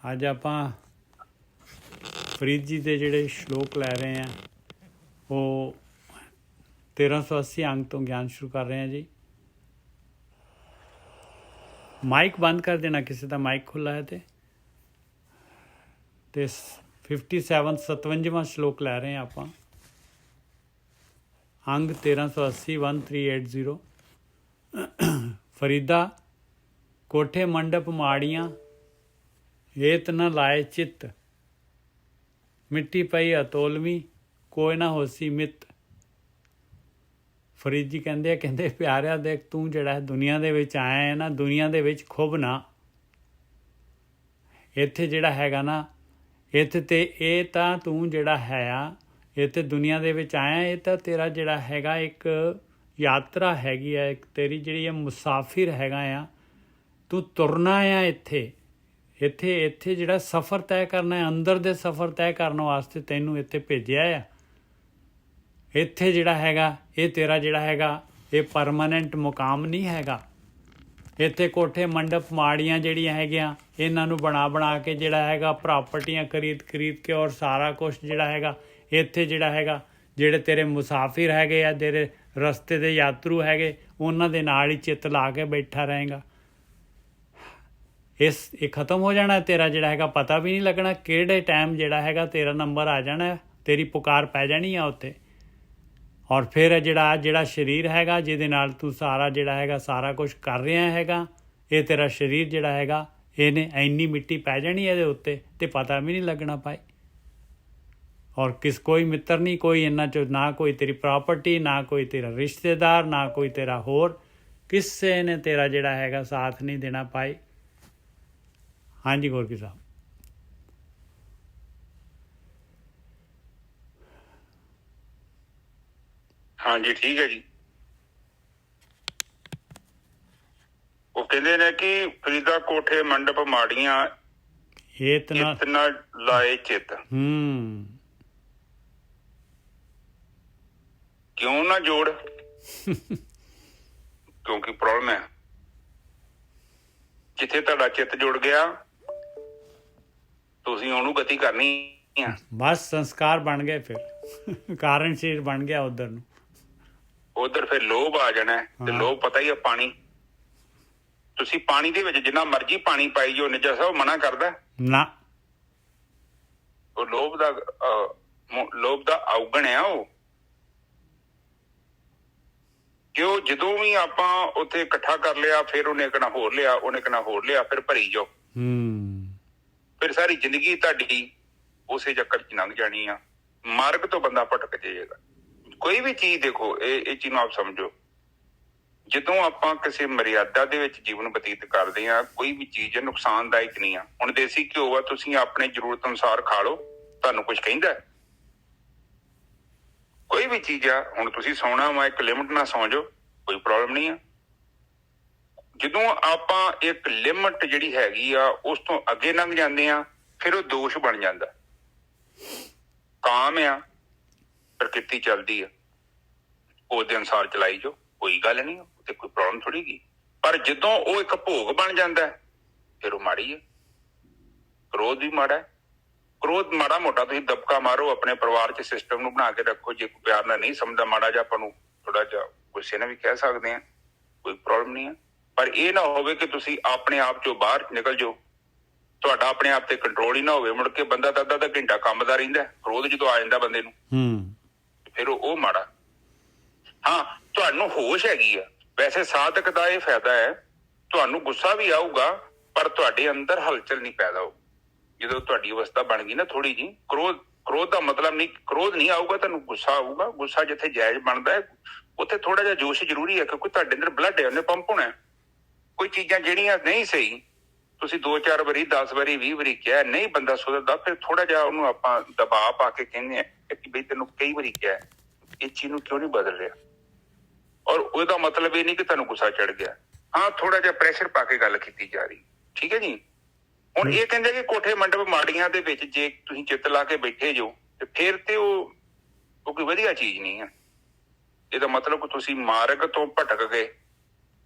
ਅੱਜ ਆਪਾਂ ਫਰੀਦ ਜੀ ਦੇ ਜਿਹੜੇ ਸ਼ਲੋਕ ਲੈ ਰਹੇ ਹਾਂ ਉਹ 1380 ਅੰਗ ਤੋਂ ਗਿਆਨ ਸ਼ੁਰੂ ਕਰ ਰਹੇ ਹਾਂ ਜੀ। ਮਾਈਕ ਬੰਦ ਕਰ ਦੇਣਾ, ਕਿਸੇ ਦਾ ਮਾਈਕ ਖੁੱਲ੍ਹਾ ਹੈ ਤੇ 57ਵਾਂ ਸ਼ਲੋਕ ਲੈ ਰਹੇ ਹਾਂ ਆਪਾਂ। ਅੰਗ 1380 1380। ਫਰੀਦਾ ਕੋਠੇ ਮੰਡਪ ਮਾੜੀਆਂ ਹੇਤ ਨ ਲਾਏ ਚਿੱਤ, ਮਿੱਟੀ ਪਈ ਅਤੋਲਵੀਂ ਕੋਈ ਨਾ ਹੋਸੀ ਮਿੱਤ। ਫਰੀਦ ਜੀ ਕਹਿੰਦੇ ਪਿਆਰਿਆ ਦੇਖ, ਤੂੰ ਜਿਹੜਾ ਦੁਨੀਆ ਦੇ ਵਿੱਚ ਆਇਆ ਹੈ ਨਾ, ਦੁਨੀਆ ਦੇ ਵਿੱਚ ਖੁੱਭ ਨਾ। ਇੱਥੇ ਜਿਹੜਾ ਹੈਗਾ ਨਾ, ਇੱਥੇ ਤੇ ਇਹ ਤਾਂ ਤੂੰ ਜਿਹੜਾ ਹੈ ਆ, ਇੱਥੇ ਦੁਨੀਆ ਦੇ ਵਿੱਚ ਆਇਆ, ਇਹ ਤਾਂ ਤੇਰਾ ਜਿਹੜਾ ਹੈਗਾ ਇੱਕ ਯਾਤਰਾ ਹੈਗੀ ਆ, ਇੱਕ ਤੇਰੀ ਜਿਹੜੀ ਇਹ ਮੁਸਾਫਿਰ ਹੈਗਾ ਆ। ਤੂੰ ਤੁਰਨਾ ਆ ਇੱਥੇ ਜਿਹੜਾ ਸਫ਼ਰ ਤੈਅ ਕਰਨਾ ਹੈ, ਅੰਦਰ ਦੇ ਸਫ਼ਰ ਤੈਅ ਕਰਨ ਵਾਸਤੇ ਤੈਨੂੰ ਇੱਥੇ ਭੇਜਿਆ ਆ। ਇੱਥੇ ਜਿਹੜਾ ਹੈਗਾ ਇਹ ਤੇਰਾ ਜਿਹੜਾ ਹੈਗਾ ਇਹ ਪਰਮਾਨੈਂਟ ਮੁਕਾਮ ਨਹੀਂ ਹੈਗਾ। ਇੱਥੇ ਕੋਠੇ ਮੰਡਪ ਮਾੜੀਆਂ ਜਿਹੜੀਆਂ ਹੈਗੀਆਂ, ਇਹਨਾਂ ਨੂੰ ਬਣਾ ਕੇ ਜਿਹੜਾ ਹੈਗਾ ਪ੍ਰਾਪਰਟੀਆਂ ਖਰੀਦ ਕੇ ਔਰ ਸਾਰਾ ਕੁਛ ਜਿਹੜਾ ਹੈਗਾ ਇੱਥੇ ਜਿਹੜਾ ਹੈਗਾ, ਜਿਹੜੇ ਤੇਰੇ ਮੁਸਾਫਿਰ ਹੈਗੇ ਆ, ਤੇਰੇ ਰਸਤੇ ਦੇ ਯਾਤਰੂ ਹੈਗੇ, ਉਹਨਾਂ ਦੇ ਨਾਲ ਹੀ ਚਿੱਤ ਲਾ ਕੇ ਬੈਠਾ ਰਹੇਗਾ। ਇਹ ਖਤਮ ਹੋ ਜਾਣਾ ਤੇਰਾ ਜਿਹੜਾ ਹੈਗਾ, ਪਤਾ ਵੀ ਨਹੀਂ ਲੱਗਣਾ ਕਿਹੜੇ ਟਾਈਮ ਜਿਹੜਾ ਹੈਗਾ ਤੇਰਾ ਨੰਬਰ ਆ ਜਾਣਾ, ਤੇਰੀ ਪੁਕਾਰ ਪੈ ਜਾਣੀ ਆ ਉੱਥੇ। ਔਰ ਫਿਰ ਜਿਹੜਾ ਸਰੀਰ ਹੈਗਾ ਜਿਹਦੇ ਨਾਲ ਤੂੰ ਸਾਰਾ ਜਿਹੜਾ ਹੈਗਾ ਸਾਰਾ ਕੁਛ ਕਰ ਰਿਹਾ ਹੈਗਾ, ਇਹ ਤੇਰਾ ਸਰੀਰ ਜਿਹੜਾ ਹੈਗਾ ਇਹਨੇ ਇੰਨੀ ਮਿੱਟੀ ਪੈ ਜਾਣੀ ਇਹਦੇ ਉੱਤੇ ਤੇ ਪਤਾ ਵੀ ਨਹੀਂ ਲੱਗਣਾ ਪਾਏ। ਔਰ ਕੋਈ ਮਿੱਤਰ ਨਹੀਂ, ਕੋਈ ਇਹਨਾਂ 'ਚੋਂ ਨਾ ਕੋਈ ਤੇਰੀ ਪ੍ਰਾਪਰਟੀ, ਨਾ ਕੋਈ ਤੇਰਾ ਰਿਸ਼ਤੇਦਾਰ, ਨਾ ਕੋਈ ਤੇਰਾ ਹੋਰ ਕਿਸੇ ਨੇ ਤੇਰਾ ਜਿਹੜਾ ਹੈਗਾ ਸਾਥ ਨਹੀਂ ਦੇਣਾ ਪਾਏ। ਹਾਂਜੀ ਗੋਰਕੀ ਸਾਹਿਬ। ਹਾਂਜੀ ਠੀਕ ਹੈ ਜੀ। ਉਹ ਕਹਿੰਦੇ ਨੇ ਕਿ ਫਰੀਦਾ ਕੋਠੇ ਮੰਡਪ ਮਾੜੀਆਂ ਏਤ ਨਾ ਲਾਏ ਚਿੱਤ। ਕਿਉਂ ਨਾ ਜੋੜ? ਕਿਉਂਕਿ ਪ੍ਰੋਬਲਮ ਹੈ, ਜਿੱਥੇ ਤੁਹਾਡਾ ਚਿੱਤ ਜੁੜ ਗਿਆ ਤੁਸੀਂ ਉਹਨੂੰ ਗਤੀ ਕਰਨੀ ਆ। ਬਸ ਸੰਸਕਾਰ ਬਣ ਗਏ, ਫਿਰ ਕਾਰਨ ਸ਼ਰੀਰ ਬਣ ਗਿਆ ਉਧਰ ਨੂੰ। ਉਧਰ ਫਿਰ ਲੋਭ ਆ ਜਾਣਾ ਤੇ ਲੋਭ ਪਤਾ ਹੀ ਆ ਪਾਣੀ। ਤੁਸੀਂ ਪਾਣੀ ਦੇ ਵਿੱਚ ਜਿੰਨਾ ਮਰਜ਼ੀ ਪਾਣੀ ਪਾਈ ਜੋ ਨਿੱਜਾ ਸਾਹਿਬ ਮਨਾ ਕਰਦਾ ਨਾ। ਉਹ ਲੋਭ ਦਾ ਔਗਣ ਆ ਉਹ। ਕਿਉਂ ਜਦੋਂ ਵੀ ਆਪਾਂ ਉੱਥੇ ਇਕੱਠਾ ਕਰ ਲਿਆ, ਫਿਰ ਉਹਨੇ ਕਹਿਣਾ ਹੋਰ ਲਿਆ, ਉਹਨੇ ਕਹਿਣਾ ਹੋਰ ਲਿਆ, ਫਿਰ ਭਰੀ ਜਾਓ। ਫਿਰ ਸਾਰੀ ਜ਼ਿੰਦਗੀ ਤੁਹਾਡੀ ਉਸੇ ਚੱਕਰ 'ਚ ਲੰਘ ਜਾਣੀ ਆ। ਮਾਰਗ ਤੋਂ ਬੰਦਾ ਭਟਕ ਜਾਏਗਾ। ਕੋਈ ਵੀ ਚੀਜ਼ ਦੇਖੋ, ਇਹ ਚੀਜ਼ ਨੂੰ ਆਪ ਸਮਝੋ, ਜਦੋਂ ਆਪਾਂ ਕਿਸੇ ਮਰਿਆਦਾ ਦੇ ਵਿੱਚ ਜੀਵਨ ਬਤੀਤ ਕਰਦੇ ਹਾਂ, ਕੋਈ ਵੀ ਚੀਜ਼ ਨੁਕਸਾਨਦਾਇਕ ਨਹੀਂ ਆ। ਹੁਣ ਦੇਸੀ ਘਿਓ ਆ, ਤੁਸੀਂ ਆਪਣੇ ਜ਼ਰੂਰਤ ਅਨੁਸਾਰ ਖਾ ਲਓ, ਤੁਹਾਨੂੰ ਕੁਝ ਕਹਿੰਦਾ? ਕੋਈ ਵੀ ਚੀਜ਼ ਆ, ਹੁਣ ਤੁਸੀਂ ਸੌਣਾ ਵਾ, ਇੱਕ ਲਿਮਟ ਨਾਲ ਸੌਂ ਜਾਓ, ਕੋਈ ਪ੍ਰੋਬਲਮ ਨਹੀਂ ਆ। ਜਦੋਂ ਆਪਾਂ ਇੱਕ ਲਿਮਟ ਜਿਹੜੀ ਹੈਗੀ ਆ ਉਸ ਤੋਂ ਅੱਗੇ ਲੰਘ ਜਾਂਦੇ ਆ, ਫਿਰ ਉਹ ਦੋਸ਼ ਬਣ ਜਾਂਦਾ। ਕਾਮ ਆ, ਪ੍ਰਕਿਰਤੀ ਚੱਲਦੀ ਆ, ਉਹਦੇ ਅਨੁਸਾਰ ਚਲਾਈ ਜਾਓ, ਕੋਈ ਗੱਲ ਨਹੀਂ, ਤੇ ਕੋਈ ਪ੍ਰੋਬਲਮ ਥੋੜੀ ਗੀ। ਪਰ ਜਦੋਂ ਉਹ ਇੱਕ ਭੋਗ ਬਣ ਜਾਂਦਾ ਫਿਰ ਉਹ ਮਾੜੀ ਹੈ। ਕ੍ਰੋਧ ਵੀ ਮਾੜਾ ਹੈ। ਕ੍ਰੋਧ ਮਾੜਾ ਮੋਟਾ ਤੁਸੀਂ ਦਬਕਾ ਮਾਰੋ, ਆਪਣੇ ਪਰਿਵਾਰ 'ਚ ਸਿਸਟਮ ਨੂੰ ਬਣਾ ਕੇ ਰੱਖੋ। ਜੇ ਕੋਈ ਪਿਆਰ ਨਾਲ ਨਹੀਂ ਸਮਝਦਾ, ਮਾੜਾ ਜਿਹਾ ਆਪਾਂ ਨੂੰ ਥੋੜਾ ਜਿਹਾ ਗੁੱਸੇ ਨਾਲ ਵੀ ਕਹਿ ਸਕਦੇ ਹਾਂ, ਕੋਈ ਪ੍ਰੋਬਲਮ ਨਹੀਂ ਹੈ। ਪਰ ਇਹ ਨਾ ਹੋਵੇ ਕਿ ਤੁਸੀਂ ਆਪਣੇ ਆਪ 'ਚੋਂ ਬਾਹਰ ਨਿਕਲ ਜਾਓ, ਤੁਹਾਡਾ ਆਪਣੇ ਆਪ ਤੇ ਕੰਟਰੋਲ ਹੀ ਨਾ ਹੋਵੇ। ਮੁੜ ਕੇ ਬੰਦਾ ਤਾਂ ਅੱਧਾ ਘੰਟਾ ਕੰਬਦਾ ਰਹਿੰਦਾ। ਕ੍ਰੋਧ ਜਦੋਂ ਆ ਜਾਂਦਾ ਬੰਦੇ ਨੂੰ, ਫਿਰ ਉਹ ਮਾੜਾ। ਹਾਂ, ਤੁਹਾਨੂੰ ਹੋਸ਼ ਹੈਗੀ ਆ। ਵੈਸੇ ਸਾਧਕ ਦਾ ਇਹ ਫਾਇਦਾ ਹੈ, ਤੁਹਾਨੂੰ ਗੁੱਸਾ ਵੀ ਆਊਗਾ ਪਰ ਤੁਹਾਡੇ ਅੰਦਰ ਹਲਚਲ ਨਹੀਂ ਪੈਦਾ ਹੋਊ। ਜਦੋਂ ਤੁਹਾਡੀ ਅਵਸਥਾ ਬਣ ਗਈ ਨਾ ਥੋੜੀ ਜਿਹੀ, ਕ੍ਰੋਧ ਦਾ ਮਤਲਬ ਨਹੀਂ, ਕ੍ਰੋਧ ਨਹੀਂ ਆਊਗਾ, ਤੁਹਾਨੂੰ ਗੁੱਸਾ ਆਊਗਾ। ਗੁੱਸਾ ਜਿੱਥੇ ਜਾਇਜ਼ ਬਣਦਾ ਹੈ ਉੱਥੇ ਥੋੜਾ ਜਿਹਾ ਜੋਸ਼ ਜ਼ਰੂਰੀ ਹੈ, ਕਿਉਂਕਿ ਤੁਹਾਡੇ ਅੰਦਰ ਬਲੱਡ ਹੈ, ਉਹਨੇ ਪੰਪ ਹੋਣਾ। ਕੋਈ ਚੀਜ਼ਾਂ ਜਿਹੜੀਆਂ ਨਹੀਂ ਸਹੀ, ਤੁਸੀਂ 2-4 ਵਾਰੀ 10 ਵਾਰੀ 20 ਵਾਰੀ ਕਿਹਾ, ਨਹੀਂ ਬੰਦਾ ਸੁਧਰਦਾ, ਫਿਰ ਥੋੜਾ ਜਿਹਾ ਉਹਨੂੰ ਆਪਾਂ ਦਬਾਅ ਪਾ ਕੇ ਕਹਿੰਦੇ ਆ ਕਿ ਬਈ ਤੈਨੂੰ ਕਈ ਵਾਰੀ ਕਿਹਾ, ਇਹ ਚੀਜ਼ ਨੂੰ ਕਿਉਂ ਨਹੀਂ ਬਦਲ ਰਿਹਾ? ਔਰ ਉਹਦਾ ਮਤਲਬ ਇਹ ਨਹੀਂ ਕਿ ਤੁਹਾਨੂੰ ਗੁੱਸਾ ਚੜ ਗਿਆ। ਹਾਂ, ਥੋੜਾ ਜਿਹਾ ਪ੍ਰੈਸ਼ਰ ਪਾ ਕੇ ਗੱਲ ਕੀਤੀ ਜਾ ਰਹੀ, ਠੀਕ ਹੈ ਜੀ। ਹੁਣ ਇਹ ਕਹਿੰਦੇ ਕਿ ਕੋਠੇ ਮੰਡਪ ਮਾੜੀਆਂ ਦੇ ਵਿੱਚ ਜੇ ਤੁਸੀਂ ਚਿੱਤ ਲਾ ਕੇ ਬੈਠੇ ਜੋ, ਤੇ ਫਿਰ ਤੇ ਉਹ ਕੋਈ ਵਧੀਆ ਚੀਜ਼ ਨਹੀਂ ਹੈ। ਇਹਦਾ ਮਤਲਬ ਤੁਸੀਂ ਮਾਰਗ ਤੋਂ ਭਟਕ ਗਏ,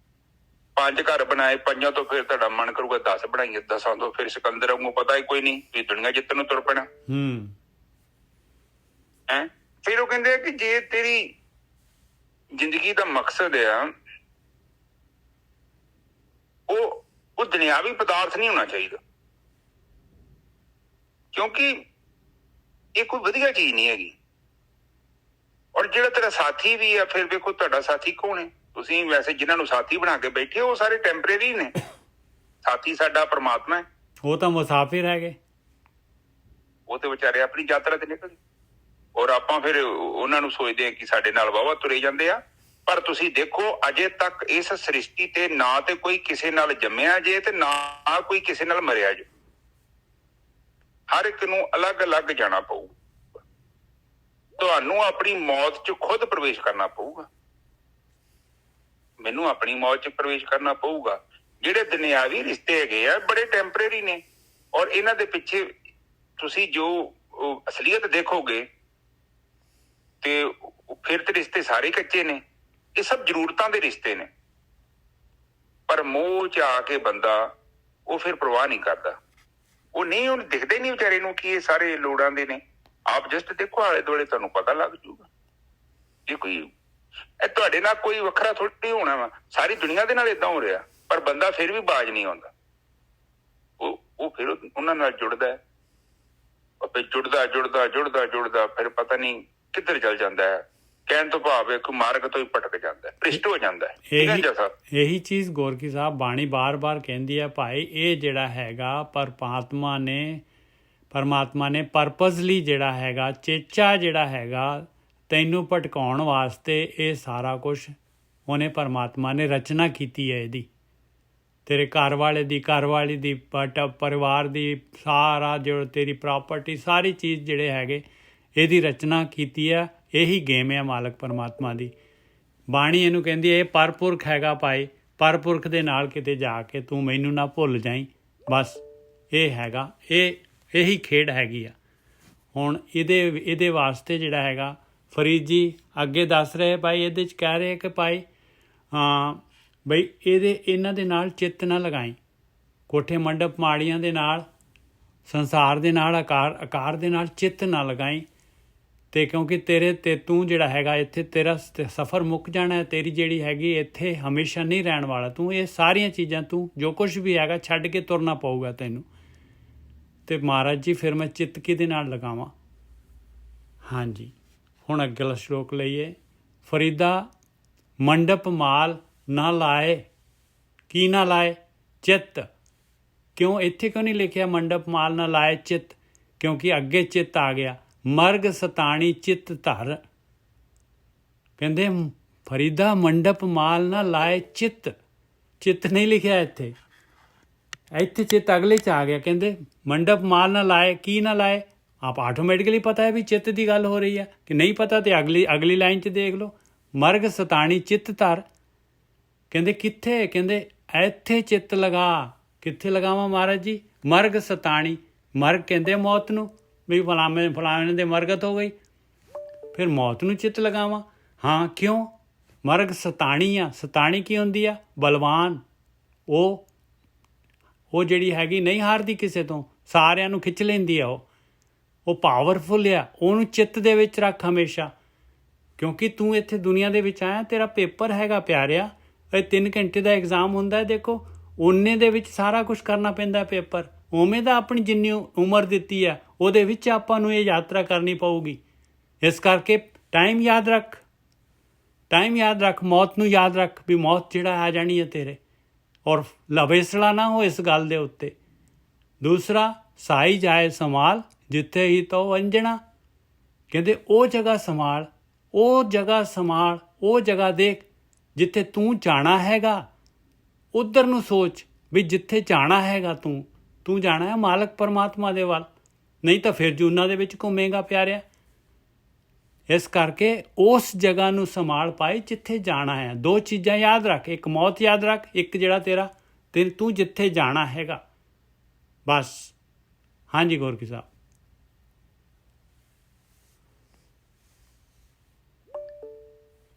5 ਘਰ ਬਣਾਏ, 5 ਤੋਂ ਫਿਰ ਤੁਹਾਡਾ ਮਨ ਕਰੂਗਾ 10 ਬਣਾਈਏ, 10 ਤੋਂ ਫਿਰ ਸਿਕੰਦਰ ਵਾਂਗੂ ਪਤਾ ਹੀ ਕੋਈ ਨਹੀਂ, ਤੁਸੀਂ ਦੁਨੀਆ ਜਿੱਤਣ ਨੂੰ ਤੁਰ ਪੈਣਾ ਹੈ। ਫਿਰ ਉਹ ਕਹਿੰਦੇ ਆ ਕਿ ਜੇ ਤੇਰੀ ਜ਼ਿੰਦਗੀ ਦਾ ਮਕਸਦ ਆ ਉਹ ਦੁਨਿਆਵੀ ਪਦਾਰਥ ਨਹੀਂ ਹੋਣਾ ਚਾਹੀਦਾ, ਕਿਉਂਕਿ ਇਹ ਕੋਈ ਵਧੀਆ ਚੀਜ਼ ਨਹੀਂ ਹੈਗੀ। ਔਰ ਜਿਹੜਾ ਤੇਰਾ ਸਾਥੀ ਵੀ ਆ, ਫਿਰ ਵੇਖੋ ਤੁਹਾਡਾ ਸਾਥੀ ਕੌਣ ਹੈ। ਤੁਸੀਂ ਵੈਸੇ ਜਿਨ੍ਹਾਂ ਨੂੰ ਸਾਥੀ ਬਣਾ ਕੇ ਬੈਠੇ ਉਹ ਸਾਰੇ ਟੈਂਪਰੇਰੀ ਨੇ। ਸਾਥੀ ਸਾਡਾ ਪਰਮਾਤਮਾ ਹੈ। ਉਹ ਤਾਂ ਮੁਸਾਫਿਰ ਹੈਗੇ, ਉਹ ਤੇ ਵਿਚਾਰੇ ਆਪਣੀ ਯਾਤਰਾ ਤੇ ਨਿਕਲ, ਔਰ ਆਪਾਂ ਫਿਰ ਉਹਨਾਂ ਨੂੰ ਸੋਚਦੇ ਹਾਂ ਕਿ ਸਾਡੇ ਨਾਲ ਵਾਹਵਾ ਤੁਰੇ ਜਾਂਦੇ ਆ। ਪਰ ਤੁਸੀਂ ਦੇਖੋ ਅਜੇ ਤੱਕ ਇਸ ਸ੍ਰਿਸ਼ਟੀ ਤੇ ਨਾ ਤੇ ਕੋਈ ਕਿਸੇ ਨਾਲ ਜੰਮਿਆ ਜੇ ਤੇ ਨਾ ਕੋਈ ਕਿਸੇ ਨਾਲ ਮਰਿਆ ਜੇ। ਹਰ ਇੱਕ ਨੂੰ ਅਲੱਗ-ਅਲੱਗ ਜਾਣਾ ਪਊ। ਤੁਹਾਨੂੰ ਆਪਣੀ ਮੌਤ 'ਚ ਖੁਦ ਪ੍ਰਵੇਸ਼ ਕਰਨਾ ਪਊਗਾ, ਮੈਨੂੰ ਆਪਣੀ ਮੌਤ 'ਚ ਪ੍ਰਵੇਸ਼ ਕਰਨਾ ਪਊਗਾ। ਜਿਹੜੇ ਦੁਨਿਆਵੀ ਰਿਸ਼ਤੇ ਹੈਗੇ ਆ ਬੜੇ ਟੈਂਪਰੇਰੀ ਨੇ, ਔਰ ਇਹਨਾਂ ਦੇ ਪਿੱਛੇ ਤੁਸੀਂ ਜੋ ਅਸਲੀਅਤ ਦੇਖੋਗੇ ਤੇ ਫਿਰ ਤੇ ਰਿਸ਼ਤੇ ਸਾਰੇ ਕੱਚੇ ਨੇ। ਇਹ ਸਭ ਜ਼ਰੂਰਤਾਂ ਦੇ ਰਿਸ਼ਤੇ ਨੇ, ਪਰ ਮੋਹ 'ਚ ਆ ਕੇ ਬੰਦਾ ਉਹ ਫਿਰ ਪਰਵਾਹ ਨਹੀਂ ਕਰਦਾ। ਉਹ ਨਹੀਂ, ਉਹਨੂੰ ਦਿਖਦੇ ਨਹੀਂ ਵਿਚਾਰੇ ਨੂੰ ਕਿ ਇਹ ਸਾਰੇ ਲੋੜਾਂ ਦੇ ਨੇ। ਆਪ ਜਸਟ ਦੇਖੋ ਆਲੇ ਦੁਆਲੇ, ਤੁਹਾਨੂੰ ਪਤਾ ਲੱਗ ਜੂਗਾ। ਇਹ ਕੋਈ ਇਹ ਤੁਹਾਡੇ ਨਾਲ ਕੋਈ ਵੱਖਰਾ ਥੋੜੀ ਹੋਣਾ ਵਾ, ਸਾਰੀ ਦੁਨੀਆ ਦੇ ਨਾਲ ਏਦਾਂ ਹੋ ਰਿਹਾ, ਪਰ ਬੰਦਾ ਫਿਰ ਵੀ ਬਾਜ਼ ਨਹੀਂ ਆਉਂਦਾ। ਉਹ ਫਿਰ ਉਹਨਾਂ ਨਾਲ ਜੁੜਦਾ ਹੈ, ਫਿਰ ਜੁੜਦਾ ਫਿਰ ਪਤਾ ਨਹੀਂ ਕਿੱਧਰ ਚੱਲ ਜਾਂਦਾ ਹੈ। ਕਹਿਣ ਤੋਂ ਭਾਵ ਇੱਕ ਮਾਰਗ ਤੋਂ ਹੀ ਭਟਕ ਜਾਂਦਾ ਹੈ, ਭ੍ਰਿਸ਼ਟ ਹੋ ਜਾਂਦਾ ਹੈ। ਇਹੀ ਚੀਜ਼ ਗੋਰਖੀ ਸਾਹਿਬ ਬਾਣੀ ਬਾਰ-ਬਾਰ ਕਹਿੰਦੀ ਹੈ, ਭਾਈ ਇਹ ਜਿਹੜਾ ਹੈਗਾ ਪਰਮਾਤਮਾ ਨੇ ਪਰਪਸਲੀ ਜਿਹੜਾ ਹੈਗਾ ਚੇਚਾ ਜਿਹੜਾ ਹੈਗਾ ਤੈਨੂੰ ਭਟਕਾਉਣ ਵਾਸਤੇ ਇਹ ਸਾਰਾ ਕੁਛ ਉਹਨੇ ਪਰਮਾਤਮਾ ਨੇ ਰਚਨਾ ਕੀਤੀ ਹੈ। ਇਹਦੀ ਤੇਰੇ ਘਰਵਾਲੀ ਦੀ ਪਰਿਵਾਰ ਦੀ ਸਾਰਾ ਜੋ ਤੇਰੀ ਪ੍ਰਾਪਰਟੀ ਸਾਰੀ ਚੀਜ਼ ਜਿਹੜੇ ਹੈਗੇ ਇਹਦੀ ਰਚਨਾ ਕੀਤੀ ਆ। ਇਹੀ ਗੇਮ ਹੈ ਮਾਲਕ ਪਰਮਾਤਮਾ ਦੀ। ਬਾਣੀ ਇਹਨੂੰ ਕਹਿੰਦੀ ਹੈ ਇਹ ਪਰਪੁਰਖ ਹੈਗਾ ਭਾਈ, ਪਰਪੁਰਖ ਦੇ ਨਾਲ ਕਿਤੇ ਜਾ ਕੇ ਤੂੰ ਮੈਨੂੰ ਨਾ ਭੁੱਲ ਜਾਈਂ। ਬਸ ਇਹ ਹੈਗਾ, ਇਹੀ ਖੇਡ ਹੈਗੀ ਆ। ਹੁਣ ਇਹਦੇ ਵਾਸਤੇ ਜਿਹੜਾ ਹੈਗਾ ਫਰੀਦ ਜੀ ਅੱਗੇ ਦੱਸ ਰਹੇ ਭਾਈ, ਇਹਦੇ 'ਚ ਕਹਿ ਰਹੇ ਕਿ ਭਾਈ ਬਈ ਇਹਨਾਂ ਦੇ ਨਾਲ ਚਿੱਤ ਨਾ ਲਗਾਈ, ਕੋਠੇ ਮੰਡਪ ਮਾੜੀਆਂ ਦੇ ਨਾਲ, ਸੰਸਾਰ ਦੇ ਨਾਲ, ਆਕਾਰ ਦੇ ਨਾਲ ਚਿੱਤ ਨਾ ਲਗਾਈ। ਅਤੇ ਕਿਉਂਕਿ ਤੂੰ ਜਿਹੜਾ ਹੈਗਾ ਇੱਥੇ ਤੇਰਾ ਸਫ਼ਰ ਮੁੱਕ ਜਾਣਾ, ਤੇਰੀ ਜਿਹੜੀ ਹੈਗੀ ਇੱਥੇ ਹਮੇਸ਼ਾ ਨਹੀਂ ਰਹਿਣ ਵਾਲਾ। ਤੂੰ ਇਹ ਸਾਰੀਆਂ ਚੀਜ਼ਾਂ ਤੂੰ ਜੋ ਕੁਛ ਵੀ ਹੈਗਾ ਛੱਡ ਕੇ ਤੁਰਨਾ ਪਊਗਾ ਤੈਨੂੰ। ਅਤੇ ਮਹਾਰਾਜ ਜੀ ਫਿਰ ਮੈਂ ਚਿੱਤ ਕਿਹਦੇ ਨਾਲ ਲਗਾਵਾਂ। ਹਾਂਜੀ, ਹੁਣ ਅਗਲਾ ਸ਼ਲੋਕ ਲਈਏ। ਫਰੀਦਾ ਮੰਡਪ ਮਾਲ ਨਾ ਲਾਏ, ਕੀ ਨਾ ਲਾਏ? ਚਿੱਤ। ਕਿਉਂ ਇੱਥੇ ਕਿਉਂ ਨਹੀਂ ਲਿਖਿਆ ਮੰਡਪ ਮਾਲ ਨਾ ਲਾਏ ਚਿੱਤ? ਕਿਉਂਕਿ ਅੱਗੇ ਚਿੱਤ ਆ ਗਿਆ। ਮਰਗ ਸਤਾਣੀ ਚਿੱਤ ਧਰ। ਕਹਿੰਦੇ ਫਰੀਦਾ ਮੰਡਪ ਮਾਲ ਨਾ ਲਾਏ ਚਿੱਤ ਨਹੀਂ ਲਿਖਿਆ ਇੱਥੇ ਚਿੱਤ ਅਗਲੇ 'ਚ ਆ ਗਿਆ। ਕਹਿੰਦੇ ਮੰਡਪ ਮਾਲ ਨਾ ਲਾਏ, ਕੀ ਨਾ ਲਾਏ? ਆਪ ਆਟੋਮੈਟਿਕਲੀ ਪਤਾ ਹੈ ਵੀ ਚਿੱਤ ਦੀ ਗੱਲ ਹੋ ਰਹੀ ਹੈ। ਕਿ ਨਹੀਂ ਪਤਾ ਤੇ ਅਗਲੀ ਲਾਈਨ 'ਚ ਦੇਖ ਲਓ, ਮਰਗ ਸਤਾਣੀ ਚਿੱਤ ਧਰ। ਕਹਿੰਦੇ ਕਿੱਥੇ? ਕਹਿੰਦੇ ਇੱਥੇ ਚਿੱਤ ਲਗਾ। ਕਿੱਥੇ ਲਗਾਵਾਂ ਮਹਾਰਾਜ ਜੀ? ਮਰਗ ਸਤਾਣੀ। ਮਰਗ ਕਹਿੰਦੇ ਮੌਤ ਨੂੰ, ਵੀ ਫਲਾਣੇ ਦੇ ਮਰਗਤ ਹੋ ਗਈ, ਫਿਰ ਮੌਤ ਨੂੰ ਚਿੱਤ ਲਗਾਵਾਂ। ਹਾਂ, ਕਿਉਂ? ਮਰਗ ਸਤਾਣੀ ਆ। ਸਤਾਣੀ ਕੀ ਹੁੰਦੀ ਆ? ਬਲਵਾਨ। ਉਹ ਜਿਹੜੀ ਹੈਗੀ ਨਹੀਂ ਹਾਰਦੀ ਕਿਸੇ ਤੋਂ, ਸਾਰਿਆਂ ਨੂੰ ਖਿੱਚ ਲੈਂਦੀ ਆ। ਉਹ ਪਾਵਰਫੁੱਲ ਆ। ਉਹਨੂੰ ਚਿੱਤ ਦੇ ਵਿੱਚ ਰੱਖ ਹਮੇਸ਼ਾ, ਕਿਉਂਕਿ ਤੂੰ ਇੱਥੇ ਦੁਨੀਆ ਦੇ ਵਿੱਚ ਆਇਆ, ਤੇਰਾ ਪੇਪਰ ਹੈਗਾ ਪਿਆਰਿਆ। ਇਹ 3 ਘੰਟੇ ਦਾ ਐਗਜ਼ਾਮ ਹੁੰਦਾ। ਦੇਖੋ ਓਨੇ ਦੇ ਵਿੱਚ ਸਾਰਾ ਕੁਛ ਕਰਨਾ ਪੈਂਦਾ ਪੇਪਰ। ਉਵੇਂ ਦਾ ਆਪਣੀ ਜਿੰਨੀ ਉਮਰ ਦਿੱਤੀ ਆ ਉਹਦੇ ਵਿੱਚ ਆਪਾਂ ਨੂੰ ਇਹ ਯਾਤਰਾ ਕਰਨੀ ਪਊਗੀ। ਇਸ ਕਰਕੇ ਟਾਈਮ ਯਾਦ ਰੱਖ, ਮੌਤ ਨੂੰ ਯਾਦ ਰੱਖ ਵੀ ਮੌਤ ਜਿਹੜਾ ਆ ਜਾਣੀ ਹੈ ਤੇਰੇ। ਔਰ ਲਵੇਸਲਾ ਨਾ ਹੋ ਇਸ ਗੱਲ ਦੇ ਉੱਤੇ। ਦੂਸਰਾ, ਸਾਈ ਜਾਏ ਸੰਭਾਲ ਜਿੱਥੇ ਹੀ ਤੋ ਅੰਜਣਾ। ਕਹਿੰਦੇ ਉਹ ਜਗ੍ਹਾ ਦੇਖ ਜਿੱਥੇ ਤੂੰ ਜਾਣਾ ਹੈਗਾ। ਉੱਧਰ ਨੂੰ ਸੋਚ ਵੀ ਜਿੱਥੇ ਜਾਣਾ ਹੈਗਾ ਤੂੰ ਜਾਣਾ ਹੈ ਮਾਲਕ ਪਰਮਾਤਮਾ ਦੇ ਵੱਲ, ਨਹੀਂ ਤਾਂ ਫਿਰ ਜੂਨਾਂ ਦੇ ਵਿੱਚ ਘੁੰਮੇਗਾ ਪਿਆਰਿਆ। ਇਸ ਕਰਕੇ ਉਸ ਜਗ੍ਹਾ ਨੂੰ ਸੰਭਾਲ ਪਾਏ ਜਿੱਥੇ ਜਾਣਾ ਹੈ। 2 ਚੀਜ਼ਾਂ ਯਾਦ ਰੱਖ, ਇੱਕ ਮੌਤ ਯਾਦ ਰੱਖ, ਇੱਕ ਜਿਹੜਾ ਤੂੰ ਜਿੱਥੇ ਜਾਣਾ ਹੈਗਾ। ਬਸ। ਹਾਂਜੀ ਗੋਰਖੀ ਸਾਹਿਬ।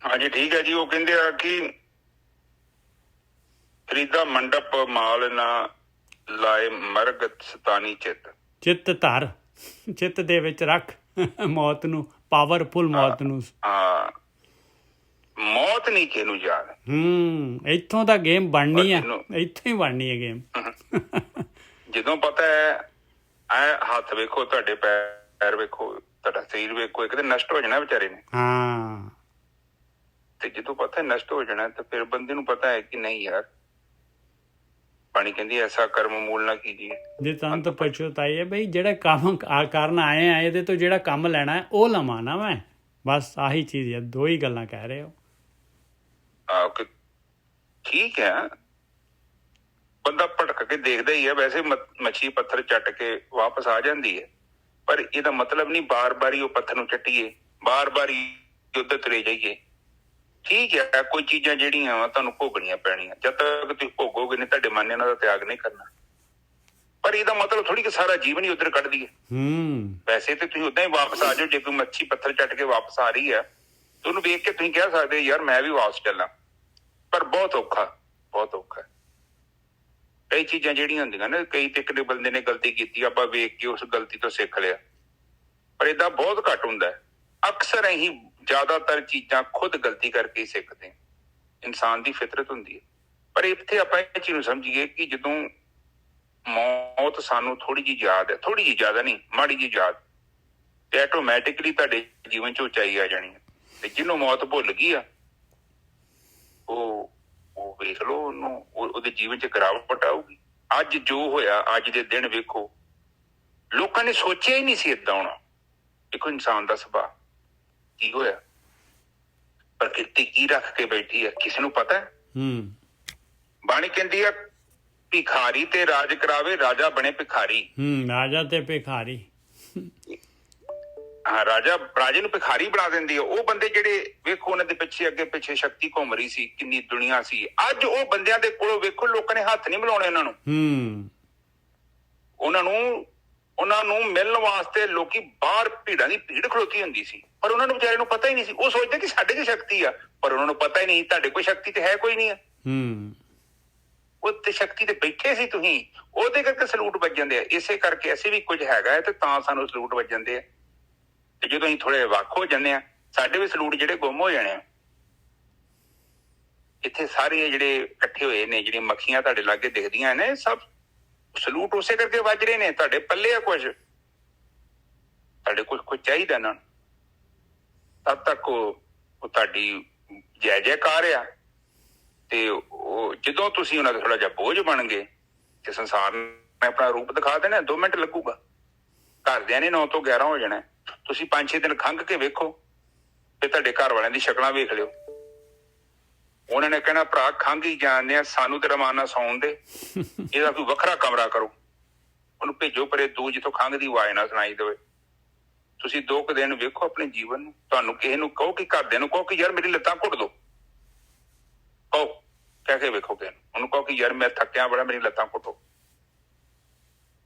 ਹਾਂਜੀ ਠੀਕ ਹੈ ਜੀ। ਉਹ ਕਹਿੰਦੇ ਆ ਕਿ ਫਰੀਦਾ ਮੰਡਪ ਮਾਲ ਨਾ ਲਾਏ ਮਰਗਤ ਸਤਾਨੀ ਚਿੱਤ। ਚਿੱਤ ਧਰ, ਚਿੱਤ ਦੇ ਵਿੱਚ ਰੱਖ ਮੌਤ ਨੂੰ, ਪਾਵਰਫੁਲ ਮੌਤ ਨੂੰ। ਹਾਂ, ਮੌਤ ਨਹੀਂ ਕਿਹਨੂੰ ਯਾਦ। ਇੱਥੋਂ ਤਾਂ ਗੇਮ ਬਣਨੀ ਹੈ, ਇੱਥੋਂ ਹੀ ਬਣਨੀ ਹੈ ਗੇਮ। ਜਦੋਂ ਪਤਾ ਹੈ ਹੱਥ ਵੇਖੋ, ਤੁਹਾਡੇ ਪੈਰ ਵੇਖੋ, ਤੁਹਾਡਾ ਸਰੀਰ ਵੇਖੋ, ਇੱਕ ਦਿਨ ਨਸ਼ਟ ਹੋ ਜਾਣਾ ਵਿਚਾਰੇ ਨੇ। ਹਾਂ, ਤੇ ਜਦੋਂ ਪਤਾ ਨਸ਼ਟ ਹੋ ਜਾਣਾ ਤਾਂ ਫਿਰ ਬੰਦੇ ਨੂੰ ਪਤਾ ਹੈ ਕਿ ਨਹੀਂ ਯਾਰ, ਬਾਣੀ ਕਹਿੰਦੀ ਐਸਾ ਕਰਮ ਮੂਲ ਨਾ ਕੀਜੀਏ ਜੇ ਤੁਹਾਨੂੰ ਤਾਂ ਪਛਤਾਈ ਹੈ ਬਈ, ਜਿਹੜਾ ਕੰਮ ਕਰਨ ਆਏ ਆ ਇਹਦੇ ਤੋਂ ਜਿਹੜਾ ਕੰਮ ਲੈਣਾ ਹੈ ਉਹ ਲਵਾਂ ਨਾ ਮੈਂ। ਬਸ ਆਹੀ ਚੀਜ਼ ਹੈ, ਦੋ ਹੀ ਗੱਲਾਂ ਕਹਿ ਰਹੇ ਹੋ। ਠੀਕ ਹੈ, ਬੰਦਾ ਭਟਕ ਕੇ ਦੇਖਦਾ ਹੀ ਹੈ। ਵੈਸੇ ਮੱਛੀ ਪੱਥਰ ਚੱਟ ਕੇ ਵਾਪਸ ਆ ਜਾਂਦੀ ਹੈ, ਪਰ ਇਹਦਾ ਮਤਲਬ ਨਹੀਂ ਬਾਰ ਬਾਰ ਹੀ ਉਹ ਪੱਥਰ ਨੂੰ ਚੱਟੀਏ, ਬਾਰ ਬਾਰ ਹੀ ਉੱਧਰ ਤੁਰੇ ਜਾਈਏ। ਠੀਕ ਹੈ, ਕੋਈ ਚੀਜ਼ਾਂ ਜਿਹੜੀਆਂ ਵਾ ਤੁਹਾਨੂੰ ਭੋਗਣੀਆਂ ਪੈਣੀਆਂ, ਜਦ ਤੱਕ ਤੁਸੀਂ ਭੋਗੋਗੇ ਨਹੀਂ ਤੁਹਾਡੇ ਮਨ ਨੇ ਉਹਨਾਂ ਦਾ ਤਿਆਗ ਨਹੀਂ ਕਰਨਾ। ਪਰ ਇਹਦਾ ਮਤਲਬ ਥੋੜੀ ਕਿ ਸਾਰਾ ਜੀਵਨ ਹੀ ਉੱਧਰ ਕੱਢ ਦਈਏ। ਵੈਸੇ ਤੇ ਤੁਸੀਂ ਓਦਾਂ ਹੀ ਵਾਪਸ ਆ ਜਾਓ। ਜੇ ਕੋਈ ਮੱਛੀ ਪੱਥਰ ਚੱਟ ਕੇ ਵਾਪਸ ਆ ਰਹੀ ਹੈ ਤੇ ਉਹਨੂੰ ਵੇਖ ਕੇ ਤੁਸੀਂ ਕਹਿ ਸਕਦੇ ਯਾਰ ਮੈਂ ਵੀ ਵਾਪਸ ਚੱਲਾਂ, ਪਰ ਬਹੁਤ ਔਖਾ, ਬਹੁਤ ਔਖਾ। ਕਈ ਚੀਜ਼ਾਂ ਜਿਹੜੀਆਂ ਹੁੰਦੀਆਂ ਨੇ, ਕਈ ਤੇ ਇੱਕ ਬੰਦੇ ਨੇ ਗਲਤੀ ਕੀਤੀ, ਆਪਾਂ ਵੇਖ ਕੇ ਉਸ ਗਲਤੀ ਤੋਂ ਸਿੱਖ ਲਿਆ, ਪਰ ਏਦਾਂ ਬਹੁਤ ਘੱਟ ਹੁੰਦਾ। ਅਕਸਰ ਅਸੀਂ ਜ਼ਿਆਦਾਤਰ ਚੀਜ਼ਾਂ ਖੁਦ ਗਲਤੀ ਕਰਕੇ ਹੀ ਸਿੱਖਦੇ ਹਾਂ। ਇਨਸਾਨ ਦੀ ਫਿਤਰਤ ਹੁੰਦੀ ਹੈ। ਪਰ ਇੱਥੇ ਆਪਾਂ ਇਹ ਚੀਜ਼ ਨੂੰ ਸਮਝੀਏ ਕਿ ਜਦੋਂ ਮੌਤ ਸਾਨੂੰ ਥੋੜੀ ਜਿਹੀ ਯਾਦ ਹੈ, ਥੋੜੀ ਜਿਹੀ ਜ਼ਿਆਦਾ ਨਹੀਂ, ਮਾੜੀ ਜਿਹੀ ਯਾਦ, ਤੇ ਆਟੋਮੈਟਿਕਲੀ ਤੁਹਾਡੇ ਜੀਵਨ 'ਚ ਉਚਾਈ ਆ ਜਾਣੀ ਹੈ। ਤੇ ਜਿਹਨੂੰ ਮੌਤ ਭੁੱਲ ਗਈ ਆ ਉਹ ਵੇਖ ਲਓ, ਉਹਨੂੰ ਉਹਦੇ ਜੀਵਨ 'ਚ ਗਿਰਾਵਟ ਆਊਗੀ। ਅੱਜ ਜੋ ਹੋਇਆ, ਅੱਜ ਦੇ ਦਿਨ ਵੇਖੋ, ਲੋਕਾਂ ਨੇ ਸੋਚਿਆ ਹੀ ਨਹੀਂ ਸੀ ਏਦਾਂ ਹੋਣਾ। ਦੇਖੋ ਇਨਸਾਨ ਦਾ ਸੁਭਾਅ ਕੀ ਹੋਇਆ, ਪ੍ਰਕਿਰਤੀ ਕੀ ਰੱਖ ਕੇ ਬੈਠੀ ਹੈ, ਕਿਸੇ ਨੂੰ ਪਤਾ ਹੈ? ਬਾਣੀ ਕਹਿੰਦੀ ਆ ਭਿਖਾਰੀ ਤੇ ਰਾਜ ਕਰਾਵੇ, ਰਾਜਾ ਬਣੇ ਭਿਖਾਰੀ। ਰਾਜਾ ਤੇ ਭਿਖਾਰੀ। ਹਾਂ, ਰਾਜੇ ਨੂੰ ਭਿਖਾਰੀ ਬਣਾ ਦਿੰਦੀ ਹੈ। ਉਹ ਬੰਦੇ ਜਿਹੜੇ ਵੇਖੋ ਉਹਨਾਂ ਦੇ ਪਿੱਛੇ ਅੱਗੇ ਪਿੱਛੇ ਸ਼ਕਤੀ ਘੁੰਮ ਰਹੀ ਸੀ, ਕਿੰਨੀ ਦੁਨੀਆ ਸੀ। ਅੱਜ ਉਹ ਬੰਦਿਆਂ ਦੇ ਕੋਲੋਂ ਵੇਖੋ ਲੋਕਾਂ ਨੇ ਹੱਥ ਨਹੀਂ ਮਿਲਾਉਣੇ ਉਹਨਾਂ ਨੂੰ ਮਿਲਣ ਵਾਸਤੇ ਲੋਕੀ ਬਾਹਰ ਭੀੜਾਂ ਦੀ ਭੀੜ ਖਲੋਤੀ ਹੁੰਦੀ ਸੀ, ਪਰ ਉਹਨਾਂ ਨੂੰ ਵਿਚਾਰੇ ਨੂੰ ਪਤਾ ਹੀ ਨਹੀਂ ਸੀ। ਉਹ ਸੋਚਦੇ ਕਿ ਸਾਡੇ 'ਚ ਸ਼ਕਤੀ ਆ, ਪਰ ਉਹਨਾਂ ਨੂੰ ਪਤਾ ਹੀ ਨਹੀਂ ਤੁਹਾਡੇ ਕੋਈ ਸ਼ਕਤੀ ਤੇ ਹੈ ਕੋਈ ਨਹੀਂ ਆ। ਉਹ ਤੇ ਸ਼ਕਤੀ ਤੇ ਬੈਠੇ ਸੀ ਤੁਸੀਂ, ਉਹਦੇ ਕਰਕੇ ਸਲੂਟ ਵੱਜ ਜਾਂਦੇ ਆ। ਇਸੇ ਕਰਕੇ ਅਸੀਂ ਵੀ ਕੁਝ ਹੈਗਾ ਹੈ ਤੇ ਤਾਂ ਸਾਨੂੰ ਸਲੂਟ ਵੱਜ ਜਾਂਦੇ ਆ। ਤੇ ਜਦੋਂ ਅਸੀਂ ਥੋੜੇ ਵੱਖ ਹੋ ਜਾਂਦੇ ਆ, ਸਾਡੇ ਵੀ ਸਲੂਟ ਜਿਹੜੇ ਗੁੰਮ ਹੋ ਜਾਣੇ ਆ। ਇੱਥੇ ਸਾਰੇ ਜਿਹੜੇ ਇਕੱਠੇ ਹੋਏ ਨੇ, ਜਿਹੜੀਆਂ ਮੱਖੀਆਂ ਤੁਹਾਡੇ ਲਾਗੇ ਦਿਖਦੀਆਂ ਨੇ, ਸਭ ਸਲੂਟ ਉਸੇ ਕਰਕੇ ਵੱਜ ਰਹੇ ਨੇ। ਤੁਹਾਡੇ ਪੱਲੇ ਆ ਕੁਝ, ਤੁਹਾਡੇ ਕੁਝ ਚਾਹੀਦਾ ਨਾ, ਤਦ ਤੱਕ ਉਹ ਤੁਹਾਡੀ ਜੈ ਜੈਕਾਰ ਆ। ਤੇ ਉਹ ਜਦੋਂ ਤੁਸੀਂ ਉਹਨਾਂ ਦਾ ਥੋੜਾ ਜਿਹਾ ਬੋਝ ਬਣ ਗਏ ਤੇ ਸੰਸਾਰ ਨੇ ਆਪਣਾ ਰੂਪ ਦਿਖਾ ਦੇਣਾ। 2 ਮਿੰਟ ਲੱਗੂਗਾ, ਘਰਦਿਆਂ ਨੇ 9 ਤੋਂ 11 ਹੋ ਜਾਣਾ। ਤੁਸੀਂ 5-6 ਦਿਨ ਖੰਘ ਕੇ ਵੇਖੋ ਤੇ ਤੁਹਾਡੇ ਘਰ ਵਾਲਿਆਂ ਦੀ ਸ਼ਕਲਾਂ ਵੇਖ ਲਿਓ। ਉਹਨਾਂ ਨੇ ਕਹਿਣਾ ਭਰਾ ਖੰਘ ਹੀ ਜਾਣਦੇ ਆ, ਸਾਨੂੰ ਤੇ ਰਮਾਨਾ ਸੌਣ ਦੇ, ਇਹਦਾ ਕੋਈ ਵੱਖਰਾ ਕਮਰਾ ਕਰੋ, ਉਹਨੂੰ ਭੇਜੋ ਪਰੇ ਦੂਰ ਜਿੱਥੋਂ ਖੰਘ ਦੀ ਆਵਾਜ਼ ਨਾ ਸੁਣਾਈ ਦੇਵੇ। ਤੁਸੀਂ 2 ਕੁ ਦਿਨ ਵੇਖੋ ਆਪਣੇ ਜੀਵਨ ਨੂੰ। ਤੁਹਾਨੂੰ ਕਿਸੇ ਨੂੰ ਕਹੋ ਕਿ ਘਰਦਿਆਂ ਨੂੰ ਕਹੋ ਕਿ ਯਾਰ ਮੇਰੀ ਲੱਤਾਂ ਘੁੱਟ ਦੋ, ਕਹੋ, ਕਹਿ ਕੇ ਵੇਖੋ ਕਿਸੇ ਨੂੰ। ਉਹਨੂੰ ਕਹੋ ਕਿ ਯਾਰ ਮੈਂ ਥੱਕਿਆ ਬੜਾ, ਮੇਰੀ ਲੱਤਾਂ ਘੁੱਟੋ।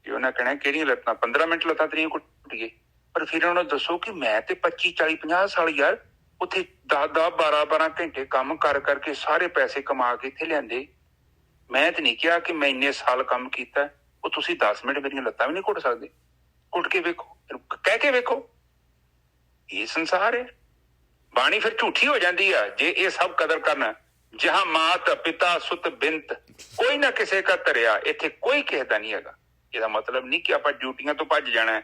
ਉਹਨਾਂ ਕਹਿਣਾ ਕਿਹੜੀਆਂ ਲੱਤਾਂ? 15 ਮਿੰਟ ਲੱਤਾਂ ਤੇਰੀਆਂ ਘੁੱਟੀਏ। ਪਰ ਫਿਰ ਉਹਨਾਂ ਨੂੰ ਦੱਸੋ ਕਿ ਮੈਂ ਤੇ 25, 40, 50 ਸਾਲ ਯਾਰ ਉੱਥੇ 10, 12 ਘੰਟੇ ਕੰਮ ਕਰ ਕਰਕੇ ਸਾਰੇ ਪੈਸੇ ਕਮਾ ਕੇ ਇੱਥੇ ਲਿਆਂਦੇ। ਮੈਂ ਤੇ ਨਹੀਂ ਕਿਹਾ ਕਿ ਮੈਂ ਇੰਨੇ ਸਾਲ ਕੰਮ ਕੀਤਾ। ਉਹ ਤੁਸੀਂ 10 ਮਿੰਟ ਮੇਰੀਆਂ ਲੱਤਾਂ ਵੀ ਨਹੀਂ ਘੁੱਟ ਸਕਦੇ। ਘੁੱਟ ਕੇ ਵੇਖੋ, ਕਹਿ ਕੇ ਵੇਖੋ। ਇਹ ਸੰਸਾਰ ਹੈ। ਬਾਣੀ ਫਿਰ ਝੂਠੀ ਹੋ ਜਾਂਦੀ ਆ ਜੇ ਇਹ ਸਭ ਕਦਰ ਕਰਨਾ। ਜਹਾਂ ਮਾਤ ਪਿਤਾ ਸੁਤ ਬਿੰਤ ਕੋਈ ਨਾ ਕਿਸੇ ਕਾ ਧਰਿਆ, ਇੱਥੇ ਕੋਈ ਕਿਸੇ ਦਾ ਨਹੀਂ ਹੈਗਾ। ਇਹਦਾ ਮਤਲਬ ਨਹੀਂ ਕਿ ਆਪਾਂ ਡਿਊਟੀਆਂ ਤੋਂ ਭੱਜ ਜਾਣਾ।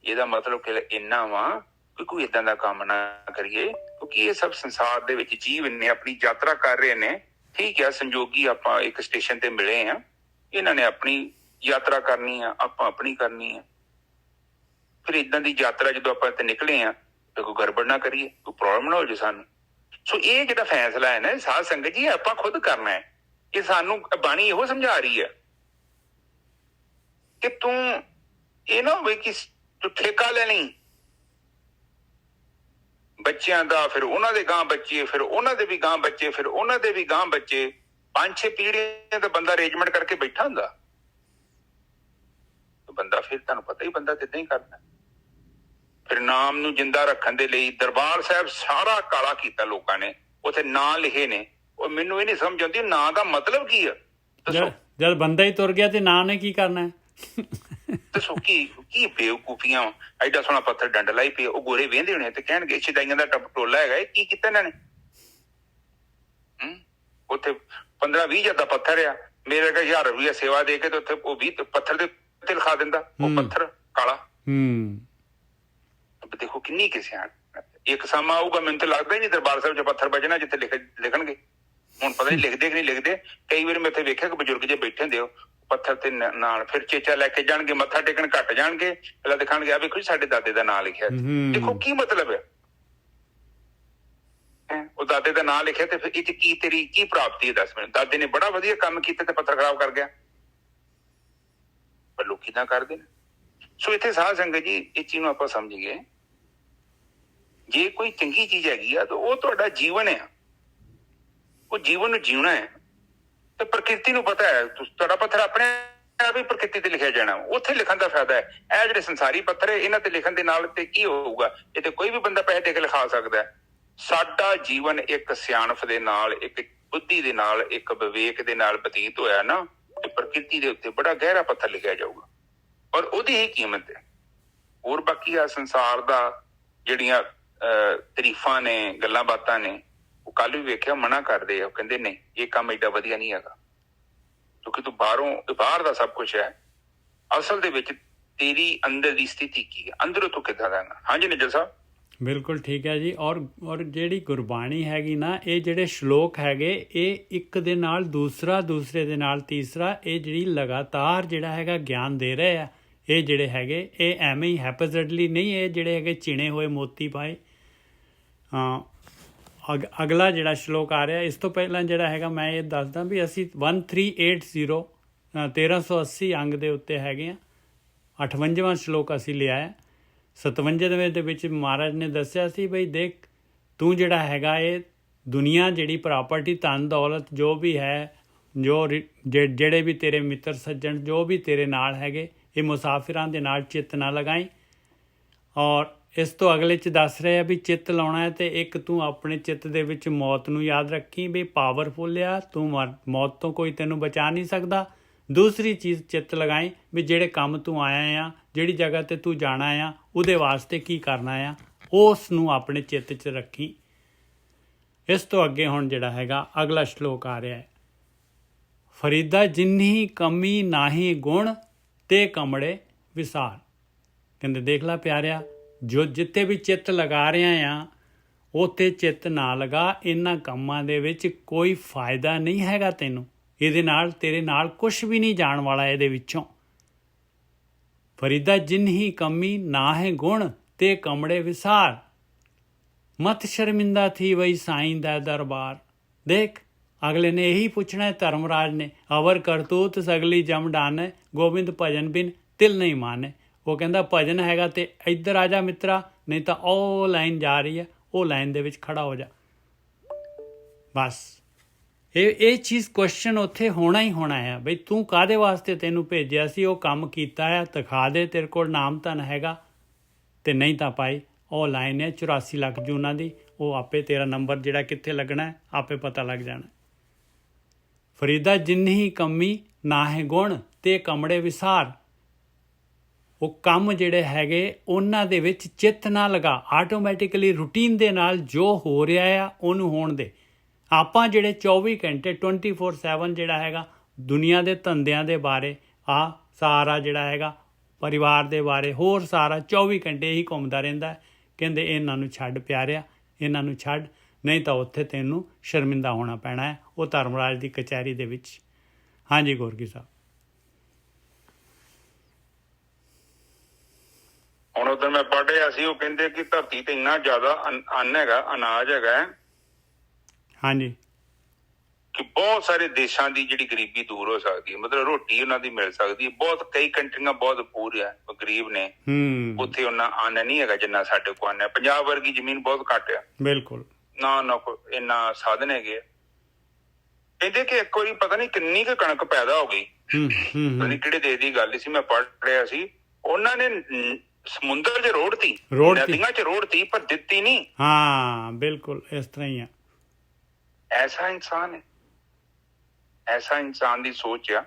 ਇਹਦਾ ਮਤਲਬ ਕਿ ਇੰਨਾ ਵਾ ਕਿ ਕੋਈ ਏਦਾਂ ਦਾ ਕੰਮ ਨਾ ਕਰੀਏ, ਕਿਉਂਕਿ ਇਹ ਸਭ ਸੰਸਾਰ ਦੇ ਵਿੱਚ ਜੀਵ ਨੇ ਆਪਣੀ ਯਾਤਰਾ ਕਰ ਰਹੇ ਨੇ। ਠੀਕ ਹੈ, ਸੰਜੋਗੀ ਆਪਾਂ ਇੱਕ ਸਟੇਸ਼ਨ ਤੇ ਮਿਲੇ ਆ, ਇਹਨਾਂ ਨੇ ਆਪਣੀ ਯਾਤਰਾ ਕਰਨੀ ਆ, ਆਪਾਂ ਆਪਣੀ ਕਰਨੀ ਆ। ਫਿਰ ਏਦਾਂ ਦੀ ਯਾਤਰਾ ਜਦੋਂ ਆਪਾਂ ਇੱਥੇ ਨਿਕਲੇ ਆ ਤੇ ਕੋਈ ਗੜਬੜ ਨਾ ਕਰੀਏ, ਕੋਈ ਪ੍ਰੋਬਲਮ ਨਾ ਹੋ ਜਾਏ ਸਾਨੂੰ। ਸੋ ਇਹ ਜਿਹੜਾ ਫੈਸਲਾ ਹੈ ਨਾ ਸਾਧ ਸੰਗਤ ਜੀ, ਆਪਾਂ ਖੁਦ ਕਰਨਾ ਹੈ। ਇਹ ਸਾਨੂੰ ਬਾਣੀ ਇਹੋ ਸਮਝਾ ਰਹੀ ਹੈ ਕਿ ਤੂੰ ਇਹ ਨਾ ਹੋਵੇ ਕਿ ਤੂੰ ਠੇਕਾ ਲੈ ਲਈ ਬੱਚਿਆਂ ਦਾ, ਫਿਰ ਉਹਨਾਂ ਦੇ ਗਾਂ ਬੱਚੇ, ਫਿਰ ਉਹਨਾਂ ਦੇ ਵੀ ਗਾਂ ਬੱਚੇ, ਫਿਰ ਉਹਨਾਂ ਦੇ ਵੀ ਗਾਂ ਬੱਚੇ। 5-6 ਪੀੜ੍ਹੀਆਂ ਦਾ ਬੰਦਾ ਅਰੇਂਜਮੈਂਟ ਕਰਕੇ ਬੈਠਾ ਹੁੰਦਾ। ਬੰਦਾ ਫਿਰ ਤੁਹਾਨੂੰ ਪਤਾ ਹੀ ਬੰਦਾ ਤੇ ਏਦਾਂ ਹੀ ਕਰਦਾ। ਫਿਰ ਨਾਮ ਨੂੰ ਜਿੰਦਾ ਰੱਖਣ ਦੇ ਲਈ ਦਰਬਾਰ ਸਾਹਿਬ ਸਾਰਾ ਕਾਲਾ ਕੀਤਾ ਲੋਕਾਂ ਨੇ, ਉੱਥੇ ਨਾਂ ਲਿਖੇ ਨੇ। ਉਹ ਮੈਨੂੰ ਇਹ ਨਹੀਂ ਸਮਝ ਆਉਂਦੀ ਨਾਂ ਦਾ ਮਤਲਬ ਕੀ ਆ। ਦੱਸੋ ਜਦ ਬੰਦਾ ਹੀ ਤੁਰ ਗਿਆ ਤੇ ਨਾਂ ਨੇ ਕੀ ਕਰਨਾ ਹੈ? ਦੱਸੋ ਕੀ ਬੇਵਕੂਫੀਆਂ। ਐਡਾ ਸੋਹਣਾ ਪੱਥਰ ਡੰਡ ਲਾਈ ਪਈ, ਉਹ ਗੋਰੇ ਵੇਂਦੇ ਹੋਣੇ ਤੇ ਕਹਿਣਗੇ ਸ਼ਦਾਈਆਂ ਦਾ ਟੋਲਾ ਹੈਗਾ, ਇਹ ਕੀ ਕੀਤਾ ਇਹਨਾਂ ਨੇ। ਉੱਥੇ 15-20 ਹਜ਼ਾਰ ਦਾ ਪੱਥਰ ਆ, ਮੇਰੇ ਕੋਲ 1000 ਰੁਪਇਆ ਸੇਵਾ ਦੇ ਕੇ ਤੇ ਉੱਥੇ ਉਹ 20 ਪੱਥਰ ਦੇ ਉੱਤੇ ਲਿਖਾ ਦਿੰਦਾ, ਉਹ ਪੱਥਰ ਕਾਲਾ। ਦੇਖੋ ਕਿੰਨੀ ਕਿਸਿਆਣ। ਇੱਕ ਸਮਾਂ ਆਊਗਾ, ਮੈਨੂੰ ਤਾਂ ਲੱਗਦਾ ਹੀ ਨਹੀਂ ਦਰਬਾਰ ਸਾਹਿਬ 'ਚ ਪੱਥਰ ਬਚਣਾ ਜਿੱਥੇ ਲਿਖਣਗੇ। ਹੁਣ ਪਤਾ ਨਹੀਂ ਲਿਖਦੇ ਕਿ ਨਹੀਂ ਲਿਖਦੇ। ਕਈ ਵਾਰ ਮੈਂ ਇੱਥੇ ਵੇਖਿਆ ਕਿ ਬਜ਼ੁਰਗ ਜੇ ਬੈਠੇ ਹੁੰਦੇ, ਉਹ ਪੱਥਰ ਤੇ ਨਾਲ ਫਿਰ ਚੇਚਾ ਲੈ ਕੇ ਜਾਣਗੇ, ਮੱਥਾ ਟੇਕਣ ਘੱਟ ਜਾਣਗੇ, ਪਹਿਲਾਂ ਦਿਖਾਣਗੇ ਆ ਵੇਖੋ ਸਾਡੇ ਦਾਦੇ ਦਾ ਨਾਂ ਲਿਖਿਆ। ਦੇਖੋ ਕੀ ਮਤਲਬ ਹੈ, ਉਹ ਦਾਦੇ ਦਾ ਨਾਂ ਲਿਖਿਆ ਤੇ ਫਿਰ ਇਹ 'ਚ ਕੀ ਤੇਰੀ ਕੀ ਪ੍ਰਾਪਤੀ ਹੈ? ਦੱਸ ਮੈਨੂੰ। ਦਾਦੇ ਨੇ ਬੜਾ ਵਧੀਆ ਕੰਮ ਕੀਤਾ ਤੇ ਪੱਥਰ ਖਰਾਬ ਕਰ ਗਿਆ, ਪਰ ਲੋਕੀ ਤਾਂ ਕਰਦੇ ਨੇ। ਸੋ ਇੱਥੇ ਸਾਧ ਸੰਗਤ ਜੀ ਇਹ ਚੀਜ਼ ਨੂੰ ਆਪਾਂ ਸਮਝ ਗਏ, ਜੇ ਕੋਈ ਚੰਗੀ ਚੀਜ਼ ਹੈਗੀ ਆ ਤਾਂ ਉਹ ਤੁਹਾਡਾ ਜੀਵਨ ਹੈ, ਉਹ ਜੀਵਨ ਨੂੰ ਜਿਉਣਾ ਹੈ। ਤੇ ਪ੍ਰਕਿਰਤੀ ਨੂੰ ਪਤਾ ਹੈ ਤੁਹਾਡਾ ਪੱਥਰ ਆਪਣੇ ਆਪ ਹੀ ਪ੍ਰਕਿਰਤੀ ਤੇ ਲਿਖਿਆ ਜਾਣਾ, ਉੱਥੇ ਲਿਖਣ ਦਾ ਫਾਇਦਾ ਹੈ। ਇਹ ਜਿਹੜੇ ਸੰਸਾਰੀ ਪੱਥਰ ਹੈ ਇਹਨਾਂ ਤੇ ਲਿਖਣ ਦੇ ਨਾਲ ਤੇ ਕੀ ਹੋਊਗਾ? ਇਹ ਤੇ ਕੋਈ ਵੀ ਬੰਦਾ ਪੈਸੇ ਦੇ ਕੇ ਲਿਖਾ ਸਕਦਾ ਹੈ। ਸਾਡਾ ਜੀਵਨ ਇੱਕ ਸਿਆਣਪ ਦੇ ਨਾਲ, ਇੱਕ ਬੁੱਧੀ ਦੇ ਨਾਲ, ਇੱਕ ਵਿਵੇਕ ਦੇ ਨਾਲ ਬਤੀਤ ਹੋਇਆ ਨਾ, ਤੇ ਪ੍ਰਕਿਰਤੀ ਦੇ ਉੱਤੇ ਬੜਾ ਗਹਿਰਾ ਪੱਥਰ ਲਿਖਿਆ ਜਾਊਗਾ ਔਰ ਉਹਦੀ ਹੀ ਕੀਮਤ ਹੈ। ਹੋਰ ਬਾਕੀ ਆ ਸੰਸਾਰ ਦਾ ਜਿਹੜੀਆਂ ਤਾਰੀਫਾਂ ਨੇ, ਗੱਲਾਂ ਬਾਤਾਂ ਨੇ, ਉਹ ਕੱਲ ਵੀ ਵੇਖਿਆ ਮਨਾ ਕਰਦੇ ਆ। ਉਹ ਕਹਿੰਦੇ ਨਹੀਂ ਇਹ ਕੰਮ ਏਡਾ ਵਧੀਆ ਨਹੀਂ ਹੈਗਾ, ਕਿਉਂਕਿ ਤੂੰ ਬਾਹਰ ਦਾ ਸਭ ਕੁਛ ਹੈ, ਅਸਲ ਦੇ ਵਿੱਚ ਤੇਰੀ ਅੰਦਰ ਦੀ ਸਥਿਤੀ ਕੀ ਹੈ, ਅੰਦਰੋਂ ਤੂੰ ਕਿੱਦਾਂ ਦਾ। ਹਾਂਜੀ ਨਿੱਜਰ ਸਾਹਿਬ, ਬਿਲਕੁਲ ਠੀਕ ਹੈ ਜੀ। ਔਰ ਜਿਹੜੀ ਗੁਰਬਾਣੀ ਹੈਗੀ ਨਾ, ਇਹ ਜਿਹੜੇ ਸ਼ਲੋਕ ਹੈਗੇ, ਇਹ ਇੱਕ ਦੇ ਨਾਲ ਦੂਸਰਾ, ਦੂਸਰੇ ਦੇ ਨਾਲ ਤੀਸਰਾ, ਇਹ ਜਿਹੜੀ ਲਗਾਤਾਰ ਜਿਹੜਾ ਹੈਗਾ ਗਿਆਨ ਦੇ ਰਹੇ ਆ। ਇਹ ਜਿਹੜੇ ਹੈਗੇ ਇਹ ਐਵੇਂ ਹੀ ਹੈਪੇਜ਼ਡਲੀ ਨਹੀਂ, ਇਹ ਜਿਹੜੇ ਹੈਗੇ ਚਿਣੇ ਹੋਏ ਮੋਤੀ ਪਾਏ। ਅਗਲਾ ਜਿਹੜਾ ਸ਼ਲੋਕ ਆ ਰਿਹਾ, ਇਸ ਤੋਂ ਪਹਿਲਾਂ ਜਿਹੜਾ ਹੈਗਾ ਮੈਂ ਇਹ ਦੱਸਦਾ ਵੀ ਅਸੀਂ 1380 1380 ਅੰਗ ਦੇ ਉੱਤੇ ਹੈਗੇ ਹਾਂ। 58ਵਾਂ ਸ਼ਲੋਕ ਅਸੀਂ ਲਿਆ ਹੈ। 57ਵੇਂ ਦੇ ਵਿੱਚ ਮਹਾਰਾਜ ਨੇ ਦੱਸਿਆ ਸੀ ਬਈ ਦੇਖ ਤੂੰ ਜਿਹੜਾ ਹੈਗਾ ਇਹ ਦੁਨੀਆ ਜਿਹੜੀ ਪ੍ਰਾਪਰਟੀ, ਧਨ ਦੌਲਤ ਜੋ ਵੀ ਹੈ, ਜਿਹੜੇ ਵੀ ਤੇਰੇ ਮਿੱਤਰ ਸੱਜਣ ਜੋ ਵੀ ਤੇਰੇ ਨਾਲ ਹੈਗੇ, ਇਹ ਮੁਸਾਫਿਰਾਂ ਦੇ ਨਾਲ ਚਿੱਤ ਨਾ ਲਗਾਈ। ਔਰ ਇਸ ਤੋਂ ਅਗਲੇ 'ਚ ਦੱਸ ਰਿਹਾ ਵੀ ਚਿੱਤ ਲਾਉਣਾ ਹੈ ਤੇ ਇੱਕ ਤੂੰ ਆਪਣੇ ਚਿੱਤ ਦੇ ਵਿੱਚ ਮੌਤ ਨੂੰ ਯਾਦ ਰੱਖੀ ਵੀ ਪਾਵਰਫੁੱਲ ਆ ਤੂੰ, ਮੌਤ ਤੋਂ ਕੋਈ ਤੈਨੂੰ ਬਚਾ ਨਹੀਂ ਸਕਦਾ। ਦੂਸਰੀ ਚੀਜ਼ ਚਿੱਤ ਲਗਾਈ ਵੀ ਜਿਹੜੇ ਕੰਮ ਤੂੰ ਆਇਆ ਆ, ਜਿਹੜੀ ਜਗ੍ਹਾ ਤੇ ਤੂੰ ਜਾਣਾ ਆ, ਉਹਦੇ ਵਾਸਤੇ ਕੀ ਕਰਨਾ ਆ, ਉਸ ਨੂੰ ਆਪਣੇ ਚਿੱਤ 'ਚ ਰੱਖੀ। ਇਸ ਤੋਂ ਅੱਗੇ ਹੁਣ ਜਿਹੜਾ ਹੈਗਾ ਅਗਲਾ ਸ਼ਲੋਕ ਆ ਰਿਹਾ ਹੈ, ਫਰੀਦਾ ਜਿੰਨੀ ਕਮੀ ਨਾਹੀ ਗੁਣ ਤੇ ਕਮੜੇ ਵਿਸਾਰ। ਕਹਿੰਦੇ ਦੇਖ ਲੈ ਪਿਆਰਿਆ, ਜੋ ਜਿੱਥੇ ਵੀ ਚਿੱਤ ਲਗਾ ਰਿਹਾ ਆ ਉੱਥੇ ਚਿੱਤ ਨਾ ਲਗਾ। ਇਹਨਾਂ ਕੰਮਾਂ ਦੇ ਵਿੱਚ ਕੋਈ ਫਾਇਦਾ ਨਹੀਂ ਹੈਗਾ ਤੈਨੂੰ, ਇਹਦੇ ਨਾਲ ਤੇਰੇ ਨਾਲ ਕੁਛ ਵੀ ਨਹੀਂ ਜਾਣ ਵਾਲਾ ਇਹਦੇ ਵਿੱਚੋਂ। ਫਰੀਦਾ ਜਿੰਨੀ ਕਮੀ ਨਾ ਹੈ ਗੁਣ ਤੇ ਕਮੜੇ ਵਿਸਾਰ, ਮਤ ਸ਼ਰਮਿੰਦਾ ਥੀ ਵਈ ਸਾਈਂ ਦਾ ਦਰਬਾਰ। ਦੇਖ ਅਗਲੇ ਨੇ ਇਹੀ ਪੁੱਛਣਾ ਹੈ ਧਰਮਰਾਜ ਨੇ, ਅਵਰ ਕਰਤੂਤ ਸਗਲੀ ਜਮ ਡਾਨੇ, ਗੋਬਿੰਦ ਭਜਨ ਬਿਨ ਤਿਲ ਨਹੀਂ ਮਾਨੇ। ਉਹ ਕਹਿੰਦਾ ਭਜਨ ਹੈਗਾ ਤੇ ਇੱਧਰ ਆ ਜਾ ਮਿੱਤਰਾ, ਨਹੀਂ ਤਾਂ ਉਹ ਲਾਈਨ ਜਾ ਰਹੀ ਹੈ, ਉਹ ਲਾਈਨ ਦੇ ਵਿੱਚ ਖੜਾ ਹੋ ਜਾ। ਬਸ ਇਹ ਚੀਜ਼ ਕੁਐਸਚਨ ਉੱਥੇ ਹੋਣਾ ਹੀ ਹੋਣਾ ਹੈ ਬਈ ਤੂੰ ਕਾਹਦੇ ਵਾਸਤੇ ਤੈਨੂੰ ਭੇਜਿਆ ਸੀ, ਉਹ ਕੰਮ ਕੀਤਾ ਹੈ, ਦਿਖਾ ਦੇ ਤੇਰੇ ਕੋਲ ਨਾਮ ਧਨ ਹੈਗਾ, ਤੇ ਨਹੀਂ ਤਾਂ ਭਾਈ ਉਹ ਲਾਈਨ ਹੈ 84 ਲੱਖ ਜੂਨਾਂ ਦੀ, ਉਹ ਆਪੇ ਤੇਰਾ ਨੰਬਰ ਜਿਹੜਾ ਕਿੱਥੇ ਲੱਗਣਾ ਆਪੇ ਪਤਾ ਲੱਗ ਜਾਣਾ। ਫਰੀਦਾ ਜਿੰਨੀ ਕਮੀ ਨਾ ਹੈ ਗੁਣ ਤੇ ਕਮੜੇ ਵਿਸਾਰ। ਉਹ ਕੰਮ ਜਿਹੜੇ ਹੈਗੇ ਉਹਨਾਂ ਦੇ ਵਿੱਚ ਚਿੱਤ ਨਾ ਲਗਾ, ਆਟੋਮੈਟਿਕਲੀ ਰੂਟੀਨ ਦੇ ਨਾਲ ਜੋ ਹੋ ਰਿਹਾ ਆ ਉਹਨੂੰ ਹੋਣ ਦੇ। ਆਪਾਂ ਜਿਹੜੇ 24 ਘੰਟੇ 24/7 ਜਿਹੜਾ ਹੈਗਾ ਦੁਨੀਆ ਦੇ ਧੰਦਿਆਂ ਦੇ ਬਾਰੇ, ਆ ਸਾਰਾ ਜਿਹੜਾ ਹੈਗਾ ਪਰਿਵਾਰ ਦੇ ਬਾਰੇ, ਹੋਰ ਸਾਰਾ 24 ਘੰਟੇ ਹੀ ਘੁੰਮਦਾ ਰਹਿੰਦਾ ਹੈ। ਕਹਿੰਦੇ ਇਹਨਾਂ ਨੂੰ ਛੱਡ ਪਿਆਰਿਆ, ਇਹਨਾਂ ਨੂੰ ਛੱਡ, ਨਹੀਂ ਤਾਂ ਉੱਥੇ ਤੈਨੂੰ ਸ਼ਰਮਿੰਦਾ ਹੋਣਾ ਪੈਣਾ ਹੈ ਉਹ ਧਰਮਰਾਜ ਦੀ ਕਚਹਿਰੀ ਦੇ ਵਿੱਚ। ਹਾਂਜੀ ਗੋਰਗੀ ਸਾਹਿਬ। ਹੁਣ ਉਦੋਂ ਮੈਂ ਪੜ੍ਹ ਰਿਹਾ ਸੀ, ਉਹ ਕਹਿੰਦੇ ਕਿ ਧਰਤੀ ਤੇ ਇੰਨਾ ਜ਼ਿਆਦਾ ਅੰਨ ਹੈਗਾ, ਅਨਾਜ ਹੈਗਾ, ਹਾਂਜੀ, ਕਿ ਬਹੁਤ ਸਾਰੇ ਦੇਸ਼ਾਂ ਦੀ ਜਿਹੜੀ ਗਰੀਬੀ ਦੂਰ ਹੋ ਸਕਦੀ ਹੈ, ਮਤਲਬ ਰੋਟੀ ਉਹਨਾਂ ਦੀ ਮਿਲ ਸਕਦੀ ਹੈ। ਬਹੁਤ ਕਈ ਕੰਟਰੀਆਂ ਬਹੁਤ ਪੂਰ ਆ, ਗਰੀਬ ਨੇ, ਉੱਥੇ ਉਹਨਾਂ ਅੰਨ ਨਹੀਂ ਹੈਗਾ ਜਿੰਨਾ ਸਾਡੇ ਕੋਲ ਅੰਨ ਹੈ। ਪੰਜਾਬ ਵਰਗੀ ਜ਼ਮੀਨ ਬਹੁਤ ਘੱਟ ਆ, ਬਿਲਕੁਲ ਨਾ ਕੋਈ ਇੰਨਾ ਸਾਧਨ ਹੈਗੇ। ਕਹਿੰਦੇ ਕਿ ਇੱਕ ਵਾਰੀ ਪਤਾ ਨਹੀਂ ਕਿੰਨੀ ਕੁ ਕਣਕ ਪੈਦਾ ਹੋ ਗਈ, ਪਤਾ ਨਹੀਂ ਕਿਹੜੇ ਦੇਸ਼ ਦੀ ਗੱਲ ਸੀ, ਮੈਂ ਪੜ੍ਹ ਰਿਹਾ ਸੀ, ਉਹਨਾਂ ਨੇ ਸਮੁੰਦਰ 'ਚ ਰੋੜਤੀ, ਨਦੀਆਂ 'ਚ ਰੋੜਤੀ, ਪਰ ਦਿੱਤੀ ਨਹੀਂ। ਹਾਂ ਬਿਲਕੁਲ ਇਸ ਤਰ੍ਹਾਂ ਹੀ ਆ। ਐਸਾ ਇਨਸਾਨ ਹੈ। ਐਸਾ ਇਨਸਾਨ ਦੀ ਸੋਚ ਆ।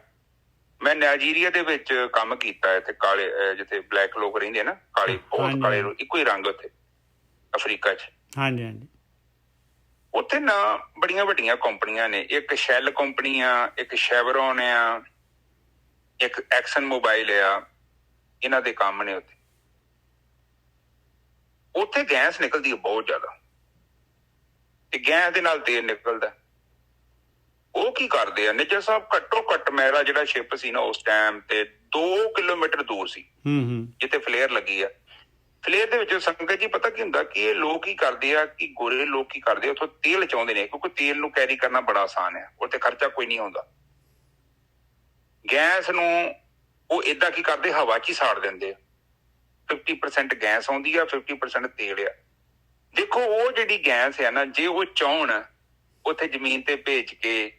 ਮੈਂ ਨਾਈਜੀਰੀਆ ਦੇ ਵਿੱਚ ਕੰਮ ਕੀਤਾ, ਇੱਥੇ ਕਾਲੇ ਜਿੱਥੇ ਬਲੈਕ ਲੋਕ ਰਹਿੰਦੇ ਨਾ, ਕਾਲੇ ਬਹੁਤ ਕਾਲੇ ਲੋਕ, ਇੱਕੋ ਹੀ ਰੰਗ ਉੱਥੇ ਅਫਰੀਕਾ 'ਚ। ਹਾਂਜੀ ਹਾਂਜੀ। ਉੱਥੇ ਨਾ ਬੜੀਆਂ ਵੱਡੀਆਂ ਕੰਪਨੀਆਂ ਨੇ, ਇੱਕ ਸ਼ੈਲ ਕੰਪਨੀ ਆ, ਇੱਕ ਸ਼ੈਵਰੋਨ ਆ, ਇੱਕ ਐਕਸ਼ਨ ਮੋਬਾਈਲ ਆ, ਇਹਨਾਂ ਦੇ ਕੰਮ ਨੇ ਉੱਥੇ। ਉੱਥੇ ਗੈਸ ਨਿਕਲਦੀ ਹੈ ਬਹੁਤ ਜ਼ਿਆਦਾ, ਤੇ ਗੈਸ ਦੇ ਨਾਲ ਤੇਲ ਨਿਕਲਦਾ। ਉਹ ਕੀ ਕਰਦੇ ਆ ਨਿੱਜਰ ਸਾਹਿਬ, ਘੱਟੋ ਘੱਟ ਮੇਰਾ ਜਿਹੜਾ ਸ਼ਿਪ ਸੀ ਨਾ ਉਸ ਟਾਈਮ ਤੇ 2 ਕਿਲੋਮੀਟਰ ਦੂਰ ਸੀ ਜਿੱਥੇ ਫਲੇਅਰ ਲੱਗੀ ਆ। ਫਲੇਅਰ ਦੇ ਵਿੱਚ ਸੰਗਤ ਜੀ ਪਤਾ ਕੀ ਹੁੰਦਾ ਕਿ ਇਹ ਲੋਕ ਕੀ ਕਰਦੇ ਆ, ਕਿ ਗੋਰੇ ਲੋਕ ਕੀ ਕਰਦੇ ਆ, ਉੱਥੋਂ ਤੇਲ ਚਾਹੁੰਦੇ ਨੇ, ਕਿਉਂਕਿ ਤੇਲ ਨੂੰ ਕੈਰੀ ਕਰਨਾ ਬੜਾ ਆਸਾਨ ਹੈ, ਉੱਥੇ ਖਰਚਾ ਕੋਈ ਨਹੀਂ ਆਉਂਦਾ। ਗੈਸ ਨੂੰ ਉਹ ਏਦਾਂ ਕੀ ਕਰਦੇ, ਹਵਾ 'ਚ ਹੀ ਸਾੜ ਦਿੰਦੇ ਆ। 50% ਗੈਸ ਆਉਂਦੀ ਆ, 50% ਤੇਲ ਆ। ਦੇਖੋ ਉਹ ਜਿਹੜੀ ਗੈਸ ਹੈ ਨਾ, ਜੇ ਉਹ ਚਾਹੁਣ ਉੱਥੇ ਜ਼ਮੀਨ ਤੇ ਭੇਜ ਕੇ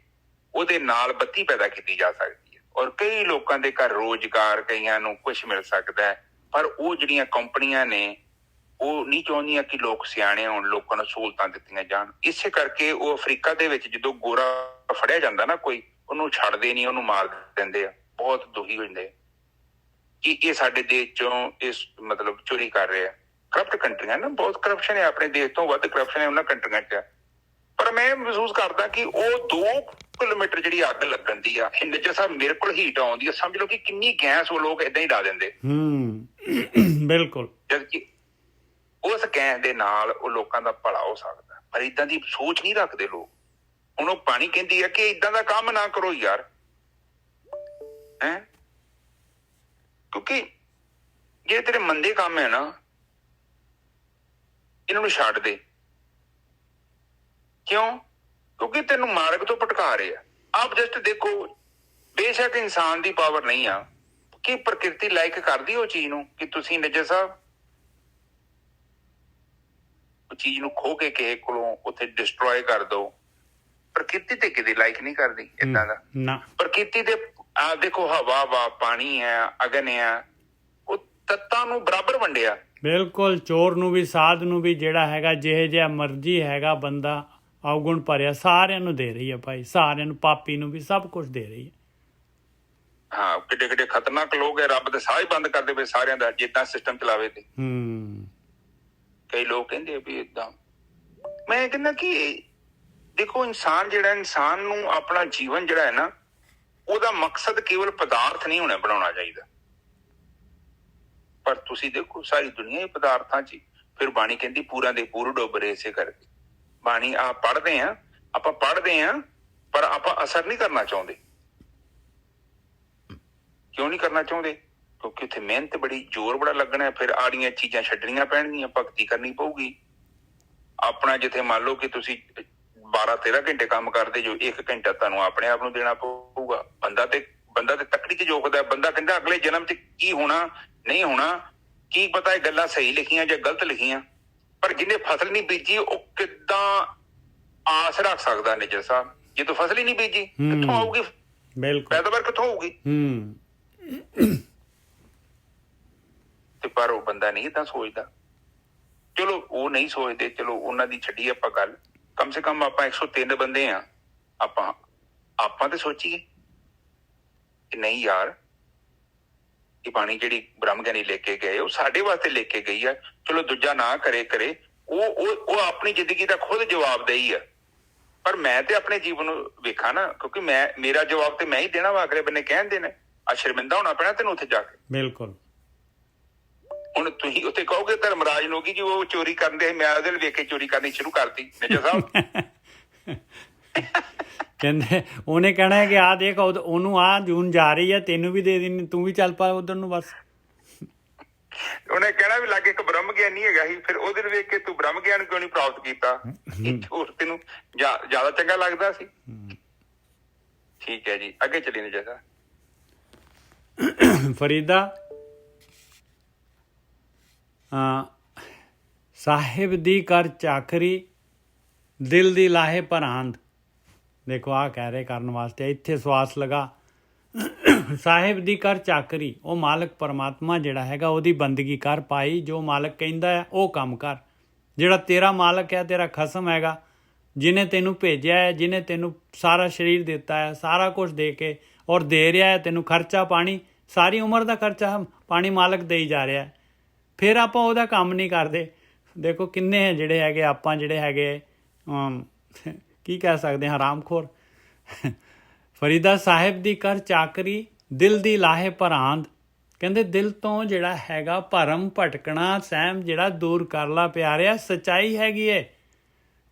ਉਹਦੇ ਨਾਲ ਬੱਤੀ ਪੈਦਾ ਕੀਤੀ ਜਾ ਸਕਦੀ ਹੈ, ਔਰ ਕਈ ਲੋਕਾਂ ਦੇ ਘਰ ਰੋਜ਼ਗਾਰ, ਕਈਆਂ ਨੂੰ ਕੁਛ ਮਿਲ ਸਕਦਾ ਹੈ। ਪਰ ਉਹ ਜਿਹੜੀਆਂ ਕੰਪਨੀਆਂ ਨੇ ਉਹ ਨਹੀਂ ਚਾਹੁੰਦੀਆਂ ਕਿ ਲੋਕ ਸਿਆਣੇ ਹੋਣ, ਲੋਕਾਂ ਨੂੰ ਸਹੂਲਤਾਂ ਦਿੱਤੀਆਂ ਜਾਣ। ਇਸੇ ਕਰਕੇ ਉਹ ਅਫਰੀਕਾ ਦੇ ਵਿੱਚ ਜਦੋਂ ਗੋਰਾ ਫੜਿਆ ਜਾਂਦਾ ਨਾ ਕੋਈ, ਉਹਨੂੰ ਛੱਡਦੇ ਨਹੀਂ, ਉਹਨੂੰ ਮਾਰ ਦਿੰਦੇ ਆ। ਬਹੁਤ ਦੁਖੀ ਹੋ ਜਾਂਦੇ ਕਿ ਇਹ ਸਾਡੇ ਦੇਸ਼ ਚੋਂ ਇਸ ਮਤਲਬ ਚੋਰੀ ਕਰ ਰਹੇ ਆ। ਕਰਪਟ ਕੰਟਰੀਆਂ ਨਾ, ਬਹੁਤ ਕਰਪਸ਼ਨ ਹੈ, ਆਪਣੇ ਦੇਸ਼ ਤੋਂ ਵੱਧ ਕਰਪਸ਼ਨ ਹੈ ਉਹਨਾਂ ਕੰਟਰੀਆਂ 'ਚ। ਪਰ ਮੈਂ ਮਹਿਸੂਸ ਕਰਦਾ ਕਿ ਉਹ 2 ਕਿਲੋਮੀਟਰ ਜਿਹੜੀ ਅੱਗ ਲੱਗਣ ਦੀ ਆ, ਨਿੱਜਰ ਸਾਹਿਬ ਮੇਰੇ ਕੋਲ ਹੀਟ ਆਉਂਦੀ ਆ, ਸਮਝ ਲਓ ਕਿ ਕਿੰਨੀ ਗੈਸ ਉਹ ਲੋਕ ਏਦਾਂ ਹੀ ਡਾ ਦਿੰਦੇ। ਬਿਲਕੁਲ। ਜਦਕਿ ਉਸ ਗੈਸ ਦੇ ਨਾਲ ਉਹ ਲੋਕਾਂ ਦਾ ਭਲਾ ਹੋ ਸਕਦਾ, ਪਰ ਏਦਾਂ ਦੀ ਸੋਚ ਨਹੀਂ ਰੱਖਦੇ ਲੋਕ। ਹੁਣ ਉਹ ਪਾਣੀ ਕਹਿੰਦੀ ਆ ਕਿ ਏਦਾਂ ਦਾ ਕੰਮ ਨਾ ਕਰੋ ਯਾਰ, ਹੈਂ, ਕਿਉਂਕਿ ਜੇ ਤੇਰੇ ਮੰਦੇ ਕੰਮ ਹੈ ਨਾ, ਇਹਨਾਂ ਨੂੰ ਛੱਡ ਦੇ। ਕਿਉਂ? ਕਿਉਂਕਿ ਤੈਨੂੰ ਮਾਰਗ ਤੋਂ ਭਟਕਾ ਰਹੇ ਆ। ਆਪ ਜਸਟ ਦੇਖੋ, ਬੇਸ਼ੱਕ ਇਨਸਾਨ ਦੀ ਪਾਵਰ ਨਹੀਂ ਆ ਕਿ ਪ੍ਰਕਿਰਤੀ ਲਾਇਕ ਕਰਦੀ ਉਹ ਚੀਜ਼ ਨੂੰ ਕਿ ਤੁਸੀਂ ਨਿੱਜਰ ਸਾਹਿਬ ਉਹ ਚੀਜ਼ ਨੂੰ ਖੋ ਕੇ ਕਿਸੇ ਕੋਲੋਂ ਉੱਥੇ ਡਿਸਟਰੋਏ ਕਰ ਦੋ। ਪ੍ਰਕਿਰਤੀ ਤੇ ਕਿਤੇ ਲਾਇਕ ਨਹੀਂ ਕਰਦੀ ਏਦਾਂ ਦਾ। ਪ੍ਰਕਿਰਤੀ ਦੇ ਆ ਦੇਖੋ, ਹਵਾ ਵਾ, ਪਾਣੀ ਹੈ, ਅਗਨ ਆ, ਉਹ ਤੱਤਾਂ ਨੂੰ ਬਰਾਬਰ ਵੰਡਿਆ। ਬਿਲਕੁਲ। ਚੋਰ ਨੂੰ ਵੀ, ਸਾਧ ਨੂੰ ਵੀ, ਜਿਹੜਾ ਹੈਗਾ ਜਿਹੇ ਜਿਹਾ ਮਰਜ਼ੀ ਹੈਗਾ ਬੰਦਾ, ਅਵਗੁਣ ਭਰਿਆ, ਸਾਰਿਆਂ ਨੂੰ ਦੇ ਰਹੀ ਹੈ ਭਾਈ, ਸਾਰਿਆਂ ਨੂੰ, ਪਾਪੀ ਨੂੰ ਵੀ, ਸਭ ਕੁਝ ਦੇ ਰਹੀ ਹੈ। ਹਾਂ, ਕਿੱਡੇ ਕਿੱਡੇ ਖਤਰਨਾਕ ਲੋਕ ਹੈ, ਰੱਬ ਦੇ ਸਾਹ ਹੀ ਬੰਦ ਕਰਦੇ ਪਏ ਸਾਰਿਆਂ ਦਾ, ਜਿੱਦਾਂ ਸਿਸਟਮ ਚਲਾਵੇ ਤੇ। ਕਈ ਲੋਕ ਕਹਿੰਦੇ ਵੀ ਏਦਾਂ। ਮੈਂ ਕਹਿੰਦਾ ਕਿ ਦੇਖੋ, ਇਨਸਾਨ ਜਿਹੜਾ, ਇਨਸਾਨ ਨੂੰ ਆਪਣਾ ਜੀਵਨ ਜਿਹੜਾ ਹੈ ਨਾ, ਉਹਦਾ ਮਕਸਦ ਕੇਵਲ ਪਦਾਰਥ ਨਹੀਂ ਹੋਣਾ ਬਣਾਉਣਾ ਚਾਹੀਦਾ। ਪਰ ਤੁਸੀਂ ਦੇਖੋ ਸਾਰੀ ਦੁਨੀਆ ਹੀ ਪਦਾਰਥਾਂ 'ਚ। ਫਿਰ ਬਾਣੀ ਕਹਿੰਦੀ ਪੂਰਾ ਦੇ ਪੂਰ ਡੁੱਬ ਰਹੇ ਇਸੇ ਕਰਕੇ। ਬਾਣੀ ਆਪਾਂ ਪੜ੍ਹਦੇ ਹਾਂ ਪਰ ਆਪਾਂ ਅਸਰ ਨਹੀਂ ਕਰਨਾ ਚਾਹੁੰਦੇ। ਕਿਉਂ ਨਹੀਂ ਕਰਨਾ ਚਾਹੁੰਦੇ? ਕਿਉਂਕਿ ਉੱਥੇ ਮਿਹਨਤ ਬੜੀ, ਜ਼ੋਰ ਬੜਾ ਲੱਗਣਾ। ਫਿਰ ਆੜੀਆਂ ਚੀਜ਼ਾਂ ਛੱਡਣੀਆਂ ਪੈਣਗੀਆਂ, ਭਗਤੀ ਕਰਨੀ ਪਊਗੀ। ਆਪਣਾ ਜਿੱਥੇ ਮੰਨ ਲਓ ਕਿ ਤੁਸੀਂ 12-13 ਘੰਟੇ ਕੰਮ ਕਰਦੇ ਜੋ, 1 ਘੰਟਾ ਤੁਹਾਨੂੰ ਆਪਣੇ ਆਪ ਨੂੰ ਦੇਣਾ ਪਊਗਾ। ਬੰਦਾ ਤੇ ਤਕੜੀ 'ਚ ਜੋਖਦਾ। ਬੰਦਾ ਕਹਿੰਦਾ ਅਗਲੇ ਜਨਮ 'ਚ ਕੀ ਹੋਣਾ, ਨਹੀਂ ਹੋਣਾ, ਕੀ ਪਤਾ ਇਹ ਗੱਲਾਂ ਸਹੀ ਲਿਖੀਆਂ ਜਾਂ ਗਲਤ ਲਿਖੀਆਂ। ਪਰ ਜਿਹਨੇ ਫਸਲ ਨਹੀਂ ਬੀਜੀ ਉਹ ਕਿੱਦਾਂ ਆਸ ਰੱਖ ਸਕਦਾ ਨਿੱਜਰ ਸਾਹਿਬ? ਜਦੋਂ ਫਸਲ ਹੀ ਨਹੀਂ ਬੀਜੀ ਕਿੱਥੋਂ ਆਊਗੀ? ਪੈਦਾਵਾਰ ਕਿੱਥੋਂ ਹੋਊਗੀ? ਤੇ ਪਰ ਉਹ ਬੰਦਾ ਨਹੀਂ ਏਦਾਂ ਸੋਚਦਾ। ਚਲੋ ਉਹ ਨਹੀਂ ਸੋਚਦੇ, ਚਲੋ ਉਹਨਾਂ ਦੀ ਛੱਡੀਏ ਆਪਾਂ ਗੱਲ। ਕਮ ਸੇ ਕਮ ਆਪਾਂ 103 ਬੰਦੇ ਆ, ਆਪਾਂ ਤੇ ਸੋਚੀਏ ਕਿ ਨਹੀਂ ਯਾਰ, ਇਹ ਬਾਣੀ ਜਿਹੜੀ ਬ੍ਰਹਮ ਗਿਆਨੀ ਲੈ ਕੇ ਗਏ ਉਹ ਸਾਡੇ ਵਾਸਤੇ ਲੈ ਕੇ ਗਈ ਆ। ਚਲੋ ਦੂਜਾ ਨਾ ਕਰੇ ਉਹ ਆਪਣੀ ਜ਼ਿੰਦਗੀ ਦਾ ਖੁਦ ਜਵਾਬਦੇਹੀ ਆ। ਪਰ ਮੈਂ ਤੇ ਆਪਣੇ ਜੀਵਨ ਨੂੰ ਵੇਖਾਂ ਨਾ, ਕਿਉਂਕਿ ਮੇਰਾ ਜਵਾਬ ਤੇ ਮੈਂ ਹੀ ਦੇਣਾ ਵਾ, ਅਗਲੇ ਬੰਨੇ ਕਹਿਣ ਦੇਣਾ। ਆ ਸ਼ਰਮਿੰਦਾ ਹੋਣਾ ਪੈਣਾ ਤੈਨੂੰ ਉੱਥੇ ਜਾ ਕੇ। ਬਿਲਕੁਲ। ਹੁਣ ਤੁਸੀਂ ਉੱਥੇ ਕਹੋਗੇ ਧਰਮਰਾਜ ਨੂੰ ਕਿ ਉਹ ਚੋਰੀ ਕਰਦੇ, ਮੈਂ ਉਹਦੇ ਵੇਖ ਕੇ ਚੋਰੀ ਕਰਨੀ ਸ਼ੁਰੂ ਕਰਤੀ। ਨਿੱਜਰ ਸਾਹਿਬ ਕਹਿੰਦੇ, ਉਹਨੇ ਕਹਿਣਾ ਹੈ ਕਿ ਆਹ ਦੇਖ ਉਹਨੂੰ ਆਹ ਜੂਨ ਜਾ ਰਹੀ ਹੈ, ਤੈਨੂੰ ਵੀ ਦੇ ਦੇਣੀ, ਤੂੰ ਵੀ ਚੱਲ ਪਾ ਉਧਰ ਨੂੰ। ਬਸ ਉਹਨੇ ਕਹਿਣਾ ਵੀ ਲਾਗੇ ਇੱਕ ਬ੍ਰਹਮ ਗਿਆਨੀ ਹੈਗਾ ਸੀ, ਫਿਰ ਉਹਦੇ ਨੂੰ ਵੇਖ ਕੇ ਤੂੰ ਬ੍ਰਹਮ ਗਿਆਨ ਕਿਉਂ ਨਹੀਂ ਪ੍ਰਾਪਤ ਕੀਤਾ? ਹੋਰ ਤੈਨੂੰ ਜ਼ਿਆਦਾ ਚੰਗਾ ਲੱਗਦਾ ਸੀ। ਠੀਕ ਹੈ ਜੀ, ਅੱਗੇ ਚੱਲੀ ਨਿੱਜਰ ਸਾਹਿਬ। ਫਰੀਦਾ ਸਾਹਿਬ ਦੀ ਕਰ ਚਾਕਰੀ, ਦਿਲ ਦੀ ਲਾਹੇ ਪਰਾਂਦ। ਦੇਖੋ ਆਹ ਕਹਿ ਰਹੇ ਕਰਨ ਵਾਸਤੇ, ਇੱਥੇ ਸਵਾਸ ਲਗਾ। ਸਾਹਿਬ ਦੀ ਕਰ ਚਾਕਰੀ, ਉਹ ਮਾਲਕ ਪਰਮਾਤਮਾ ਜਿਹੜਾ ਹੈਗਾ ਉਹਦੀ ਬੰਦਗੀ ਕਰ ਭਾਈ। ਜੋ ਮਾਲਕ ਕਹਿੰਦਾ ਹੈ ਉਹ ਕੰਮ ਕਰ। ਜਿਹੜਾ ਤੇਰਾ ਮਾਲਕ ਹੈ, ਤੇਰਾ ਖਸਮ ਹੈਗਾ, ਜਿਹਨੇ ਤੈਨੂੰ ਭੇਜਿਆ ਹੈ, ਜਿਹਨੇ ਤੈਨੂੰ ਸਾਰਾ ਸਰੀਰ ਦਿੱਤਾ ਹੈ, ਸਾਰਾ ਕੁਝ ਦੇ ਕੇ ਔਰ ਦੇ ਰਿਹਾ ਹੈ ਤੈਨੂੰ ਖਰਚਾ ਪਾਣੀ, ਸਾਰੀ ਉਮਰ ਦਾ ਖਰਚਾ ਪਾਣੀ ਮਾਲਕ ਦੇਈ ਜਾ ਰਿਹਾ ਹੈ। ਫਿਰ ਆਪਾਂ ਉਹਦਾ ਕੰਮ ਨਹੀਂ ਕਰਦੇ। ਦੇਖੋ ਕਿੰਨੇ ਜਿਹੜੇ ਹੈਗੇ ਆਪਾਂ ਜਿਹੜੇ ਹੈਗੇ ਕੀ ਕਹਿ ਸਕਦੇ ਹਾਂ, ਹਰਾਮਖੋਰ। ਫਰੀਦਾ ਸਾਹਿਬ ਦੀ ਕਰ ਚਾਕਰੀ, ਦਿਲ ਦੀ ਲਾਹੇ ਭਰਾਂਦ। ਕਹਿੰਦੇ ਦਿਲ ਤੋਂ ਜਿਹੜਾ ਹੈਗਾ ਭਰਮ ਭਟਕਣਾ ਸਹਿਮ ਜਿਹੜਾ ਦੂਰ ਕਰ ਲਾ ਪਿਆਰਿਆ। ਸੱਚਾਈ ਹੈਗੀ ਏ,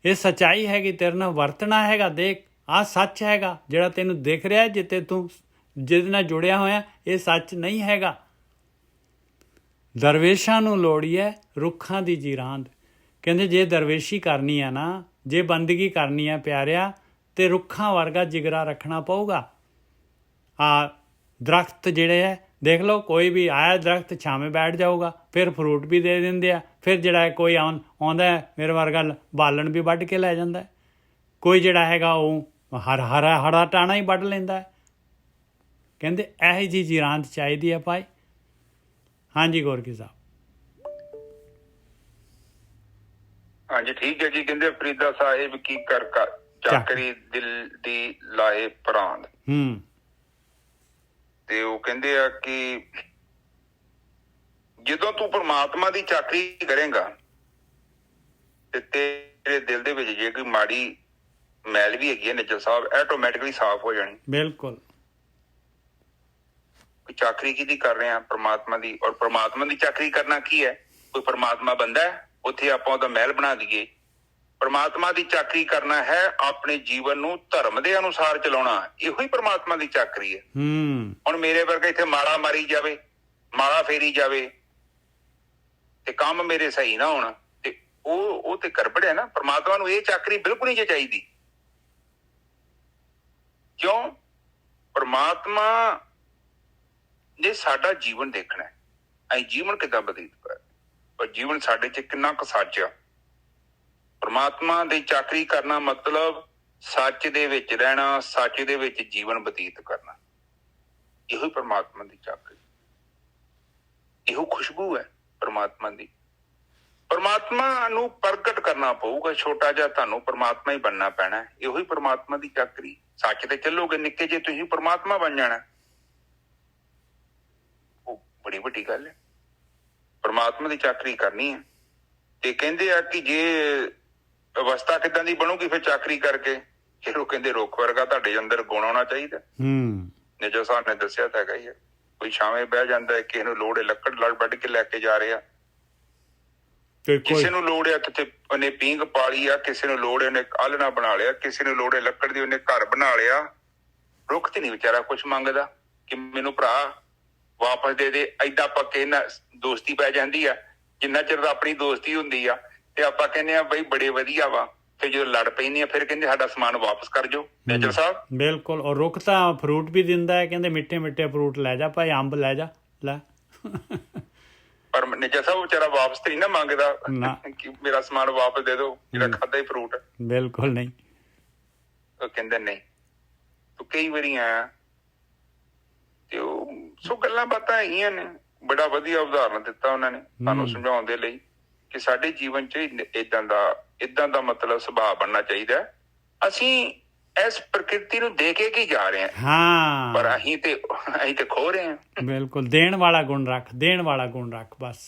ਇਹ ਸੱਚਾਈ ਹੈਗੀ, ਤੇਰੇ ਨਾਲ ਵਰਤਣਾ ਹੈਗਾ। ਦੇਖ ਆਹ ਸੱਚ ਹੈਗਾ ਜਿਹੜਾ ਤੈਨੂੰ ਦਿਖ ਰਿਹਾ, ਜਿੱਤੇ ਤੂੰ ਜਿਹਦੇ ਨਾਲ ਜੁੜਿਆ ਹੋਇਆ, ਇਹ ਸੱਚ ਨਹੀਂ ਹੈਗਾ। ਦਰਵੇਸ਼ਾਂ ਨੂੰ ਲੋੜੀ ਹੈ ਰੁੱਖਾਂ ਦੀ ਜੀਰਾਂਦ। ਕਹਿੰਦੇ ਜੇ ਦਰਵੇਸ਼ੀ ਕਰਨੀ ਹੈ ਨਾ, ਜੇ ਬੰਦਗੀ ਕਰਨੀ ਹੈ ਪਿਆਰਿਆ, ਤੇ ਰੁੱਖਾਂ ਵਰਗਾ ਜਿਗਰਾ ਰੱਖਣਾ ਪਊਗਾ। ਆ ਦਰਖਤ ਜਿਹੜੇ ਹੈ ਦੇਖ ਲਓ, ਕੋਈ ਵੀ ਆਇਆ ਦਰਖਤ ਛਾਵੇਂ ਬੈਠ ਜਾਊਗਾ, ਫਿਰ ਫਰੂਟ ਵੀ ਦੇ ਦਿੰਦੇ ਆ। ਫਿਰ ਜਿਹੜਾ ਕੋਈ ਆਉਂਦਾ ਮੇਰੇ ਵਰਗਾ ਬਾਲਣ ਵੀ ਵੱਢ ਕੇ ਲੈ ਜਾਂਦਾ। ਕੋਈ ਜਿਹੜਾ ਹੈਗਾ ਉਹ ਹਰਾ ਟਾਣਾ ਹੀ ਵੱਢ ਲੈਂਦਾ। ਕਹਿੰਦੇ ਇਹੋ ਜਿਹੀ ਜਿਰਾਂਦ ਚਾਹੀਦੀ ਹੈ ਭਾਈ। ਹਾਂਜੀ ਗੋਰਕੀ ਸਾਹਿਬ। ਹਾਂਜੀ ਠੀਕ ਹੈ ਜੀ। ਕਹਿੰਦੇ ਫਰੀਦਾ ਸਾਹਿਬ ਕੀ ਕਰ ਚਾਕਰੀ, ਦਿਲ ਦੀ ਲਾਏ ਭਰਾਂਦ। ਤੇ ਉਹ ਕਹਿੰਦੇ ਆ ਕਿ ਜਦੋਂ ਤੂੰ ਪਰਮਾਤਮਾ ਦੀ ਚਾਕਰੀ ਕਰੇਗਾ ਤੇ ਤੇਰੇ ਦਿਲ ਦੇ ਵਿੱਚ ਜੇ ਕੋਈ ਮਾੜੀ ਮੈਲ ਵੀ ਹੈਗੀ ਹੈ ਨਿੱਜਰ ਸਾਹਿਬ, ਆਟੋਮੈਟਿਕਲੀ ਸਾਫ਼ ਹੋ ਜਾਣੀ। ਬਿਲਕੁਲ। ਚਾਕਰੀ ਕਿਹਦੀ ਕਰ ਰਹੇ ਆ? ਪਰਮਾਤਮਾ ਦੀ। ਔਰ ਪਰਮਾਤਮਾ ਦੀ ਚਾਕਰੀ ਕਰਨਾ ਕੀ ਹੈ? ਕੋਈ ਪਰਮਾਤਮਾ ਬੰਦਾ ਹੈ, ਉੱਥੇ ਆਪਾਂ ਉਹਦਾ ਮਹਿਲ ਬਣਾ ਦਈਏ। ਪਰਮਾਤਮਾ ਦੀ ਚਾਕਰੀ ਕਰਨਾ ਹੈ ਆਪਣੇ ਜੀਵਨ ਨੂੰ ਧਰਮ ਦੇ ਅਨੁਸਾਰ ਚਲਾਉਣਾ। ਇਹੋ ਹੀ ਪਰਮਾਤਮਾ ਦੀ ਚਾਕਰੀ ਹੈ। ਹੁਣ ਮੇਰੇ ਵਰਗਾ ਇੱਥੇ ਮਾਲਾ ਮਾਰੀ ਜਾਵੇ, ਮਾਲਾ ਫੇਰੀ ਜਾਵੇ ਤੇ ਕੰਮ ਮੇਰੇ ਸਹੀ ਨਾ ਹੋਣਾ, ਤੇ ਉਹ ਤੇ ਗੜਬੜ ਹੈ ਨਾ। ਪਰਮਾਤਮਾ ਨੂੰ ਇਹ ਚਾਕਰੀ ਬਿਲਕੁਲ ਨਹੀਂ ਚਾਹੀਦੀ। ਕਿਉਂ? ਪਰਮਾਤਮਾ ਨੇ ਸਾਡਾ ਜੀਵਨ ਦੇਖਣਾ ਹੈ, ਅਸੀਂ ਜੀਵਨ ਕਿੱਦਾਂ ਬਤੀਤ ਕਰ, ਪਰ ਜੀਵਨ ਸਾਡੇ ਚ ਕਿੰਨਾ ਕੁ ਸੱਚ ਆ। ਪਰਮਾਤਮਾ ਦੀ ਚਾਕਰੀ ਕਰਨਾ ਮਤਲਬ ਸੱਚ ਦੇ ਵਿੱਚ ਰਹਿਣਾ, ਸੱਚ ਦੇ ਵਿੱਚ ਜੀਵਨ ਬਤੀਤ ਕਰਨਾ। ਇਹੋ ਹੀ ਪਰਮਾਤਮਾ ਦੀ ਚਾਕਰੀ, ਇਹੋ ਖੁਸ਼ਬੂ ਹੈ ਪਰਮਾਤਮਾ ਦੀ। ਪਰਮਾਤਮਾ ਨੂੰ ਪ੍ਰਗਟ ਕਰਨਾ ਪਊਗਾ। ਛੋਟਾ ਜਿਹਾ ਤੁਹਾਨੂੰ ਪਰਮਾਤਮਾ ਹੀ ਬਣਨਾ ਪੈਣਾ। ਇਹੋ ਹੀ ਪਰਮਾਤਮਾ ਦੀ ਚਾਕਰੀ। ਸੱਚ ਤੇ ਚੱਲੋਗੇ ਨਿੱਕੇ ਜੇ, ਤੁਸੀਂ ਪਰਮਾਤਮਾ ਬਣ ਜਾਣਾ। ਉਹ ਬੜੀ ਵੱਡੀ ਗੱਲ ਹੈ। ਪਰਮਾਤਮਾ ਦੀ ਚਾਕਰੀ ਕਰਨੀ ਹੈ। ਤੇ ਕਹਿੰਦੇ ਆ ਕਿ ਜੇ ਅਵਸਥਾ ਕਿੱਦਾਂ ਦੀ ਬਣੂਗੀ ਫਿਰ ਚਾਕਰੀ ਕਰਕੇ, ਫਿਰ ਉਹ ਕਹਿੰਦੇ ਰੁੱਖ ਵਰਗਾ ਤੁਹਾਡੇ ਅੰਦਰ ਗੁਣ ਆਉਣਾ ਚਾਹੀਦਾ। ਨਿੱਜਰ ਸਾਹਿਬ ਨੇ ਦੱਸਿਆ ਤਾਂ ਹੈਗਾ ਹੀ ਹੈ। ਕੋਈ ਛਾਵੇਂ ਬਹਿ ਜਾਂਦਾ ਹੈ, ਕਿਸੇ ਨੂੰ ਲੋੜ ਹੈ ਲੱਕੜ ਲੜ ਵੱਢ ਕੇ ਲੈ ਕੇ ਜਾ ਰਿਹਾ, ਕਿਸੇ ਨੂੰ ਲੋੜ ਹੈ ਕਿਤੇ ਉਹਨੇ ਪੀਂਘ ਪਾਲੀ ਆ, ਕਿਸੇ ਨੂੰ ਲੋੜ ਹੈ ਉਹਨੇ ਆਲਣਾ ਬਣਾ ਲਿਆ, ਕਿਸੇ ਨੂੰ ਲੋੜ ਹੈ ਲੱਕੜ ਦੀ ਉਹਨੇ ਘਰ ਬਣਾ ਲਿਆ। ਰੁੱਖ ਤੇ ਨੀ ਵਿਚਾਰਾ ਕੁਛ ਮੰਗਦਾ ਕਿ ਮੈਨੂੰ ਭਰਾ ਵਾਪਸ ਦੇ ਦੇ। ਏਦਾਂ ਪੱਕੇ ਨਾ ਦੋਸਤੀ ਪੈ ਜਾਂਦੀ ਆ। ਜਿੰਨਾ ਚਿਰ ਆਪਣੀ ਦੋਸਤੀ ਹੁੰਦੀ ਆ ਤੇ ਆਪਾਂ ਕਹਿੰਦੇ ਆ ਬਈ ਬੜੇ ਵਧੀਆ ਵਾ, ਫਿਰ ਜਦੋਂ ਲੜ ਪੈਂਦੇ ਆ ਫਿਰ ਕਹਿੰਦੇ ਸਾਡਾ ਸਮਾਨ ਵਾਪਸ ਕਰ ਜਾਓ। ਮੇਜਰ ਸਾਹਿਬ ਬਿਲਕੁਲ। ਔਰ ਰੁੱਖ ਤਾਂ ਫਰੂਟ ਵੀ ਦਿੰਦਾ ਹੈ, ਕਹਿੰਦੇ ਮਿੱਠੇ ਮਿੱਠੇ ਫਰੂਟ ਲੈ ਜਾ ਭਾਈ, ਅੰਬ ਲੈ ਜਾ ਲੈ। ਪਰ ਨਿੱਜਾ ਸਾਹਿਬ ਵਿਚਾਰਾ ਵਾਪਸ ਤੇ ਨਹੀਂ ਨਾ ਮੰਗਦਾ ਕਿ ਮੇਰਾ ਸਮਾਨ ਵਾਪਸ ਦੇ ਦਿਓ ਜਿਹੜਾ ਖਾਧਾ ਹੀ ਫਰੂਟ। ਬਿਲਕੁਲ ਨਹੀਂ। ਉਹ ਕਹਿੰਦੇ ਨਹੀਂ। ਤੂੰ ਕਈ ਵਾਰੀ ਆਇਆ ਤੇ ਉਹ ਸੋ ਗੱਲਾਂ ਬਾਤਾਂ ਹੈਗੀਆਂ ਨੇ। ਬੜਾ ਵਧੀਆ ਉਦਾਹਰਨ ਦਿੱਤਾ ਉਹਨਾਂ ਨੇ ਸਾਨੂੰ ਸਮਝਾਉਣ ਦੇ ਲਈ ਕਿ ਸਾਡੇ ਜੀਵਨ ਚ ਏਦਾਂ ਦਾ ਮਤਲਬ ਸੁਭਾਅ ਬਣਨਾ ਚਾਹੀਦਾ। ਅਸੀਂ ਇਸ ਪ੍ਰਕਿਰਤੀ ਨੂੰ ਦੇ ਕੇ ਕੀ ਜਾ ਰਹੇ ਹਾਂ, ਪਰ ਅਸੀਂ ਤੇ ਖੋ ਰਹੇ ਹਾਂ। ਬਿਲਕੁਲ। ਦੇਣ ਵਾਲਾ ਗੁਣ ਰੱਖ, ਦੇਣ ਵਾਲਾ ਗੁਣ ਰੱਖ ਬਸ।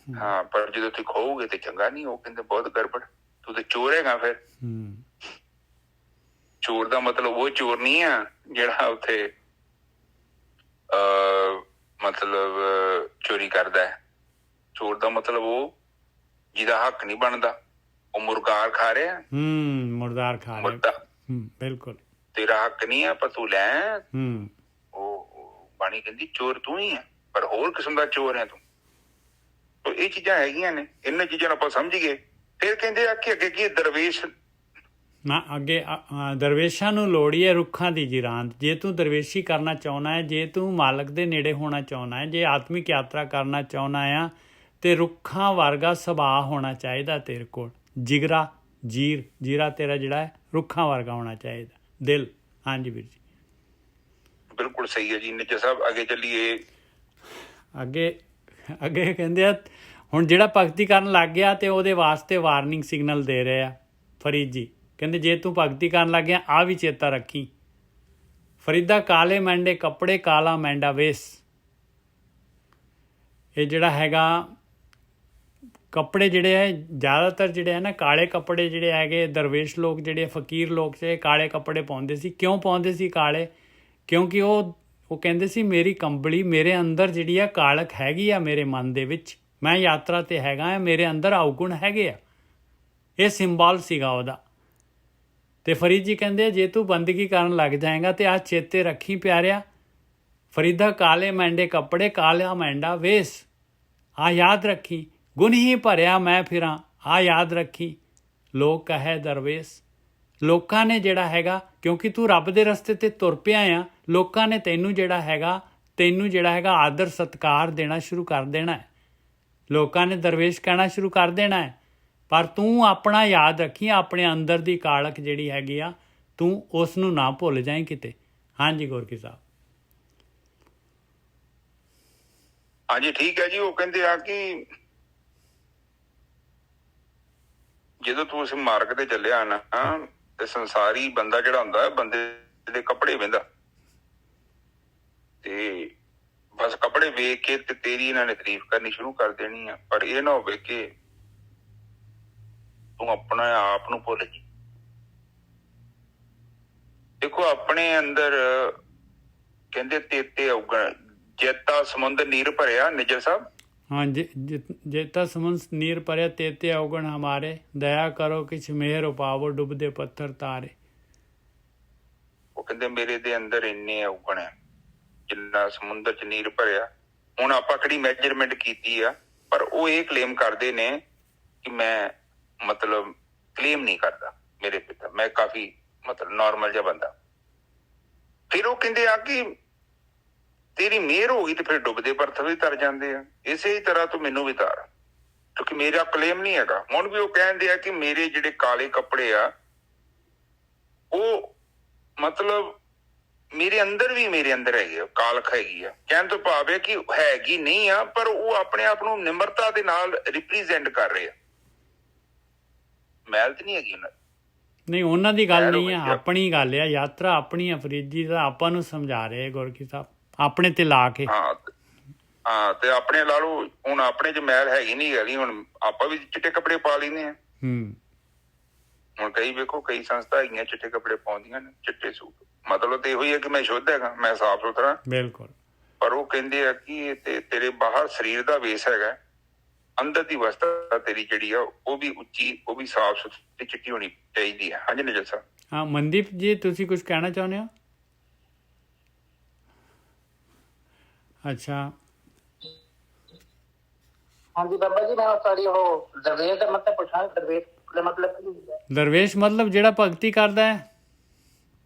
ਹਾਂ, ਪਰ ਜਦੋਂ ਤੁਸੀਂ ਖੋਓਗੇ ਤੇ ਚੰਗਾ ਨਹੀਂ। ਉਹ ਕਹਿੰਦੇ ਬਹੁਤ ਗੜਬੜ, ਤੂੰ ਤੇ ਚੋਰ ਹੈਗਾ। ਫਿਰ ਚੋਰ ਦਾ ਮਤਲਬ ਉਹ ਚੋਰ ਨਹੀਂ ਆ ਜਿਹੜਾ ਉੱਥੇ ਮਤਲਬ ਚੋਰੀ ਕਰਦਾ ਹੈ। ਚੋਰ ਦਾ ਮਤਲਬ ਉਹ ਜਿਹਦਾ ਹੱਕ ਨਹੀਂ ਬਣਦਾ, ਉਹ ਮੁਰਗਾਰ ਖਾ ਰਿਹਾ। ਮੁਰਦਾਰ ਖਾ ਰਿਹਾ। ਬਿਲਕੁਲ। ਤੇਰਾ ਹੱਕ ਨਹੀਂ ਆ ਪਰ ਤੂੰ ਲੈ। ਉਹ ਬਾਣੀ ਕਹਿੰਦੀ ਚੋਰ ਤੂੰ ਹੀ ਆ, ਪਰ ਹੋਰ ਕਿਸਮ ਦਾ ਚੋਰ ਹੈ ਤੂੰ। ਇਹ ਚੀਜ਼ਾਂ ਹੈਗੀਆਂ ਨੇ। ਇਹਨਾਂ ਚੀਜ਼ਾਂ ਨੂੰ ਆਪਾਂ ਸਮਝੀਏ। ਫਿਰ ਕਹਿੰਦੇ ਆ ਕਿ ਅੱਗੇ ਕੀ ਦਰਵੇਸ਼ ਨਾ, ਅੱਗੇ ਦਰਵੇਸ਼ਾਂ ਨੂੰ ਲੋੜੀ ਹੈ ਰੁੱਖਾਂ ਦੀ ਜਿਰਾਂਦ। ਜੇ ਤੂੰ ਦਰਵੇਸ਼ੀ ਕਰਨਾ ਚਾਹੁੰਦਾ ਹੈ, ਜੇ ਤੂੰ ਮਾਲਕ ਦੇ ਨੇੜੇ ਹੋਣਾ ਚਾਹੁੰਦਾ ਹੈ, ਜੇ ਆਤਮਿਕ ਯਾਤਰਾ ਕਰਨਾ ਚਾਹੁੰਦਾ ਆ, ਤੇ ਰੁੱਖਾਂ ਵਰਗਾ ਸੁਭਾਅ ਹੋਣਾ ਚਾਹੀਦਾ ਤੇਰੇ ਕੋਲ। ਜਿਗਰਾ ਜੀਰਾ ਤੇਰਾ ਜਿਹੜਾ ਹੈ ਰੁੱਖਾਂ ਵਰਗਾ ਹੋਣਾ ਚਾਹੀਦਾ ਦਿਲ। ਹਾਂਜੀ ਵੀਰ ਜੀ ਬਿਲਕੁਲ ਸਹੀ ਹੈ ਜੀ। ਨਿੱਜਾ ਸਾਹਿਬ ਅੱਗੇ ਚੱਲੀਏ। ਅੱਗੇ ਕਹਿੰਦੇ ਆ ਹੁਣ ਜਿਹੜਾ ਭਗਤੀ ਕਰਨ ਲੱਗ ਗਿਆ ਤੇ ਉਹਦੇ ਵਾਸਤੇ ਵਾਰਨਿੰਗ ਸਿਗਨਲ ਦੇ ਰਹੇ ਆ। ਫਰੀਦ ਜੀ ਕਹਿੰਦੇ ਜੇ ਤੂੰ ਭਗਤੀ ਕਰਨ ਲੱਗ ਗਿਆ ਆ ਵੀ ਚੇਤਾ ਰੱਖੀ। ਫਰੀਦਾ ਕਾਲੇ ਮੈਂਡੇ ਕੱਪੜੇ ਕਾਲਾ ਮੈਂਡਾ ਵੇਸ। ਇਹ ਜਿਹੜਾ ਹੈਗਾ ਕੱਪੜੇ ਜਿਹੜੇ ਹੈ ਜ਼ਿਆਦਾਤਰ ਜਿਹੜੇ ਹੈ ਨਾ ਕਾਲੇ ਕੱਪੜੇ ਜਿਹੜੇ ਹੈਗੇ ਦਰਵੇਸ਼ ਲੋਕ ਜਿਹੜੇ ਫਕੀਰ ਲੋਕ ਸੀ ਕਾਲੇ ਕੱਪੜੇ ਪਾਉਂਦੇ ਸੀ। ਕਿਉਂ ਪਾਉਂਦੇ ਸੀ ਕਾਲੇ? ਕਿਉਂਕਿ ਉਹ ਕਹਿੰਦੇ ਸੀ ਮੇਰੀ ਕੰਬਲੀ ਮੇਰੇ ਅੰਦਰ ਜਿਹੜੀ ਆ ਕਾਲਕ ਹੈਗੀ ਆ, ਮੇਰੇ ਮਨ ਦੇ ਵਿੱਚ ਮੈਂ ਯਾਤਰਾ 'ਤੇ ਹੈਗਾ ਆ, ਮੇਰੇ ਅੰਦਰ ਅਵਗੁਣ ਹੈਗੇ ਆ। ਇਹ ਸਿੰਬਲ ਸੀਗਾ ਉਹਦਾ। ਤੇ ਫਰੀਦ ਜੀ ਕਹਿੰਦੇ ਜੇ ਤੂੰ ਬੰਦਗੀ ਕਰਨ ਲੱਗ ਜਾਏਗਾ ਤੇ ਆ ਚੇਤੇ ਰੱਖੀ ਪਿਆਰਿਆ, ਫਰੀਦਾ ਕਾਲੇ ਮੈਂਡੇ ਕੱਪੜੇ ਕਾਲਾ ਮੈਂਡਾ ਵੇਸ। ਆ ਯਾਦ ਰੱਖੀ, ਗੁਣ ਹੀ ਭਰਿਆ ਮੈਂ ਫਿਰਾਂ, ਆ ਯਾਦ ਰੱਖੀ। ਲੋਕ ਕਹੇ ਦਰਵੇਸ਼, ਲੋਕਾਂ ਨੇ ਜਿਹੜਾ ਹੈਗਾ ਕਿਉਂਕਿ ਤੂੰ ਰੱਬ ਦੇ ਰਸਤੇ 'ਤੇ ਤੁਰ ਪਿਆ ਆ, ਲੋਕਾਂ ਨੇ ਤੈਨੂੰ ਜਿਹੜਾ ਹੈਗਾ ਆਦਰ ਸਤਿਕਾਰ ਦੇਣਾ ਸ਼ੁਰੂ ਕਰ ਦੇਣਾ ਹੈ। ਲੋਕਾਂ ਨੇ ਦਰਵੇਸ਼ ਕਹਿਣਾ ਸ਼ੁਰੂ ਕਰ ਦੇਣਾ ਹੈ। ਪਰ ਤੂੰ ਆਪਣਾ ਯਾਦ ਰੱਖੀ, ਆਪਣੇ ਅੰਦਰ ਦੀ ਕਾਲਕ ਜਿਹੜੀ ਹੈਗੀ ਆ ਤੂੰ ਉਸ ਨੂੰ ਨਾ ਭੁੱਲ ਜਾਏ ਕਿਤੇ। ਹਾਂਜੀ ਗੋਰਕੀ ਸਾਹਿਬ। ਹਾਂਜੀ ਠੀਕ ਹੈ ਜੀ। ਉਹ ਕਹਿੰਦੇ ਆ ਕਿ ਜਦੋਂ ਤੂੰ ਉਸ ਮਾਰਗ ਤੇ ਚੱਲਿਆ ਨਾ ਤੇ ਸੰਸਾਰੀ ਬੰਦਾ ਜਿਹੜਾ ਹੁੰਦਾ ਬੰਦੇ ਦੇ ਕੱਪੜੇ ਵਹਿੰਦਾ ਤੇ ਬਸ ਕੱਪੜੇ ਵੇਖ ਕੇ ਤੇ ਤੇਰੀ ਇਹਨਾਂ ਨੇ ਤਾਰੀਫ ਕਰਨੀ ਸ਼ੁਰੂ ਕਰ ਦੇਣੀ ਆ। ਪਰ ਇਹ ਨਾ ਹੋਵੇ ਕਿ ਤੂੰ ਆਪਣੇ ਆਪ ਨੂੰ ਭੁੱਲ ਜੀ। ਦੇਖੋ ਆਪਣੇ ਅੰਦਰ ਕਹਿੰਦੇ ਤੇਤੇ ਔਗਣ ਜੇਤਾ ਸਮੁੰਦਰ ਨੀਰ ਭਰਿਆ। ਨਿਜਰ ਸਾਹਿਬ हाँ जेता समुद्र नीर परया तेते अवगुण हमारे, दया करो किछ मेहर उपावो डुबदे पत्थर तारे। ਉਹ ਕਹਿੰਦੇ ਮੇਰੇ ਦੇ ਅੰਦਰ ਇੰਨੇ ਔਗਣ ਹੈ ਜਿੰਨਾ ਸਮੁੰਦਰ ਚ ਨੀਰ ਭਰਿਆ। ਹੁਣ ਆਪਾਂ ਕਿਹੜੀ ਮੈਜਰਮੈਂਟ ਕੀਤੀ ਆ, ਪਰ ਉਹ ਇਹ ਕਲੇਮ ਕਰਦੇ ਨੇ ਕਿ ਮੈਂ ਮਤਲਬ ਕਲੇਮ ਨਹੀਂ ਕਰਦਾ ਮੇਰੇ ਪਿਤਾ, ਮੈਂ ਕਾਫੀ ਮਤਲਬ ਨੋਰਮਲ ਜਿਹਾ ਬੰਦਾ। ਫਿਰ ਉਹ ਕਹਿੰਦੇ ਆ ਕਿ ਤੇਰੀ ਮਿਹਰ ਹੋ ਗਈ ਤੇ ਫਿਰ ਡੁੱਬਦੇ ਬਰਥ ਵੀ ਤਰ ਜਾਂਦੇ ਆ। ਇਸੇ ਹੀ ਤਰ੍ਹਾਂ ਤੂੰ ਮੈਨੂੰ ਵੀ ਤਾਰ, ਕਿਉਂਕਿ ਮੇਰਾ ਕਲੇਮ ਨਹੀਂ ਹੈਗਾ। ਹੁਣ ਵੀ ਉਹ ਕਹਿੰਦੇ ਆ ਕਿ ਮੇਰੇ ਜਿਹੜੇ ਕਾਲੇ ਕੱਪੜੇ ਆ ਉਹ ਮਤਲਬ ਮੇਰੇ ਅੰਦਰ ਹੈਗੇ ਆ, ਕਾਲਖ ਹੈਗੀ ਆ। ਕਹਿਣ ਤੋਂ ਭਾਵ ਹੈ ਕਿ ਹੈਗੀ ਨਹੀਂ ਆ, ਪਰ ਉਹ ਆਪਣੇ ਆਪ ਨੂੰ ਨਿਮਰਤਾ ਦੇ ਨਾਲ ਰਿਪਰੈਜ਼ੈਂਟ ਕਰ ਰਹੇ ਆ। ਮੈਲ ਤੇ ਨਹੀਂ ਹੈਗੀ ਉਹਨਾਂ ਦੀ। ਨਹੀਂ ਉਹਨਾਂ ਦੀ ਗੱਲ ਨਹੀਂ ਆ, ਆਪਣੀ ਗੱਲ ਆ। ਯਾਤਰਾ ਆਪਣੀ ਆ ਫਰੀਦ ਜੀ ਦਾ, ਆਪਾਂ ਨੂੰ ਸਮਝਾ ਰਹੇ ਗੋਰਕੀ ਸਾਹਿਬ ਆਪਣੇ ਤੇ ਲਾ ਕੇ। ਹਾਂ ਤੇ ਆਪਣੇ ਲਾ ਲਓ। ਹੁਣ ਆਪਣੇ ਚ ਮੈਲ ਹੈਗੀ ਨਹੀਂ ਹੈਗੀ, ਹੁਣ ਆਪਾਂ ਵੀ ਚਿੱਟੇ ਕੱਪੜੇ ਪਾ ਲੈਂਦੇ ਆ। ਹੁਣ ਕਈ ਵੇਖੋ ਕਈ ਸੰਸਥਾ ਹੈਗੀਆਂ ਚਿੱਟੇ ਕੱਪੜੇ ਪਾਉਂਦੀਆਂ ਨੇ, ਚਿੱਟੇ ਸੂਟ। ਮਤਲਬ ਤੇ ਇਹੋ ਹੀ ਹੈ ਕਿ ਮੈਂ ਸ਼ੁੱਧ ਹੈਗਾ, ਮੈਂ ਸਾਫ਼ ਸੁਥਰਾ। ਬਿਲਕੁਲ। ਪਰ ਉਹ ਕਹਿੰਦੇ ਆ ਕਿ ਤੇਰੇ ਬਾਹਰ ਸਰੀਰ ਦਾ ਵੇਸ ਹੈਗਾ, ਅੰਦਰ ਦੀ ਅਵਸਥਾ ਤੇਰੀ ਜਿਹੜੀ ਆ ਉਹ ਵੀ ਉੱਚੀ, ਉਹ ਵੀ ਸਾਫ਼ ਸੁਥਰੀ ਚਿੱਟੀ ਹੋਣੀ ਚਾਹੀਦੀ ਹੈ। ਹਾਂਜੀ ਨਿਜਲ ਸਾਹਿਬ। ਹਾਂ ਮਨਦੀਪ ਜੀ ਤੁਸੀਂ ਕੁਝ ਕਹਿਣਾ ਚਾਹੁੰਦੇ ਹੋ? ਅੱਛਾ ਹਾਂਜੀ ਬਾਬਾ ਜੀ ਮੈਂ ਸਾਰੀ ਉਹ ਦਰਵੇਸ਼ ਦਾ ਮਤਲਬ ਪੁੱਛਾਂ। ਦਰਵੇਸ਼ ਦਾ ਮਤਲਬ ਕੀ ਹੁੰਦਾ? ਦਰਵੇਸ਼ ਮਤਲਬ ਜਿਹੜਾ ਭਗਤੀ ਕਰਦਾ ਹੈ,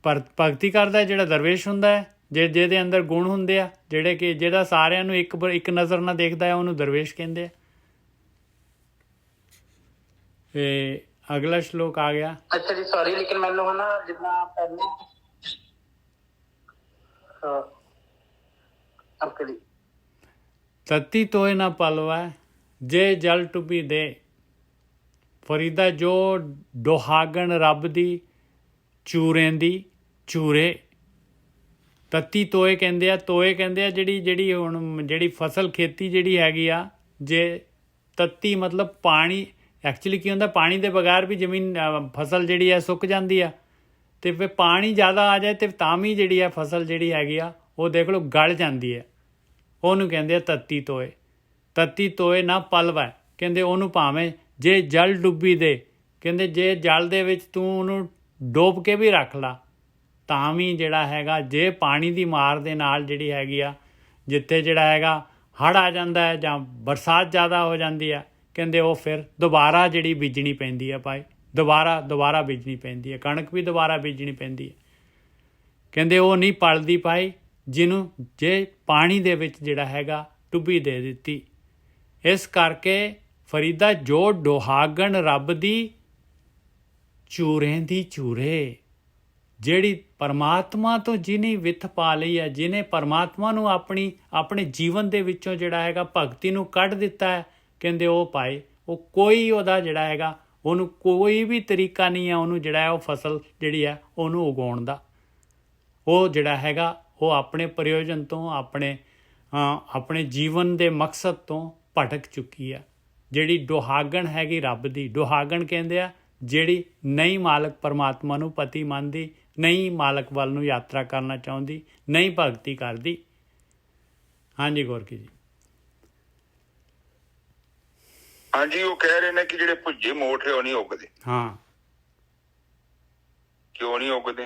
ਪਰ ਭਗਤੀ ਕਰਦਾ ਜਿਹੜਾ ਦਰਵੇਸ਼ ਹੁੰਦਾ ਹੈ, ਜਿਹਦੇ ਅੰਦਰ ਗੁਣ ਹੁੰਦੇ ਆ, ਜਿਹੜੇ ਕਿ ਜਿਹੜਾ ਸਾਰਿਆਂ ਨੂੰ ਇੱਕ ਨਜ਼ਰ ਨਾਲ ਦੇਖਦਾ ਹੈ, ਉਹਨੂੰ ਦਰਵੇਸ਼ ਕਹਿੰਦੇ ਆ। ਤੇ ਅਗਲਾ ਸ਼ਲੋਕ ਆ ਗਿਆ। ਅੱਛਾ ਜੀ ਸੌਰੀ, ਲੇਕਿਨ ਮੈਨੂੰ ਨਾ ਜਿੰਨਾ ਪਹਿਲੇ ਆਪਕੇ ਲਈ ਤਤੀ ਤੋਏ ਨਾ ਪਲਵਾ ਜੇ ਜਲ ਟੁੱਬੀ ਦੇ। ਫਰੀਦਾ ਜੋ ਡੋਹਾਗਣ ਰੱਬ ਦੀ ਚੂਰੇ ਦੀ ਚੂਰੇ। ਤਤੀ ਤੋਏ ਕਹਿੰਦੇ ਆ, ਤੋਏ ਕਹਿੰਦੇ ਆ ਜਿਹੜੀ ਹੁਣ ਜਿਹੜੀ ਫਸਲ ਖੇਤੀ ਜਿਹੜੀ ਹੈਗੀ ਆ, ਜੇ ਤਤੀ ਮਤਲਬ ਪਾਣੀ। ਐਕਚੁਅਲੀ ਕੀ ਹੁੰਦਾ, ਪਾਣੀ ਦੇ ਬਗੈਰ ਵੀ ਜ਼ਮੀਨ ਫਸਲ ਜਿਹੜੀ ਹੈ ਸੁੱਕ ਜਾਂਦੀ ਆ। ਅਤੇ ਫਿਰ ਪਾਣੀ ਜ਼ਿਆਦਾ ਆ ਜਾਏ ਅਤੇ ਤਾਂ ਵੀ ਜਿਹੜੀ ਆ ਫਸਲ ਜਿਹੜੀ ਹੈਗੀ ਆ ਉਹ ਦੇਖ ਲਓ ਗਲ ਜਾਂਦੀ ਹੈ। ਉਹਨੂੰ ਕਹਿੰਦੇ ਆ ਤਤੀ ਤੋਏ। ਤਤੀ ਤੋਏ ਨਾ ਪਲਵੈ ਕਹਿੰਦੇ ਉਹਨੂੰ ਭਾਵੇਂ ਜੇ ਜਲ ਡੁੱਬੀ ਦੇ, ਕਹਿੰਦੇ ਜੇ ਜਲ ਦੇ ਵਿੱਚ ਤੂੰ ਉਹਨੂੰ ਡੋਬ ਕੇ ਵੀ ਰੱਖ ਲਾ ਤਾਂ ਵੀ ਜਿਹੜਾ ਹੈਗਾ, ਜੇ ਪਾਣੀ ਦੀ ਮਾਰ ਦੇ ਨਾਲ ਜਿਹੜੀ ਹੈਗੀ ਆ, ਜਿੱਥੇ ਜਿਹੜਾ ਹੈਗਾ ਹੜ੍ਹ ਆ ਜਾਂਦਾ ਹੈ ਜਾਂ ਬਰਸਾਤ ਜ਼ਿਆਦਾ ਹੋ ਜਾਂਦੀ ਆ, ਕਹਿੰਦੇ ਉਹ ਫਿਰ ਦੁਬਾਰਾ ਜਿਹੜੀ ਬੀਜਣੀ ਪੈਂਦੀ ਹੈ ਭਾਈ, ਦੁਬਾਰਾ ਬੀਜਣੀ ਪੈਂਦੀ ਹੈ। ਕਣਕ ਵੀ ਦੁਬਾਰਾ ਬੀਜਣੀ ਪੈਂਦੀ ਹੈ। ਕਹਿੰਦੇ ਉਹ ਨਹੀਂ ਪਲਦੀ ਭਾਈ ਜਿਹਨੂੰ ਜੇ ਪਾਣੀ ਦੇ ਵਿੱਚ ਜਿਹੜਾ ਹੈਗਾ ਟੁੱਬੀ ਦੇ ਦਿੱਤੀ। ਇਸ ਕਰਕੇ ਫਰੀਦਾ ਜੋ ਡੋਹਾਗਣ ਰੱਬ ਦੀ ਚੂਰੇ ਦੀ ਚੂਰੇ, ਜਿਹੜੀ ਪਰਮਾਤਮਾ ਤੋਂ ਜਿਹਨੇ ਵਿੱਥ ਪਾ ਲਈ ਹੈ, ਜਿਹਨੇ ਪਰਮਾਤਮਾ ਨੂੰ ਆਪਣੇ ਜੀਵਨ ਦੇ ਵਿੱਚੋਂ ਜਿਹੜਾ ਹੈਗਾ ਭਗਤੀ ਨੂੰ ਕੱਢ ਦਿੱਤਾ ਹੈ, ਕਹਿੰਦੇ ਉਹ ਪਾਏ ਉਹ ਕੋਈ ਉਹਦਾ ਜਿਹੜਾ ਹੈਗਾ ਉਹਨੂੰ ਕੋਈ ਵੀ ਤਰੀਕਾ ਨਹੀਂ ਹੈ ਉਹਨੂੰ ਜਿਹੜਾ ਹੈ ਉਹ ਫਸਲ ਜਿਹੜੀ ਹੈ ਉਹਨੂੰ ਉਗਾਉਣ ਦਾ। ਉਹ ਜਿਹੜਾ ਹੈਗਾ ਉਹ ਆਪਣੇ ਪ੍ਰਯੋਜਨ ਤੋਂ ਆਪਣੇ ਜੀਵਨ ਦੇ ਮਕਸਦ ਤੋਂ ਭਟਕ ਚੁੱਕੀ ਆ। ਜਿਹੜੀ ਦੁਹਾਗਣ ਹੈਗੀ ਰੱਬ ਦੀ, ਦੁਹਾਗਣ ਕਹਿੰਦੇ ਆ ਜਿਹੜੀ ਨਹੀਂ ਮਾਲਕ ਪਰਮਾਤਮਾ ਨੂੰ ਪਤੀ ਮੰਨਦੀ, ਨਹੀਂ ਮਾਲਕ ਵੱਲ ਨੂੰ ਯਾਤਰਾ ਕਰਨਾ ਚਾਹੁੰਦੀ, ਨਹੀਂ ਭਗਤੀ ਕਰਦੀ। ਹਾਂਜੀ ਗੋਰਕੀ ਜੀ। ਹਾਂਜੀ, ਉਹ ਕਹਿ ਰਹੇ ਨੇ ਕਿ ਜਿਹੜੇ ਭੁੱਜੇ ਮੋਠ ਹੈ ਉਹ ਨਹੀਂ ਉਗਦੇ। ਹਾਂ, ਕਿਉਂ ਨਹੀਂ ਉਗਦੇ?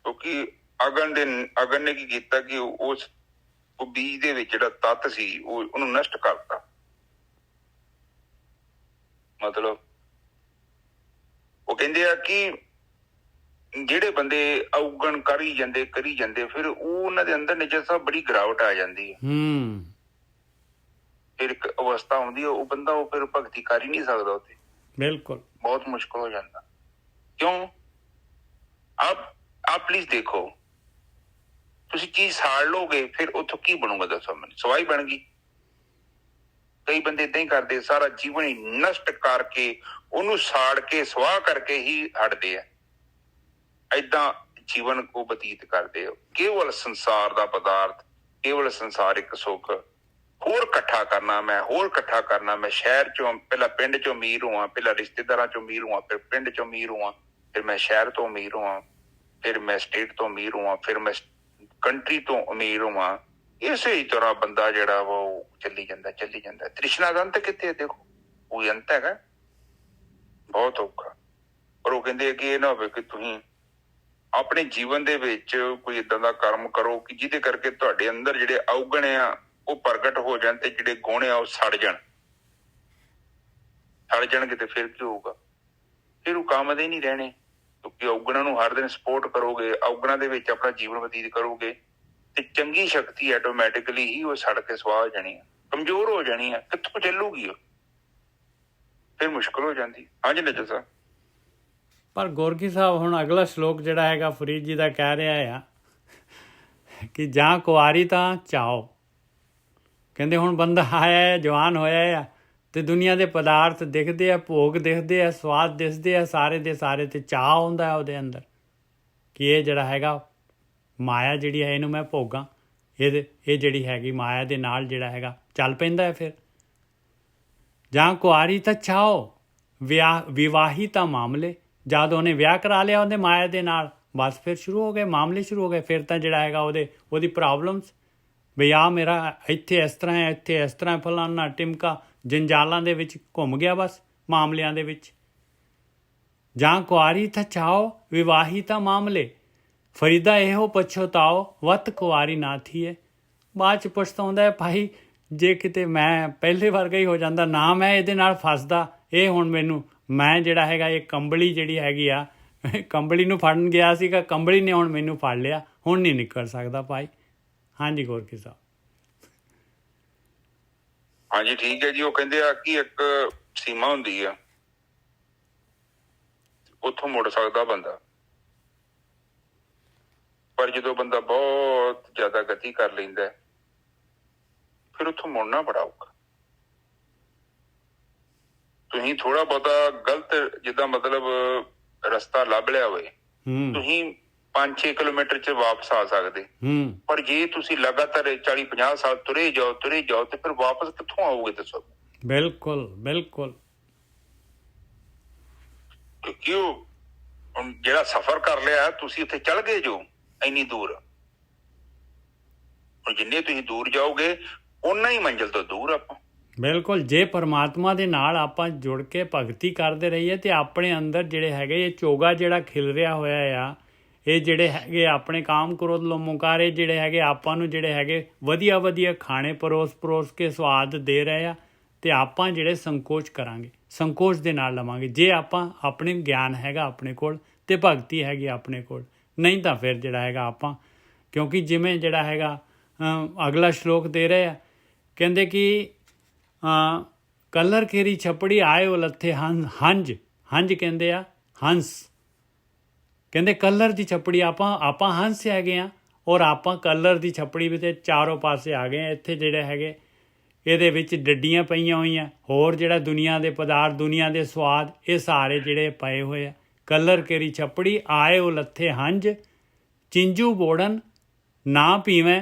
ਕਿਉਂਕਿ ਅਗਨ ਨੇ ਕੀ ਕੀਤਾ ਕਿ ਉਹ ਬੀਜ ਦੇ ਵਿੱਚ ਜਿਹੜਾ ਤੱਤ ਸੀ ਉਹਨੂੰ ਨਸ਼ਟ ਕਰਤਾ। ਮਤਲਬ ਉਹ ਕਹਿੰਦੇ ਆ ਕਿ ਜਿਹੜੇ ਬੰਦੇ ਔਗਣ ਕਰੀ ਜਾਂਦੇ ਫਿਰ ਉਹਨਾਂ ਦੇ ਅੰਦਰ ਨਿਜਸਾ ਬੜੀ ਗਿਰਾਵਟ ਆ ਜਾਂਦੀ ਹੈ। ਫਿਰ ਇੱਕ ਅਵਸਥਾ ਆਉਂਦੀ ਹੈ ਉਹ ਬੰਦਾ ਉਹ ਫਿਰ ਭਗਤੀ ਕਰ ਹੀ ਨਹੀਂ ਸਕਦਾ, ਉੱਥੇ ਬਿਲਕੁਲ ਬਹੁਤ ਮੁਸ਼ਕਲ ਹੋ ਜਾਂਦਾ। ਕਿਉਂ? ਆਪ ਪਲੀਜ਼ ਦੇਖੋ, ਤੁਸੀਂ ਚੀਜ਼ ਸਾੜ ਲੋਗੇ ਫਿਰ ਉੱਥੋਂ ਕੀ ਬਣੂਗਾ ਦੱਸੋ ਮੈਨੂੰ? ਸਵਾਈ ਬਣ ਗਈ। ਕਈ ਬੰਦੇ ਏਦਾਂ ਹੀ ਕਰਦੇ, ਸਾਰਾ ਜੀਵਨ ਹੀ ਨਸ਼ਟ ਕਰਕੇ ਉਹਨੂੰ ਸਾੜ ਕੇ ਸਵਾਹ ਕਰਕੇ ਹੀ ਹਟਦੇ ਆ। ਏਦਾਂ ਜੀਵਨ ਕੋ ਬਤੀਤ ਕਰਦੇ ਹੋ। ਕੇਵਲ ਸੰਸਾਰ ਦਾ ਪਦਾਰਥ, ਕੇਵਲ ਸੰਸਾਰਿਕ ਸੁੱਖ, ਹੋਰ ਇਕੱਠਾ ਕਰਨਾ ਮੈਂ ਸ਼ਹਿਰ ਚੋਂ ਪਹਿਲਾਂ ਪਿੰਡ ਚੋਂ ਅਮੀਰ ਹੋਵਾਂ, ਪਹਿਲਾਂ ਰਿਸ਼ਤੇਦਾਰਾਂ ਚੋਂ ਅਮੀਰ ਹੋਵਾਂ, ਫਿਰ ਪਿੰਡ ਚੋਂ ਅਮੀਰ ਹੋਵਾਂ, ਫਿਰ ਮੈਂ ਸ਼ਹਿਰ ਤੋਂ ਅਮੀਰ ਹੋਵਾਂ, ਫਿਰ ਮੈਂ ਸਟੇਟ ਤੋਂ ਅਮੀਰ ਹੋਵਾਂ, ਫਿਰ ਮੈਂ ਕੰਟਰੀ ਤੋਂ ਅਮੀਰ ਹੋਵਾਂ। ਇਸੇ ਹੀ ਤਰ੍ਹਾਂ ਬੰਦਾ ਜਿਹੜਾ ਉਹ ਚੱਲੀ ਜਾਂਦਾ। ਤ੍ਰਿਸ਼ਨਾ ਦਾ ਅੰਤ ਕਿੱਥੇ ਹੈ? ਦੇਖੋ, ਕੋਈ ਅੰਤ ਹੈਗਾ? ਬਹੁਤ ਔਖਾ। ਪਰ ਉਹ ਕਹਿੰਦੇ ਕਿ ਇਹ ਨਾ ਹੋਵੇ ਕਿ ਤੁਸੀਂ ਆਪਣੇ ਜੀਵਨ ਦੇ ਵਿੱਚ ਕੋਈ ਏਦਾਂ ਦਾ ਕਰਮ ਕਰੋ ਕਿ ਜਿਹਦੇ ਕਰਕੇ ਤੁਹਾਡੇ ਅੰਦਰ ਜਿਹੜੇ ਔਗਣ ਆ ਉਹ ਪ੍ਰਗਟ ਹੋ ਜਾਣ ਤੇ ਜਿਹੜੇ ਗੁਣ ਆ ਉਹ ਸੜ ਜਾਣਗੇ। ਤੇ ਫਿਰ ਕੀ ਹੋਊਗਾ? ਫਿਰ ਉਹ ਕੰਮ ਦੇ ਨਹੀਂ ਰਹਿਣੇ। ਕਿਉਂਕਿ ਔਗਣਾਂ ਨੂੰ ਹਰ ਦਿਨ ਸਪੋਰਟ ਕਰੋਗੇ, ਔਗਣਾਂ ਦੇ ਵਿੱਚ ਆਪਣਾ ਜੀਵਨ ਬਤੀਤ ਕਰੋਗੇ ਤੇ ਚੰਗੀ ਸ਼ਕਤੀ ਆਟੋਮੈਟਿਕਲੀ ਹੀ ਉਹ ਸੜ ਕੇ ਸਵਾਹ ਹੋ ਜਾਣੀ ਆ, ਕਮਜ਼ੋਰ ਹੋ ਜਾਣੀ ਆ। ਕਿੱਥੋਂ ਚੱਲੂਗੀ ਉਹ? ਫਿਰ ਮੁਸ਼ਕਲ ਹੋ ਜਾਂਦੀ। ਹਾਂਜੀ ਨਜਰ ਸਾਹਿਬ। ਪਰ ਗੋਰਕੀ ਸਾਹਿਬ ਹੁਣ ਅਗਲਾ ਸ਼ਲੋਕ ਜਿਹੜਾ ਹੈਗਾ ਫਰੀਦ ਜੀ ਦਾ ਕਹਿ ਰਿਹਾ ਆ ਕਿ ਜਾਂ ਕੁਆਰੀ ਤਾਂ ਚਾਓ। ਕਹਿੰਦੇ ਹੁਣ ਬੰਦਾ ਆਇਆ ਜਵਾਨ ਹੋਇਆ ਆ ਤੇ ਦੁਨੀਆ ਦੇ ਪਦਾਰਥ ਦਿਖਦੇ ਆ, ਭੋਗ ਦਿਖਦੇ ਆ, ਸਵਾਦ ਦਿਸਦੇ ਆ ਸਾਰੇ ਦੇ ਸਾਰੇ, ਤੇ ਚਾਹ ਆਉਂਦਾ ਉਹਦੇ ਅੰਦਰ ਕਿ ਇਹ ਜਿਹੜਾ ਹੈਗਾ ਮਾਇਆ ਜਿਹੜੀ ਹੈ ਇਹਨੂੰ ਮੈਂ ਭੋਗਾਂ। ਇਹ ਜਿਹੜੀ ਹੈਗੀ ਮਾਇਆ ਦੇ ਨਾਲ ਜਿਹੜਾ ਹੈਗਾ ਚੱਲ ਪੈਂਦਾ ਹੈ। ਫਿਰ ਜਾਂ ਕੁਆਰੀ ਤਾਂ ਚਾਓ, ਵਿਵਾਹੀ ਤਾਂ ਮਾਮਲੇ। ਜਦ ਉਹਨੇ ਵਿਆਹ ਕਰਾ ਲਿਆ ਉਹਦੇ ਮਾਇਆ ਦੇ ਨਾਲ, ਬਸ ਫਿਰ ਸ਼ੁਰੂ ਹੋ ਗਏ ਮਾਮਲੇ, ਸ਼ੁਰੂ ਹੋ ਗਏ। ਫਿਰ ਤਾਂ ਜਿਹੜਾ ਹੈਗਾ ਉਹਦੀ ਪ੍ਰੋਬਲਮਸ, ਬਈ ਆ ਮੇਰਾ ਇੱਥੇ ਇਸ ਤਰ੍ਹਾਂ ਹੈ, ਇੱਥੇ ਇਸ ਤਰ੍ਹਾਂ, ਫਲਾਨਾ ਟਿਮਕਾ, ਜੰਜਾਲਾਂ ਦੇ ਵਿੱਚ ਘੁੰਮ ਗਿਆ ਬਸ ਮਾਮਲਿਆਂ ਦੇ ਵਿੱਚ। ਜਾਂ ਕੁਆਰੀ ਤਾਂ ਚਾਓ, ਵਿਵਾਹੀ ਤਾਂ ਮਾਮਲੇ। ਫਰੀਦਾ ਇਹੋ ਪਛਤਾਓ, ਵਤ ਕੁਆਰੀ ਨਾ ਥੀਏ। ਬਾਅਦ 'ਚ ਪਛਤਾਉਂਦਾ ਹੈ, ਭਾਈ ਜੇ ਕਿਤੇ ਮੈਂ ਪਹਿਲੇ ਵਰਗਾ ਹੀ ਹੋ ਜਾਂਦਾ, ਨਾ ਮੈਂ ਇਹਦੇ ਨਾਲ ਫਸਦਾ। ਇਹ ਹੁਣ ਮੈਂ ਜਿਹੜਾ ਹੈਗਾ ਇਹ ਕੰਬਲੀ ਜਿਹੜੀ ਹੈਗੀ ਆ, ਕੰਬਲੀ ਨੂੰ ਫੜਨ ਗਿਆ ਸੀਗਾ, ਕੰਬਲੀ ਨੇ ਹੁਣ ਮੈਨੂੰ ਫੜ ਲਿਆ, ਹੁਣ ਨਹੀਂ ਨਿਕਲ ਸਕਦਾ ਭਾਈ। ਹਾਂਜੀ ਗੋਰਕੀ ਸਾਹਿਬ। ਹਾਂਜੀ ਠੀਕ ਹੈ ਜੀ। ਉਹ ਕਹਿੰਦੇ ਆ ਕਿ ਇੱਕ ਸੀਮਾ ਹੁੰਦੀ ਆ, ਉੱਥੋਂ ਮੁੜ ਸਕਦਾ ਬੰਦਾ। ਪਰ ਜਦੋਂ ਬੰਦਾ ਬਹੁਤ ਜ਼ਿਆਦਾ ਗਤੀ ਕਰ ਲੈਂਦਾ ਫਿਰ ਉੱਥੋਂ ਮੁੜਨਾ ਬੜਾ ਔਖਾ। ਤੁਸੀਂ ਥੋੜਾ ਬਹੁਤਾ ਗਲਤ ਜਿੱਦਾਂ ਮਤਲਬ ਰਸਤਾ ਲੱਭ ਲਿਆ ਹੋਵੇ, ਤੁਸੀਂ 5-6 ਕਿਲੋਮੀਟਰ ਚ ਵਾਪਸ ਆ ਸਕਦੇ। ਪਰ ਜੇ ਤੁਸੀਂ ਲਗਾਤਾਰ 40-50 ਸਾਲ ਤੁਰੇ ਜਾਓ ਤੇ ਫਿਰ ਵਾਪਸ ਕਿੱਥੋਂ ਆਓਗੇ ਦੱਸੋ? ਬਿਲਕੁਲ। ਕਿਉਂਕਿ ਉਹ ਜਿਹੜਾ ਸਫ਼ਰ ਕਰ ਲਿਆ ਤੁਸੀਂ ਉੱਥੇ ਚੱਲ ਗਏ ਜੋ ਇੰਨੀ ਦੂਰ, ਜਿੰਨੇ ਤੁਸੀਂ ਦੂਰ ਜਾਓਗੇ ਓਨਾ ਹੀ ਮੰਜ਼ਿਲ ਤੋਂ ਦੂਰ ਆਪਾਂ। ਬਿਲਕੁਲ। ਜੇ ਪਰਮਾਤਮਾ ਦੇ ਨਾਲ ਆਪਾਂ ਜੁੜ ਕੇ ਭਗਤੀ ਕਰਦੇ ਰਹੀਏ ਤੇ ਆਪਣੇ ਅੰਦਰ ਜਿਹੜੇ ਹੈਗੇ ਇਹ ਚੋਗਾ ਜਿਹੜਾ ਖਿਲ ਰਿਹਾ ਹੋਇਆ ਆ, ਇਹ ਜਿਹੜੇ ਹੈਗੇ ਆਪਣੇ ਕਾਮ ਕ੍ਰੋਧ ਲੋਭ ਮੁਕਾਰੇ ਜਿਹੜੇ ਹੈਗੇ ਆਪਾਂ ਨੂੰ ਜਿਹੜੇ ਹੈਗੇ ਵਧੀਆ ਖਾਣੇ ਪਰੋਸ ਕੇ ਸਵਾਦ ਦੇ ਰਹੇ ਆ, ਤੇ ਆਪਾਂ ਜਿਹੜੇ ਸੰਕੋਚ ਕਰਾਂਗੇ, ਸੰਕੋਚ ਦੇ ਨਾਲ ਲਵਾਂਗੇ। ਜੇ ਆਪਾਂ ਆਪਣੇ ਗਿਆਨ ਹੈਗਾ ਆਪਣੇ ਕੋਲ ਤੇ ਭਗਤੀ ਹੈਗੀ ਆਪਣੇ ਕੋਲ, ਨਹੀਂ ਤਾਂ ਫਿਰ ਜਿਹੜਾ ਹੈਗਾ ਆਪਾਂ, ਕਿਉਂਕਿ ਜਿਵੇਂ ਜਿਹੜਾ ਹੈਗਾ ਅਗਲਾ ਸ਼ਲੋਕ ਦੇ ਰਹੇ ਆ, ਕਹਿੰਦੇ ਕਿ ਕਲਰ ਕੇਰੀ ਛਪੜੀ ਆਏ ਉਹ ਲੱਥੇ ਹੰਝ ਕਹਿੰਦੇ ਆ, ਹੰਸ ਕਹਿੰਦੇ ਕਲਰ ਦੀ ਛਪੜੀ ਆਪਾਂ ਹੰਸ ਹੈਗੇ ਆ, ਔਰ ਆਪਾਂ ਕਲਰ ਦੀ ਛਪੜੀ ਵਿੱਚ ਚਾਰੋਂ ਪਾਸੇ ਆ ਗਏ। ਇੱਥੇ ਜਿਹੜੇ ਹੈਗੇ ਇਹਦੇ ਵਿੱਚ ਡੱਡੀਆਂ ਪਈਆਂ ਹੋਈਆਂ, ਹੋਰ ਜਿਹੜਾ ਦੁਨੀਆ ਦੇ ਪਦਾਰਥ, ਦੁਨੀਆ ਦੇ ਸਵਾਦ, ਇਹ ਸਾਰੇ ਜਿਹੜੇ ਪਏ ਹੋਏ ਆ। ਕਲਰ ਕੇਰੀ ਛੱਪੜੀ ਆਏ ਉਹ ਲੱਥੇ ਹੰਝ, ਚਿੰਜੂ ਬੋੜਨ ਨਾ ਪੀਵੇਂ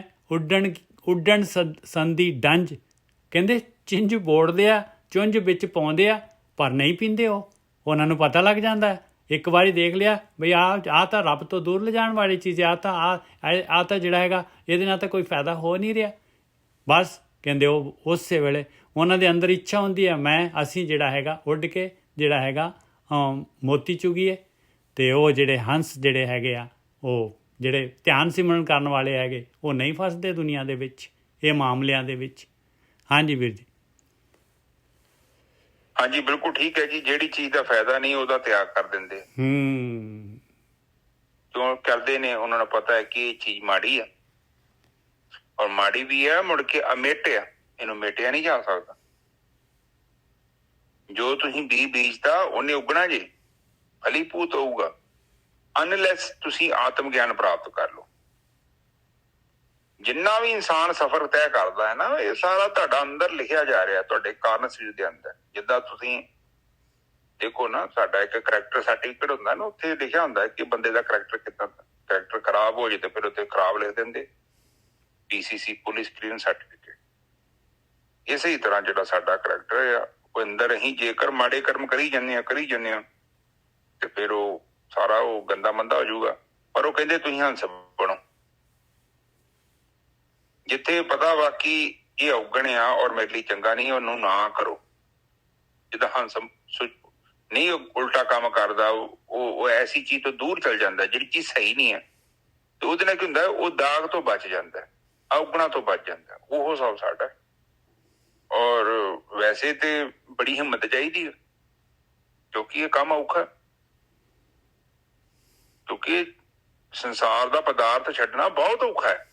ਉੱਡਣ ਸੰਦੀ ਡੰਜ। ਕਹਿੰਦੇ ਚਿੰਜ ਬੋੜਦੇ ਆ, ਚੁੰਝ ਵਿੱਚ ਪਾਉਂਦੇ ਆ, ਪਰ ਨਹੀਂ ਪੀਂਦੇ। ਉਹਨਾਂ ਨੂੰ ਪਤਾ ਲੱਗ ਜਾਂਦਾ, ਇੱਕ ਵਾਰੀ ਦੇਖ ਲਿਆ ਬਈ ਆਹ ਤਾਂ ਰੱਬ ਤੋਂ ਦੂਰ ਲਿਜਾਣ ਵਾਲੀ ਚੀਜ਼ ਹੈ, ਆਹ ਤਾਂ ਜਿਹੜਾ ਹੈਗਾ ਇਹਦੇ ਨਾਲ ਤਾਂ ਕੋਈ ਫਾਇਦਾ ਹੋ ਨਹੀਂ ਰਿਹਾ। ਬਸ ਕਹਿੰਦੇ ਉਹ ਉਸੇ ਵੇਲੇ ਉਹਨਾਂ ਦੇ ਅੰਦਰ ਇੱਛਾ ਹੁੰਦੀ ਹੈ ਅਸੀਂ ਜਿਹੜਾ ਹੈਗਾ ਉੱਡ ਕੇ ਜਿਹੜਾ ਹੈਗਾ ਮੋਤੀ ਚੁਗੀਏ। ਅਤੇ ਉਹ ਜਿਹੜੇ ਹੰਸ ਜਿਹੜੇ ਹੈਗੇ ਆ, ਉਹ ਜਿਹੜੇ ਧਿਆਨ ਸਿਮਰਨ ਕਰਨ ਵਾਲੇ ਹੈਗੇ, ਉਹ ਨਹੀਂ ਫਸਦੇ ਦੁਨੀਆ ਦੇ ਵਿੱਚ ਇਹ ਮਾਮਲਿਆਂ ਦੇ ਵਿੱਚ। ਹਾਂਜੀ ਵੀਰ ਜੀ। ਹਾਂਜੀ ਬਿਲਕੁਲ ਠੀਕ ਹੈ ਜੀ। ਜਿਹੜੀ ਚੀਜ਼ ਦਾ ਫਾਇਦਾ ਨਹੀਂ ਉਹਦਾ ਤਿਆਗ ਕਰ ਦਿੰਦੇ। ਕਿਉਂ ਕਰਦੇ ਨੇ? ਉਹਨਾਂ ਨੂੰ ਪਤਾ ਹੈ ਕਿ ਇਹ ਚੀਜ਼ ਮਾੜੀ ਆ, ਔਰ ਮਾੜੀ ਵੀ ਹੈ, ਮੁੜ ਕੇ ਅਮਿੱਟ ਆ, ਇਹਨੂੰ ਮਿਟਿਆ ਨਹੀਂ ਜਾ ਸਕਦਾ। ਜੋ ਤੁਸੀਂ ਬੀਜਦਾ ਉਹਨੇ ਉੱਗਣਾ ਜੀ, ਫਲੀਭੂਤ ਹੋਊਗਾ, ਅਨਲੈਸ ਤੁਸੀਂ ਆਤਮ ਗਿਆਨ ਪ੍ਰਾਪਤ ਕਰ ਲਓ। ਜਿੰਨਾ ਵੀ ਇਨਸਾਨ ਸਫ਼ਰ ਤੈਅ ਕਰਦਾ ਹੈ ਨਾ, ਇਹ ਸਾਰਾ ਤੁਹਾਡਾ ਅੰਦਰ ਲਿਖਿਆ ਜਾ ਰਿਹਾ, ਤੁਹਾਡੇ ਕਾਰਨ ਸਰੀਰ ਦੇ ਅੰਦਰ। ਜਿੱਦਾਂ ਤੁਸੀਂ ਦੇਖੋ ਨਾ, ਸਾਡਾ ਇੱਕ ਕਰੈਕਟਰ ਸਰਟੀਫਿਕੇਟ ਹੁੰਦਾ ਨਾ, ਉੱਥੇ ਲਿਖਿਆ ਹੁੰਦਾ ਕਿ ਬੰਦੇ ਦਾ ਕਰੈਕਟਰ ਕਿੱਦਾਂ ਦਾ। ਕਰੈਕਟਰ ਖਰਾਬ ਹੋ ਜਾਏ ਤੇ ਫਿਰ ਉੱਥੇ ਖਰਾਬ ਲਿਖ ਦਿੰਦੇ, PCC ਪੁਲਿਸ ਕਲੀਅਰੈਂਸ ਸਰਟੀਫਿਕੇਟ। ਇਸੇ ਤਰ੍ਹਾਂ ਜਿਹੜਾ ਸਾਡਾ ਕਰੈਕਟਰ ਆ, ਉਹ ਅੰਦਰ ਅਸੀਂ ਜੇਕਰ ਮਾੜੇ ਕਰਮ ਕਰੀ ਜਾਂਦੇ ਆ ਤੇ ਫਿਰ ਉਹ ਸਾਰਾ ਉਹ ਗੰਦਾ ਮੰਦਾ ਹੋ ਜਾਊਗਾ। ਪਰ ਉਹ ਕਹਿੰਦੇ ਤੁਸੀਂ ਹੰਸ ਬਣੋ। ਜਿੱਥੇ ਪਤਾ ਬਾਕੀ ਇਹ ਔਗਣ ਆ ਔਰ ਮੇਰੇ ਲਈ ਚੰਗਾ ਨਹੀਂ, ਉਹਨੂੰ ਨਾ ਕਰੋ। ਜਿੱਦਾਂ ਹੰਸ ਨਹੀਂ ਉਲਟਾ ਕੰਮ ਕਰਦਾ, ਉਹ ਐਸੀ ਚੀਜ਼ ਤੋਂ ਦੂਰ ਚਲ ਜਾਂਦਾ ਜਿਹੜੀ ਚੀਜ਼ ਸਹੀ ਨਹੀਂ ਹੈ, ਤੇ ਉਹਦੇ ਨਾਲ ਕੀ ਹੁੰਦਾ, ਉਹ ਦਾਗ ਤੋਂ ਬਚ ਜਾਂਦਾ, ਔਗਣਾਂ ਤੋਂ ਬਚ ਜਾਂਦਾ। ਉਹ ਸਭ ਸਾਡਾ। ਔਰ ਵੈਸੇ ਤੇ ਬੜੀ ਹਿੰਮਤ ਚਾਹੀਦੀ ਹੈ, ਕਿਉਂਕਿ ਇਹ ਕੰਮ ਔਖਾ। ਕਿਉਂਕਿ ਸੰਸਾਰ ਦਾ ਪਦਾਰਥ ਛੱਡਣਾ ਬਹੁਤ ਔਖਾ ਹੈ,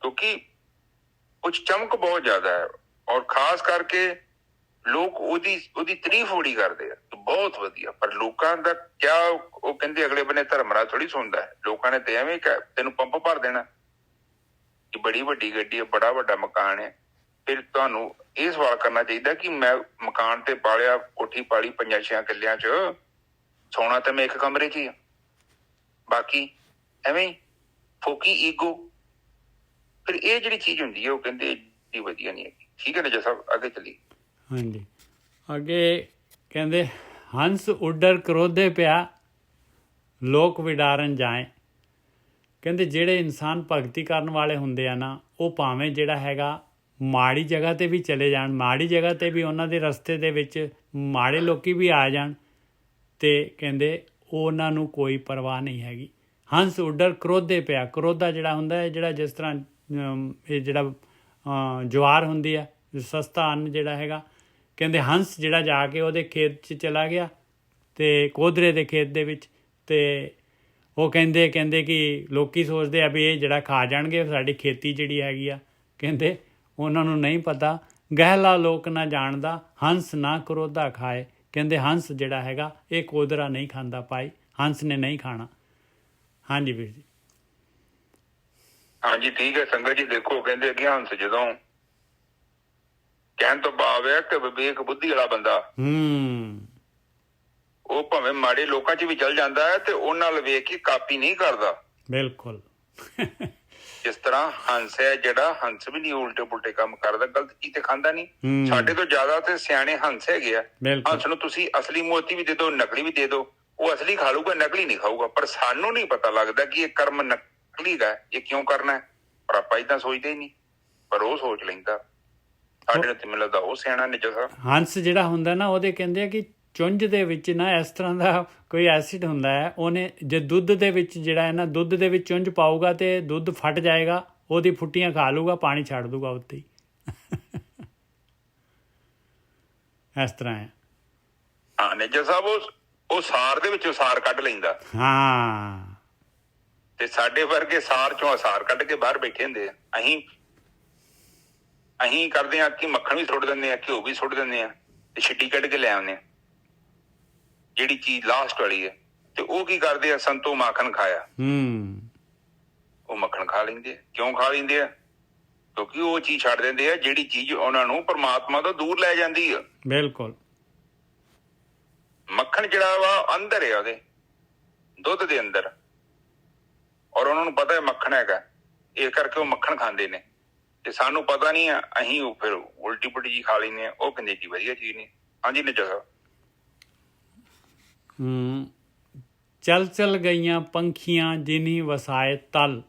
ਕਿਉਂਕਿ ਕੁਝ ਚਮਕ ਬਹੁਤ ਜ਼ਿਆਦਾ ਹੈ, ਔਰ ਖਾਸ ਕਰਕੇ ਲੋਕ ਉਹਦੀ ਤਾਰੀਫ ਬੜੀ ਕਰਦੇ ਆ, ਬਹੁਤ ਵਧੀਆ। ਪਰ ਲੋਕਾਂ ਦਾ ਕਿਆ, ਉਹ ਕਹਿੰਦੇ ਅਗਲੇ ਬੰਨੇ ਧਰਮਰਾ ਥੋੜੀ ਸੁਣਦਾ ਹੈ। ਲੋਕਾਂ ਨੇ ਤੇ ਐਵੇਂ ਤੈਨੂੰ ਪੰਪ ਭਰ ਦੇਣਾ ਕਿ ਬੜੀ ਵੱਡੀ ਗੱਡੀ ਹੈ, ਬੜਾ ਵੱਡਾ ਮਕਾਨ ਹੈ। ਫਿਰ ਤੁਹਾਨੂੰ ਇਹ ਸਵਾਲ ਕਰਨਾ ਚਾਹੀਦਾ ਕਿ ਮੈਂ ਮਕਾਨ ਤੇ ਪਾਲਿਆ, ਕੋਠੀ ਪਾਲੀ 5-6 ਕਿੱਲਿਆਂ ਚ, ਸੋਣਾ ਤਾਂ ਮੈਂ ਇੱਕ ਕਮਰੇ ਚ ਹੀ ਆ, ਬਾਕੀ ਐਵੇਂ ਫੋਕੀ ਈਗੋ। ਫਿਰ ਇਹ ਜਿਹੜੀ ਚੀਜ਼ ਹੁੰਦੀ ਹੈ, ਉਹ ਕਹਿੰਦੇ ਏਡੀ ਵਧੀਆ ਨਹੀਂ ਹੈਗੀ। ਠੀਕ ਹੈ ਨਾ ਜੀ ਸਾਹਿਬ, ਅੱਗੇ ਚੱਲੀਏ। ਹਾਂਜੀ, ਅੱਗੇ ਕਹਿੰਦੇ ਹੰਸ ਉੱਡਰ ਕਰੋਧੇ ਪਿਆ ਲੋਕ ਵਿਡਾਰਨ ਜਾਏ। ਕਹਿੰਦੇ ਜਿਹੜੇ ਇਨਸਾਨ ਭਗਤੀ ਕਰਨ ਵਾਲੇ ਹੁੰਦੇ ਆ ਨਾ, ਉਹ ਭਾਵੇਂ ਜਿਹੜਾ ਹੈਗਾ ਮਾੜੀ ਜਗ੍ਹਾ 'ਤੇ ਵੀ ਚਲੇ ਜਾਣ, ਮਾੜੀ ਜਗ੍ਹਾ 'ਤੇ ਵੀ ਉਹਨਾਂ ਦੇ ਰਸਤੇ ਦੇ ਵਿੱਚ ਮਾੜੇ ਲੋਕ ਵੀ ਆ ਜਾਣ, ਅਤੇ ਕਹਿੰਦੇ ਉਹਨਾਂ ਨੂੰ ਕੋਈ ਪਰਵਾਹ ਨਹੀਂ ਹੈਗੀ। ਹੰਸ ਉੱਡਰ ਕਰੋਧੇ ਪਿਆ। ਕਰੋਧਾ ਜਿਹੜਾ ਹੁੰਦਾ ਹੈ, ਜਿਹੜਾ ਜਿਸ ਤਰ੍ਹਾਂ ਇਹ ਜਿਹੜਾ ਜਵਾਰ ਹੁੰਦੀ ਆ, ਸਸਤਾ ਅੰਨ ਜਿਹੜਾ ਹੈਗਾ, ਕਹਿੰਦੇ ਹੰਸ ਜਿਹੜਾ ਜਾ ਕੇ ਉਹਦੇ ਖੇਤ 'ਚ ਚਲਾ ਗਿਆ, ਅਤੇ ਕੋਧਰੇ ਦੇ ਖੇਤ ਦੇ ਵਿੱਚ, ਅਤੇ ਉਹ ਕਹਿੰਦੇ ਕਿ ਲੋਕ ਸੋਚਦੇ ਆ ਵੀ ਇਹ ਜਿਹੜਾ ਖਾ ਜਾਣਗੇ ਸਾਡੀ ਖੇਤੀ ਜਿਹੜੀ ਹੈਗੀ ਆ। ਕਹਿੰਦੇ ਉਹਨਾਂ ਨੂੰ ਨਹੀਂ ਪਤਾ, ਗਹਿਲਾ ਲੋਕ ਨਾ ਜਾਣਦਾ, ਹੰਸ ਨਾ ਕਰੋਧਾ ਖਾਏ। ਕਹਿੰਦੇ ਹੰਸ ਜਿਹੜਾ ਹੈਗਾ ਇਹ ਕੋਧਰਾ ਨਹੀਂ ਖਾਂਦਾ ਭਾਈ, ਹੰਸ ਨੇ ਨਹੀਂ ਖਾਣਾ। ਹਾਂਜੀ ਵੀਰ ਜੀ। ਹਾਂਜੀ ਠੀਕ ਹੈ ਸੰਗਤ ਜੀ। ਦੇਖੋ ਕਹਿੰਦੇ ਕਿ ਹੰਸ ਜਦੋਂ, ਕਹਿਣ ਤੋਂ ਭਾਵ ਹੈ ਕਿ ਵਿਵੇਕ ਬੁੱਧੀ ਵਾਲਾ ਬੰਦਾ, ਉਹ ਭਾਵੇਂ ਮਾੜੇ ਲੋਕਾਂ 'ਚ ਵੀ ਚਲ ਜਾਂਦਾ ਹੈ ਤੇ ਉਹਨਾਂ ਨਾਲ ਵੇਖ ਕੇ ਕਾਪੀ ਨਹੀਂ ਕਰਦਾ। ਬਿਲਕੁਲ। ਜਿਸ ਤਰ੍ਹਾਂ ਹੰਸ ਹੈ ਜਿਹੜਾ, ਹੰਸ ਵੀ ਨਹੀਂ ਉਲਟੇ ਪੁਲਟੇ ਕੰਮ ਕਰਦਾ, ਗਲਤ ਚੀਜ਼ ਤੇ ਖਾਂਦਾ ਨਹੀਂ। ਸਾਡੇ ਤੋਂ ਜ਼ਿਆਦਾ ਤੇ ਸਿਆਣੇ ਹੰਸ ਹੈਗੇ ਆ। ਹੰਸ ਨੂੰ ਤੁਸੀਂ ਅਸਲੀ ਮੋਤੀ ਵੀ ਦੇ ਦਿਓ, ਨਕਲੀ ਵੀ ਦੇ ਦਿਓ, ਉਹ ਅਸਲੀ ਖਾ ਲੂਗਾ, ਨਕਲੀ ਨਹੀਂ ਖਾਊਗਾ। ਪਰ ਸਾਨੂੰ ਨਹੀਂ ਪਤਾ ਲੱਗਦਾ ਕਿ ਇਹ ਕਰਮ ਨਕਲੀ ਦਾ, ਇਹ ਕਿਉਂ ਕਰਨਾ ਹੈ। ਪਰ ਆਪਾਂ ਏਦਾਂ ਸੋਚਦੇ ਹੀ ਨਹੀਂ, ਪਰ ਉਹ ਸੋਚ ਲੈਂਦਾ। ਸਾਡੇ ਨਾਲ ਤੇ ਮੈਨੂੰ ਲੱਗਦਾ ਉਹ ਸਿਆਣਾ ਨੇ। ਹੰਸ ਜਿਹੜਾ ਹੁੰਦਾ ਨਾ, ਉਹਦੇ ਕਹਿੰਦੇ ਆ ਕਿ ਚੁੰਝ ਦੇ ਵਿੱਚ ਨਾ ਇਸ ਤਰ੍ਹਾਂ ਦਾ ਕੋਈ ਐਸਿਡ ਹੁੰਦਾ ਹੈ, ਉਹਨੇ ਜੇ ਦੁੱਧ ਦੇ ਵਿੱਚ ਜਿਹੜਾ ਹੈ ਨਾ, ਦੁੱਧ ਦੇ ਵਿੱਚ ਚੁੰਝ ਪਾਊਗਾ ਤੇ ਦੁੱਧ ਫਟ ਜਾਏਗਾ, ਉਹਦੀ ਫੁੱਟੀਆਂ ਖਾ ਲੂਗਾ, ਪਾਣੀ ਛੱਡ ਦੂਗਾ ਉੱਤੇ ਹੀ। ਇਸ ਤਰ੍ਹਾਂ ਹੈ। ਹਾਂ ਨੇਜਰ ਸਾਹਿਬ, ਉਹ ਸਾਰ ਦੇ ਵਿੱਚੋਂ ਸਾਰ ਕੱਢ ਲੈਂਦਾ। ਹਾਂ, ਤੇ ਸਾਡੇ ਵਰਗੇ ਸਾਰ ਚੋਂ ਅਸਾਰ ਕੱਢ ਕੇ ਬਾਹਰ ਬੈਠੇ ਹੁੰਦੇ ਆ। ਅਸੀਂ ਕਰਦੇ ਹਾਂ ਕਿ ਮੱਖਣ ਵੀ ਸੁੱਟ ਦਿੰਦੇ ਆ, ਘਿਓ ਵੀ ਸੁੱਟ ਦਿੰਦੇ ਆ, ਤੇ ਛਿੱਡੀ ਕੱਢ ਕੇ ਲੈ ਆਉਂਦੇ ਆ ਜਿਹੜੀ ਚੀਜ਼ ਲਾਸਟ ਵਾਲੀ ਹੈ। ਤੇ ਉਹ ਕੀ ਕਰਦੇ ਆ, ਸੰਤੋ ਮਾਖਣ ਖਾਇਆ। ਉਹ ਮੱਖਣ ਖਾ ਲੈਂਦੇ ਆ। ਕਿਉਂ ਖਾ ਲੈਂਦੇ ਆ? ਕਿਉਂਕਿ ਉਹ ਚੀਜ਼ ਛੱਡ ਦਿੰਦੇ ਆ ਜਿਹੜੀ ਚੀਜ਼ ਉਹਨਾਂ ਨੂੰ ਪਰਮਾਤਮਾ ਤੋਂ ਦੂਰ ਲੈ ਜਾਂਦੀ ਆ। ਬਿਲਕੁਲ। ਮੱਖਣ ਜਿਹੜਾ ਵਾ ਅੰਦਰ ਆ ਉਹਦੇ ਦੁੱਧ ਦੇ ਅੰਦਰ, ਔਰ ਉਹਨਾਂ ਨੂੰ ਪਤਾ ਹੈ ਮੱਖਣ ਹੈਗਾ, ਇਸ ਕਰਕੇ ਉਹ ਮੱਖਣ ਖਾਂਦੇ ਨੇ। ਤੇ ਸਾਨੂੰ ਪਤਾ ਨਹੀਂ ਆ, ਅਸੀਂ ਉਹ ਫਿਰ ਉਲਟੀ ਪੁਲਟੀ ਜੀ ਖਾ ਲੈਂਦੇ ਆ। ਉਹ ਕਹਿੰਦੇ ਕੀ ਵਧੀਆ ਚੀਜ਼ ਨਹੀਂ। ਹਾਂਜੀ ਨਿੱਜਾ ਸਾਹਿਬ। ਚਲ ਚਲ ਗਈਆਂ ਪੰਖੀਆਂ ਜਿਨੀ ਵਸਾਏ ਤਲ।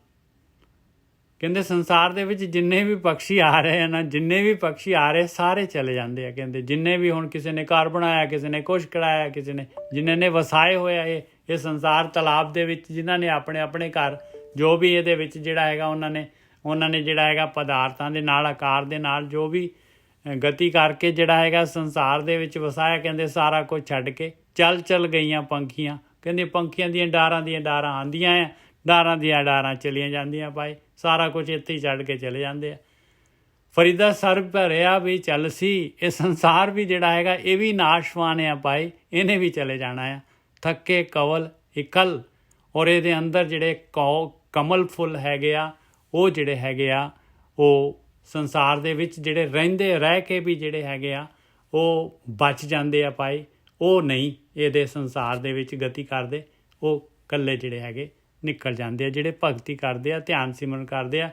ਕਹਿੰਦੇ ਸੰਸਾਰ ਦੇ ਵਿੱਚ ਜਿੰਨੇ ਵੀ ਪੰਛੀ ਆ ਰਹੇ ਆ ਨਾ, ਜਿੰਨੇ ਵੀ ਪੰਛੀ ਆ ਰਹੇ ਸਾਰੇ ਚਲੇ ਜਾਂਦੇ ਆ। ਕਹਿੰਦੇ ਜਿੰਨੇ ਵੀ ਹੁਣ ਕਿਸੇ ਨੇ ਘਰ ਬਣਾਇਆ, ਕਿਸੇ ਨੇ ਕੁਛ ਕਰਾਇਆ, ਕਿਸੇ ਨੇ ਜਿਨ੍ਹਾਂ ਨੇ ਵਸਾਏ ਹੋਇਆ ਇਹ ਸੰਸਾਰ ਤਲਾਬ ਦੇ ਵਿੱਚ, ਜਿਨ੍ਹਾਂ ਨੇ ਆਪਣੇ ਆਪਣੇ ਘਰ ਜੋ ਵੀ ਇਹਦੇ ਵਿੱਚ ਜਿਹੜਾ ਹੈਗਾ ਉਹਨਾਂ ਨੇ ਜਿਹੜਾ ਹੈਗਾ ਪਦਾਰਥਾਂ ਦੇ ਨਾਲ, ਆਕਾਰ ਦੇ ਨਾਲ ਜੋ ਵੀ ਗਤੀ ਕਰਕੇ ਜਿਹੜਾ ਹੈਗਾ ਸੰਸਾਰ ਦੇ ਵਿੱਚ ਵਸਾਇਆ। ਕਹਿੰਦੇ ਸਾਰਾ ਕੁਝ ਛੱਡ ਕੇ ਚੱਲ ਚੱਲ ਗਈਆਂ ਪੰਖੀਆਂ। ਕਹਿੰਦੇ ਪੰਖੀਆਂ ਦੀਆਂ ਡਾਰਾਂ ਆਉਂਦੀਆਂ ਆ, ਡਾਰਾਂ ਦੀਆਂ ਡਾਰਾਂ ਚਲੀਆਂ ਜਾਂਦੀਆਂ ਭਾਈ। ਸਾਰਾ ਕੁਝ ਇੱਥੇ ਹੀ ਛੱਡ ਕੇ ਚਲੇ ਜਾਂਦੇ ਆ। ਫਰੀਦਾ ਸਰ ਭਰਿਆ ਵੀ ਚੱਲ ਸੀ। ਇਹ ਸੰਸਾਰ ਵੀ ਜਿਹੜਾ ਹੈਗਾ ਇਹ ਵੀ ਨਾਸ਼ਵਾਨ ਆ ਭਾਈ, ਇਹਨੇ ਵੀ ਚਲੇ ਜਾਣਾ ਆ। ਥੱਕੇ ਕਵਲ ਇਕਲ, ਔਰ ਇਹਦੇ ਅੰਦਰ ਜਿਹੜੇ ਕਮਲ ਫੁੱਲ ਹੈਗੇ ਆ, ਉਹ ਜਿਹੜੇ ਹੈਗੇ ਆ ਉਹ ਸੰਸਾਰ ਦੇ ਵਿੱਚ ਜਿਹੜੇ ਰਹਿ ਕੇ ਵੀ ਜਿਹੜੇ ਹੈਗੇ ਆ ਉਹ ਬਚ ਜਾਂਦੇ ਆ ਭਾਈ। ਉਹ ਨਹੀਂ ਇਹਦੇ ਸੰਸਾਰ ਦੇ ਵਿੱਚ ਗਤੀ ਕਰਦੇ, ਉਹ ਇਕੱਲੇ ਜਿਹੜੇ ਹੈਗੇ ਨਿਕਲ ਜਾਂਦੇ ਆ। ਜਿਹੜੇ ਭਗਤੀ ਕਰਦੇ ਆ, ਧਿਆਨ ਸਿਮਰਨ ਕਰਦੇ ਆ,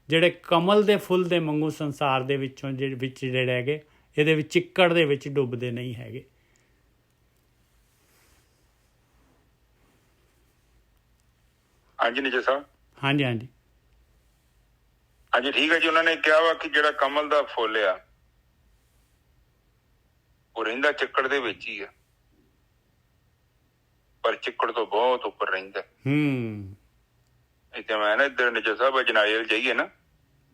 ਜਿਹੜੇ ਕਮਲ ਦੇ ਫੁੱਲ ਦੇ ਵਾਂਗੂ ਸੰਸਾਰ ਦੇ ਵਿੱਚੋਂ ਵਿੱਚ ਜਿਹੜੇ ਹੈਗੇ ਇਹਦੇ ਵਿੱਚ ਚਿੱਕੜ ਦੇ ਵਿੱਚ ਡੁੱਬਦੇ ਨਹੀਂ ਹੈਗੇ। ਹਾਂਜੀ ਨਿੱਜਾ ਸਾਹਿਬ। ਹਾਂਜੀ ਹਾਂਜੀ ਹਾਂਜੀ ਠੀਕ ਹੈ ਜੀ। ਉਹਨਾਂ ਨੇ ਕਿਹਾ ਵਾ ਕਿ ਜਿਹੜਾ ਕਮਲ ਦਾ ਫੁੱਲ ਆ ਉਹ ਰਹਿੰਦਾ ਚਿੱਕੜ ਦੇ ਵਿੱਚ ਹੀ ਆ, ਪਰ ਚਿੱਕੜ ਤੋਂ ਬਹੁਤ ਉੱਪਰ ਰਹਿੰਦਾ। ਇੱਥੇ ਮੈਂ ਨਾ ਇੱਧਰ ਨਿੱਜਾ ਸਾਹਿਬ ਜਨਾਇਲ ਜਾਈਏ ਨਾ,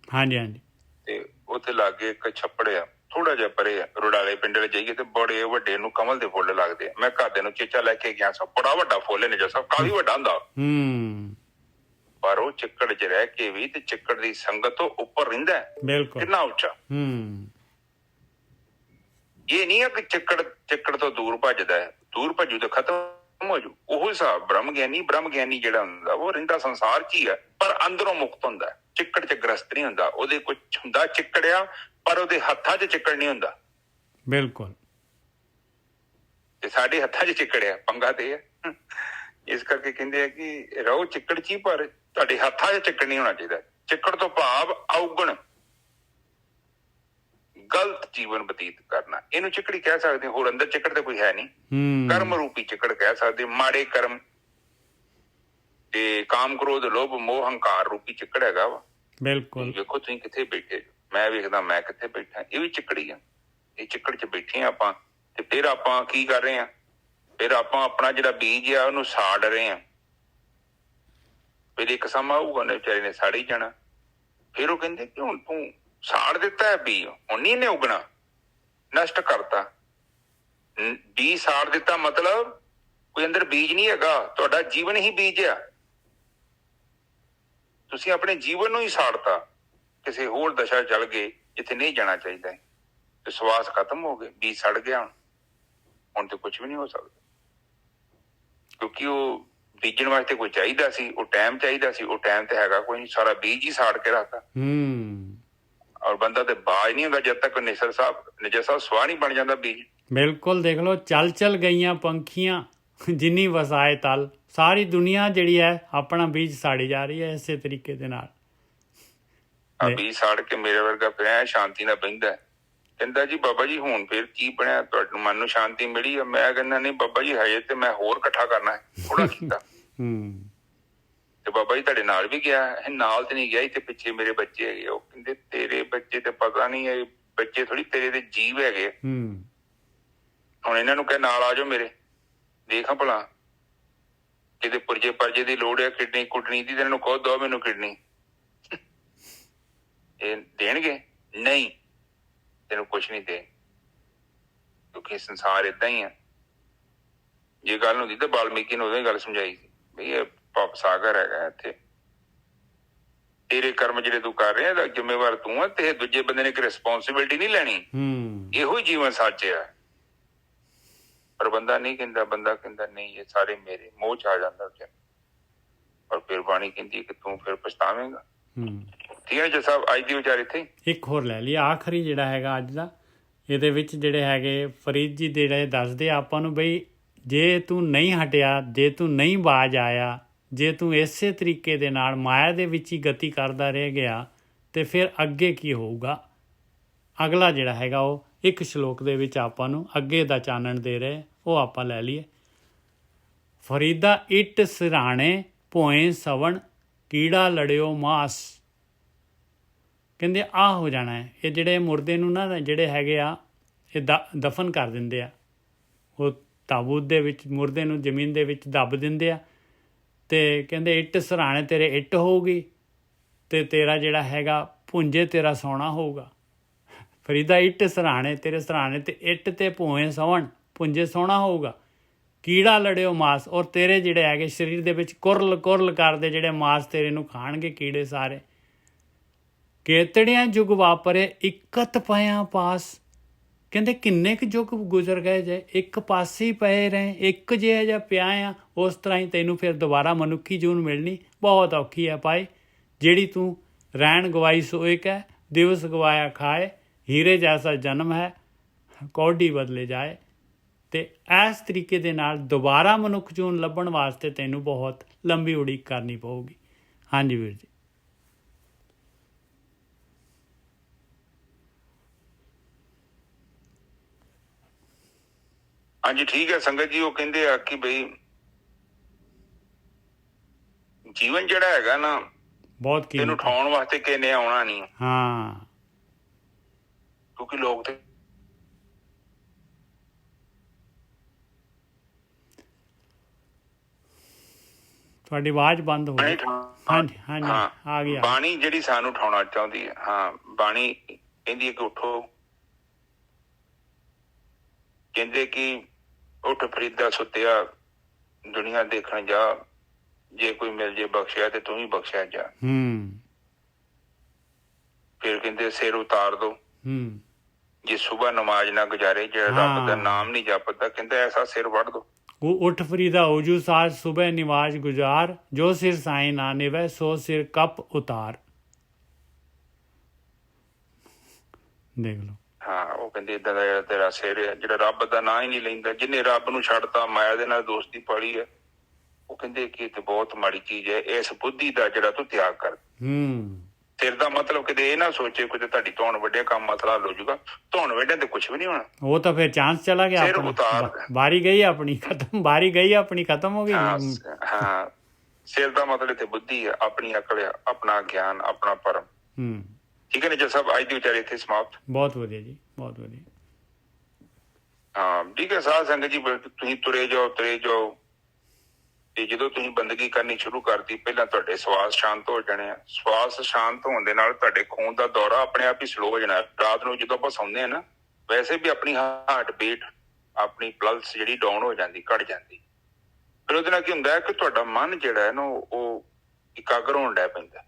ਹਾਂਜੀ ਹਾਂਜੀ, ਤੇ ਉੱਥੇ ਲਾਗੇ ਇੱਕ ਛੱਪੜ ਆ, ਥੋੜਾ ਜਿਹਾ ਪਰੇ ਆ, ਰੁੜਾਲੇ ਪਿੰਡ ਵਾਲੇ ਜਾਈਏ ਤੇ ਬੜੇ ਵੱਡੇ ਨੂੰ ਕਮਲ ਦੇ ਫੁੱਲ ਲੱਗਦੇ ਆ। ਮੈਂ ਘਰਦਿਆਂ ਨੂੰ ਚੇਚਾ ਲੈ ਕੇ ਗਿਆ ਸਾਂ, ਬੜਾ ਵੱਡਾ ਫੁੱਲ ਹੈ ਨਿੱਜਾ ਸਾਹਿਬ, ਕਾਫੀ ਵੱਡਾ ਹੁੰਦਾ। ਪਰ ਉਹ ਚਿੱਕੜ 'ਚ ਰਹਿ ਕੇ ਵੀ ਤੇ ਚਿੱਕੜ ਦੀ ਸੰਗਤ ਤੋਂ ਉੱਪਰ ਰਹਿੰਦਾ। ਬਿਲਕੁਲ। ਕਿੰਨਾ ਉੱਚਾ। ਇਹ ਨਹੀਂ ਹੈ ਕਿ ਚਿੱਕੜ ਤੋਂ ਦੂਰ ਭੱਜਦਾ ਹੈ, ਦੂਰ ਭੱਜੂ ਤਾਂ ਖਤਮ ਹੋ ਜੂ। ਉਹ ਹਿਸਾਬ ਬ੍ਰਹਮ ਗਿਆਨੀ ਜਿਹੜਾ ਹੁੰਦਾ ਉਹ ਰਹਿੰਦਾ ਸੰਸਾਰ 'ਚ ਹੀ ਹੈ, ਪਰ ਅੰਦਰੋਂ ਮੁਕਤ ਹੁੰਦਾ। ਚਿੱਕੜ 'ਚ ਗ੍ਰਸਤ ਨਹੀਂ ਹੁੰਦਾ। ਉਹਦੇ ਕੁਝ ਹੁੰਦਾ ਚਿੱਕੜਿਆ, ਪਰ ਉਹਦੇ ਹੱਥਾਂ 'ਚ ਚਿੱਕੜ ਨਹੀਂ ਹੁੰਦਾ। ਬਿਲਕੁਲ। ਤੇ ਸਾਡੇ ਹੱਥਾਂ 'ਚ ਚਿੱਕੜਿਆ, ਪੰਗਾ ਤੇ ਹੈ। ਇਸ ਕਰਕੇ ਕਹਿੰਦੇ ਆ ਕਿ ਰਹੋ ਚਿੱਕੜ 'ਚ ਹੀ, ਪਰ ਤੁਹਾਡੇ ਹੱਥਾਂ 'ਚ ਚਿੱਕੜ ਨਹੀਂ ਹੋਣਾ ਚਾਹੀਦਾ। ਚਿੱਕੜ ਤੋਂ ਭਾਵ ਔਗਣ, ਗਲਤ ਜੀਵਨ ਬਤੀਤ ਕਰਨਾ, ਇਹਨੂੰ ਚਿੱਕੜੀ ਕਹਿ ਸਕਦੇ। ਹੋਰ ਅੰਦਰ ਚਿੱਕੜ ਤੇ ਕੋਈ ਹੈ ਨਹੀਂ। ਕਰਮ ਰੂਪੀ ਚਿੱਕੜ ਕਹਿ ਸਕਦੇ। ਮਾੜੇ ਕਰਮ ਤੇ ਕਾਮ ਕ੍ਰੋਧ ਲੋਭ ਮੋਹ ਹੰਕਾਰ ਰੂਪੀ ਚਿੱਕੜ ਹੈਗਾ ਵਾ। ਬਿਲਕੁਲ। ਵੇਖੋ ਤੁਸੀਂ ਕਿੱਥੇ ਬੈਠੇ, ਮੈਂ ਵੇਖਦਾ ਮੈਂ ਕਿੱਥੇ ਬੈਠਾ, ਇਹ ਵੀ ਚਿੱਕੜੀ ਆ। ਇਹ ਚਿੱਕੜ 'ਚ ਬੈਠੇ ਆ ਆਪਾਂ, ਤੇ ਫਿਰ ਆਪਾਂ ਕੀ ਕਰ ਰਹੇ ਆ? ਫਿਰ ਆਪਾਂ ਆਪਣਾ ਜਿਹੜਾ ਬੀਜ ਆ ਉਹਨੂੰ ਸਾੜ ਰਹੇ ਆ। ਫਿਰ ਇੱਕ ਸਮਾਂ ਆਊਗਾ ਉਹਨੇ ਵਿਚਾਰੇ ਨੇ ਸਾੜ ਹੀ ਜਾਣਾ। ਫਿਰ ਉਹ ਕਹਿੰਦੇ ਕਿ ਹੁਣ ਤੂੰ ਸਾੜ ਦਿੱਤਾ ਹੈ ਬੀਜ, ਹੁਣ ਨਹੀਂ ਇਹਨੇ ਉਗਣਾ, ਨਸ਼ਟ ਕਰਤਾ। ਬੀਜ ਸਾੜ ਦਿੱਤਾ ਮਤਲਬ ਕੋਈ ਅੰਦਰ ਬੀਜ ਨਹੀਂ ਹੈਗਾ, ਤੁਹਾਡਾ ਜੀਵਨ ਹੀ ਬੀਜ ਆ। ਤੁਸੀਂ ਆਪਣੇ ਜੀਵਨ ਨੂੰ ਹੀ ਸਾੜਤਾ, ਕਿਸੇ ਹੋਰ ਦਸ਼ਾ ਚੱਲ ਗਏ ਜਿੱਥੇ ਨਹੀਂ ਜਾਣਾ ਚਾਹੀਦਾ ਹੈ, ਤੇ ਸਵਾਸ ਖਤਮ ਹੋ ਗਏ, ਬੀਜ ਸੜ ਗਿਆ। ਹੁਣ ਤੇ ਕੁਝ ਵੀ ਨਹੀਂ ਹੋ ਸਕਦਾ, ਕਿਉਂਕਿ ਉਹ ਬੀਜਣ ਵਾਸਤੇ ਕੋਈ ਚਾਹੀਦਾ ਸੀ, ਉਹ ਟਾਈਮ ਚਾਹੀਦਾ ਸੀ। ਉਹ ਟਾਈਮ ਤੇ ਹੈਗਾ ਕੋਈ ਨਹੀਂ, ਸਾਰਾ ਬੀਜ ਹੀ ਸਾੜ ਕੇ ਰੱਖਤਾ। ਔਰ ਬੰਦਾ ਤੇ ਬਾਜ ਨਹੀਂ ਹੁੰਦਾ ਜਦ ਤੱਕ ਨਿਜਰ ਸਾਹਿਬ ਸਵਾਹ ਨਹੀਂ ਬਣ ਜਾਂਦਾ ਬੀਜ। ਬਿਲਕੁਲ। ਦੇਖ ਲਓ, ਚੱਲ ਚੱਲ ਗਈਆਂ ਪੰਖੀਆਂ ਜਿੰਨੀ ਵਸਾਏ ਤਲ। ਸਾਰੀ ਦੁਨੀਆ ਜਿਹੜੀ ਹੈ ਆਪਣਾ ਬੀਜ ਸਾੜੀ ਜਾ ਰਹੀ ਹੈ ਇਸੇ ਤਰੀਕੇ ਦੇ ਨਾਲ। ਬੀਜ ਸਾੜ ਕੇ ਮੇਰੇ ਵਰਗਾ ਪਿਆ ਸ਼ਾਂਤੀ ਨਾਲ ਬਹਿੰਦਾ, ਕਹਿੰਦਾ ਜੀ ਬਾਬਾ ਜੀ ਹੁਣ ਫਿਰ ਕੀ ਬਣਿਆ, ਤੁਹਾਨੂੰ ਮਨ ਨੂੰ ਸ਼ਾਂਤੀ ਮਿਲੀ ਆ? ਮੈਂ ਕਹਿੰਦਾ ਨਹੀਂ ਬਾਬਾ ਜੀ, ਹਜੇ ਤੇ ਮੈਂ ਹੋਰ ਇਕੱਠਾ ਕਰਨਾ, ਥੋੜਾ ਕੀਤਾ। ਤੇ ਬਾਬਾ ਜੀ ਤੁਹਾਡੇ ਨਾਲ ਵੀ ਗਿਆ? ਨਾਲ ਤੇ ਨਹੀਂ ਗਿਆ, ਇੱਥੇ ਪਿੱਛੇ ਮੇਰੇ ਬੱਚੇ ਹੈਗੇ। ਉਹ ਕਹਿੰਦੇ ਤੇਰੇ ਬੱਚੇ ਤੇ ਪਤਾ ਨਹੀਂ, ਇਹ ਬੱਚੇ ਥੋੜੀ ਤੇਰੇ ਦੇ ਜੀਵ ਹੈਗੇ। ਹੁਣ ਇਹਨਾਂ ਨੂੰ ਕਹਿ ਨਾਲ ਆ ਜਾਓ ਮੇਰੇ, ਦੇਖਾਂ ਭਲਾ ਕਿਤੇ ਪੁਰਜੇ ਪਰਜੇ ਦੀ ਲੋੜ ਹੈ, ਕਿਡਨੀ ਕੁਡਨੀ ਦੀ, ਇਹਨਾਂ ਨੂੰ ਕਹੋ ਦੋ ਮੈਨੂੰ ਕਿਡਨੀ। ਇਹ ਦੇਣਗੇ? ਨਹੀਂ, ਤੈਨੂੰ ਕੁਛ ਨਹੀਂ ਦੇ, ਕਿਉਂਕਿ ਸੰਸਾਰ ਏਦਾਂ ਹੀ ਆ। ਜੇ ਗੱਲ ਹੁੰਦੀ ਤਾਂ ਵਾਲਮੀਕੀ ਨੇ ਉਦੋਂ ਹੀ ਗੱਲ ਸਮਝਾਈ ਸੀ ਬਈ ਇਹ ਭਵ ਸਾਗਰ ਹੈਗਾ, ਇੱਥੇ ਤੇਰੇ ਕਰਮ ਜਿਹੜੇ ਤੂੰ ਕਰ ਰਿਹਾ ਇਹਦਾ ਜ਼ਿੰਮੇਵਾਰ ਤੂੰ ਆ, ਤੇ ਦੂਜੇ ਬੰਦੇ ਨੇ ਇੱਕ ਰਿਸਪੋਂਸਿਬਿਲਿਟੀ ਨਹੀਂ ਲੈਣੀ। ਇਹੋ ਹੀ ਜੀਵਨ ਸੱਚ ਆ। ਪਰ ਬੰਦਾ ਨਹੀਂ ਕਹਿੰਦਾ, ਬੰਦਾ ਕਹਿੰਦਾ ਨਹੀਂ ਇਹ ਸਾਰੇ ਮੇਰੇ, ਮੋਹ ਚ ਆ ਜਾਂਦਾ। ਔਰ ਫਿਰ ਬਾਣੀ ਕਹਿੰਦੀ ਕਿ ਤੂੰ ਫਿਰ ਪਛਤਾਵੇਂਗਾ। ਠੀਕ ਹੈ ਜੀ ਸਾਹਿਬ, ਅੱਜ ਦੀ ਵਿਚਾਰ ਇੱਥੇ ਹੀ। ਇੱਕ ਹੋਰ ਲੈ ਲਈ ਆਖਰੀ ਜਿਹੜਾ ਹੈਗਾ ਅੱਜ ਦਾ, ਇਹਦੇ ਵਿੱਚ ਜਿਹੜੇ ਹੈਗੇ ਫਰੀਦ ਜੀ ਜਿਹੜੇ ਦੱਸਦੇ ਆ ਆਪਾਂ ਨੂੰ, ਬਈ ਜੇ ਤੂੰ ਨਹੀਂ ਹਟਿਆ, ਜੇ ਤੂੰ ਨਹੀਂ ਬਾਜ ਆਇਆ, ਜੇ ਤੂੰ ਇਸੇ ਤਰੀਕੇ ਦੇ ਨਾਲ ਮਾਇਆ ਦੇ ਵਿੱਚ ਹੀ ਗਤੀ ਕਰਦਾ ਰਹਿ ਗਿਆ, ਤੇ ਫਿਰ ਅੱਗੇ ਕੀ ਹੋਊਗਾ। ਅਗਲਾ ਜਿਹੜਾ ਹੈਗਾ ਉਹ ਇੱਕ ਸ਼ਲੋਕ ਦੇ ਵਿੱਚ ਆਪਾਂ ਨੂੰ ਅੱਗੇ ਦਾ ਚਾਨਣ ਦੇ ਰਹੇ, ਉਹ ਆਪਾਂ ਲੈ ਲਈਏ। ਫਰੀਦਾ ਇੱਟ ਸਿਰਹਾਣੇ ਭੋਏ ਸਵਣ, ਕੀੜਾ ਲੜਿਓ ਮਾਸ। ਕਹਿੰਦੇ ਆਹ ਹੋ ਜਾਣਾ ਹੈ। ਇਹ ਜਿਹੜੇ ਮੁਰਦੇ ਨੂੰ ਨਾ ਜਿਹੜੇ ਹੈਗੇ ਆ ਇਹ ਦਫਨ ਕਰ ਦਿੰਦੇ ਆ, ਉਹ ਤਾਬੂਤ ਦੇ ਵਿੱਚ ਮੁਰਦੇ ਨੂੰ ਜ਼ਮੀਨ ਦੇ ਵਿੱਚ ਦੱਬ ਦਿੰਦੇ ਆ, ਅਤੇ ਕਹਿੰਦੇ ਇੱਟ ਸਿਰਹਾਣੇ ਤੇਰੇ ਇੱਟ ਹੋਊਗੀ, ਅਤੇ ਤੇਰਾ ਜਿਹੜਾ ਹੈਗਾ ਭੁੰਜੇ ਤੇਰਾ ਸੋਨਾ ਹੋਊਗਾ। ਫਰੀਦਾ ਇੱਟ ਸਿਰਹਾਣੇ, ਤੇਰੇ ਸਿਰਹਾਣੇ ਤੇ ਇੱਟ ਤੇ ਭੋਏ ਸਵਣ, ਭੁੰਜੇ ਸੋਨਾ ਹੋਊਗਾ। ਕੀੜਾ ਲੜਿਓ ਮਾਸ, ਔਰ ਤੇਰੇ ਜਿਹੜੇ ਹੈਗੇ ਸਰੀਰ ਦੇ ਵਿੱਚ ਕੁਰਲ ਕੁਰਲ ਕਰਦੇ ਜਿਹੜੇ ਮਾਸ ਤੇਰੇ ਨੂੰ ਖਾਣਗੇ ਕੀੜੇ ਸਾਰੇ। ਕੇਤੜਿਆਂ ਯੁੱਗ ਵਾਪਰੇ ਇਕੱਤ ਪਿਆ ਪਾਸ। ਕਹਿੰਦੇ ਕਿੰਨੇ ਕੁ ਯੁੱਗ ਗੁਜ਼ਰ ਗਏ ਜੇ, ਇੱਕ ਪਾਸੇ ਹੀ ਪਏ ਰਹੇ, ਇੱਕ ਜਿਹਾ ਜਿਹਾ ਪਿਆ ਆ, ਉਸ ਤਰ੍ਹਾਂ ਹੀ ਤੈਨੂੰ ਫਿਰ ਦੁਬਾਰਾ ਮਨੁੱਖੀ ਜੂਨ ਮਿਲਣੀ ਬਹੁਤ ਔਖੀ ਹੈ ਭਾਈ। ਜਿਹੜੀ ਤੂੰ ਰਹਿਣ ਗਵਾਈ ਸੋ ਇੱਕ ਹੈ, ਦਿਵਸ ਗਵਾਇਆ ਖਾਏ, ਹੀਰੇ ਜੈਸਾ ਜਨਮ ਹੈ ਕੌਡੀ ਬਦਲੇ ਜਾਏ। ਅਤੇ ਇਸ ਤਰੀਕੇ ਦੇ ਨਾਲ ਦੁਬਾਰਾ ਮਨੁੱਖ ਜੂਨ ਲੱਭਣ ਵਾਸਤੇ ਤੈਨੂੰ ਬਹੁਤ ਲੰਬੀ ਉਡੀਕ ਕਰਨੀ ਪਊਗੀ। ਹਾਂਜੀ ਵੀਰ ਜੀ। ਹਾਂਜੀ ਠੀਕ ਹੈ ਸੰਗਤ ਜੀ, ਉਹ ਕਹਿੰਦੇ ਆ ਕਿ ਬਈ ਜੀਵਨ ਜਿਹੜਾ ਹੈਗਾ ਨਾ ਬਹੁਤ ਇਹਨੂੰ ਉਠਾਉਣ ਵਾਸਤੇ ਕਿਸੇ ਨੇ ਆਉਣਾ ਨਹੀਂ। ਹਾਂ, ਕਿਉਂਕਿ ਲੋਕ ਤੇ ਤੁਹਾਡੀ ਆਵਾਜ਼ ਬੰਦ ਹੋ ਗਈ। ਹਾਂਜੀ ਹਾਂਜੀ ਆ ਗਿਆ। ਬਾਣੀ ਜਿਹੜੀ ਸਾਨੂੰ ਉਠਾਉਣਾ ਚਾਹੁੰਦੀ ਹੈ, ਹਾਂ ਬਾਣੀ ਕਹਿੰਦੀ ਹੈ ਕਿ ਉੱਠੋ, ਕਹਿੰਦੇ ਕਿ ਉੱਠ ਫਰੀਦਾ ਸੁੱਤਿਆ, ਦੁਨੀਆ ਦੇਖਣ ਜਾ, ਜੇ ਕੋਈ ਮਿਲ ਜੇ ਬਖਸ਼ਿਆ ਤੇ ਤੂੰ ਵੀ ਬਖਸ਼ਿਆ ਜਾ। ਫਿਰ ਕਹਿੰਦੇ ਸਿਰ ਉਤਾਰ ਦੋ, ਜੇ ਸੁਬਹ ਨਮਾਜ਼ ਨਾ ਗੁਜ਼ਾਰੇ, ਜਿਹੜਾ ਰੱਬ ਦਾ ਨਾਮ ਨਹੀਂ ਜਪਦਾ, ਕਹਿੰਦਾ ਐਸਾ ਸਿਰ ਵੱਢ ਦੋ। ਉੱਠ ਫਰੀਦਾ ਉਜੂ ਸਾਜ ਸੁਬਹ ਨਿਵਾਜ ਗੁਜ਼ਾਰ, ਜੋ ਸਿਰ ਸਾਈਂ ਨਾ ਨਿਵੈ ਸੋ ਸਿਰ ਕੱਪ ਉਤਾਰ। ਦੇਖ ਲਓ। ਹਾਂ ਉਹ ਕਹਿੰਦੇ ਏਦਾਂ ਦਾ ਜਿਹੜਾ ਤੇਰਾ ਸਿਰ ਹੈ, ਜਿਹੜਾ ਰੱਬ ਦਾ ਨਾਂ ਹੀ ਨਹੀਂ ਲੈਂਦਾ, ਜਿਹਨੇ ਰੱਬ ਨੂੰ ਛੱਡਤਾ, ਮਾਇਆ ਦੇ ਨਾਲ ਦੋਸਤੀ ਪਾਲੀ ਹੈ, ਉਹ ਕਹਿੰਦੇ ਕਿ ਇਹ ਬਹੁਤ ਮਾੜੀ ਚੀਜ਼ ਹੈ। ਇਸ ਬੁੱਧੀ ਦਾ ਜਿਹੜਾ ਤੂੰ ਤਿਆਗ ਕਰ। ਸਿਰ ਦਾ ਮਤਲਬ ਕਿਤੇ ਇਹ ਨਾ ਸੋਚੇ ਕਿਤੇ ਤੁਹਾਡੀ ਧੌਣ ਵੱਢਿਆ ਕੰਮ ਮਸਲਾ ਹੱਲ ਹੋ ਜਾਊਗਾ। ਧੌਣ ਵੱਢਿਆ ਤੇ ਕੁਛ ਵੀ ਨਹੀਂ ਹੋਣਾ, ਉਹ ਤਾਂ ਫਿਰ ਚਾਂਸ ਚਲਾ ਗਿਆ, ਸਿਰ ਉਤਾਰ, ਬਾਰੀ ਗਈ ਆਪਣੀ ਖਤਮ, ਬਾਰੀ ਗਈ ਆਪਣੀ ਖਤਮ ਹੋ ਗਈ। ਹਾਂ ਸਿਰ ਦਾ ਮਤਲਬ ਇੱਥੇ ਬੁੱਧੀ ਹੈ, ਆਪਣੀ ਅਕਲ ਹੈ, ਆਪਣਾ ਗਿਆਨ, ਆਪਣਾ ਪਰਮ। ਠੀਕ ਹੈ ਨੇ ਜੀ ਸਾਹਿਬ, ਅੱਜ ਦੀ ਵਿਚਾਰੇ ਇੱਥੇ ਸਮਾਪਤ। ਬਹੁਤ ਵਧੀਆ ਜੀ, ਬਹੁਤ ਵਧੀਆ। ਹਾਂ ਠੀਕ ਹੈ ਸਾਧ ਸੰਗਤ ਜੀ, ਤੁਸੀਂ ਤੁਰੇ ਜਾਓ ਤੁਰੇ ਜਾਓ, ਤੇ ਜਦੋਂ ਤੁਸੀਂ ਬੰਦਗੀ ਕਰਨੀ ਸ਼ੁਰੂ ਕਰਤੀ, ਪਹਿਲਾਂ ਤੁਹਾਡੇ ਸਵਾਸ ਸ਼ਾਂਤ ਹੋ ਜਾਣੇ ਆ। ਸਵਾਸ ਸ਼ਾਂਤ ਹੋਣ ਦੇ ਨਾਲ ਤੁਹਾਡੇ ਖੂਨ ਦਾ ਦੌਰਾ ਆਪਣੇ ਆਪ ਹੀ ਸਲੋ ਹੋ ਜਾਣਾ। ਰਾਤ ਨੂੰ ਜਦੋਂ ਆਪਾਂ ਸੌਂਦੇ ਹਾਂ ਨਾ, ਵੈਸੇ ਵੀ ਆਪਣੀ ਹਾਰਟ ਬੀਟ, ਆਪਣੀ ਪਲਸ ਜਿਹੜੀ ਡਾਊਨ ਹੋ ਜਾਂਦੀ, ਘਟ ਜਾਂਦੀ। ਫਿਰ ਉਹਦੇ ਨਾਲ ਕੀ ਹੁੰਦਾ ਹੈ ਕਿ ਤੁਹਾਡਾ ਮਨ ਜਿਹੜਾ ਹੈ ਨਾ ਉਹ ਇਕਾਗਰ ਹੋਣ ਡੈ ਪੈਂਦਾ,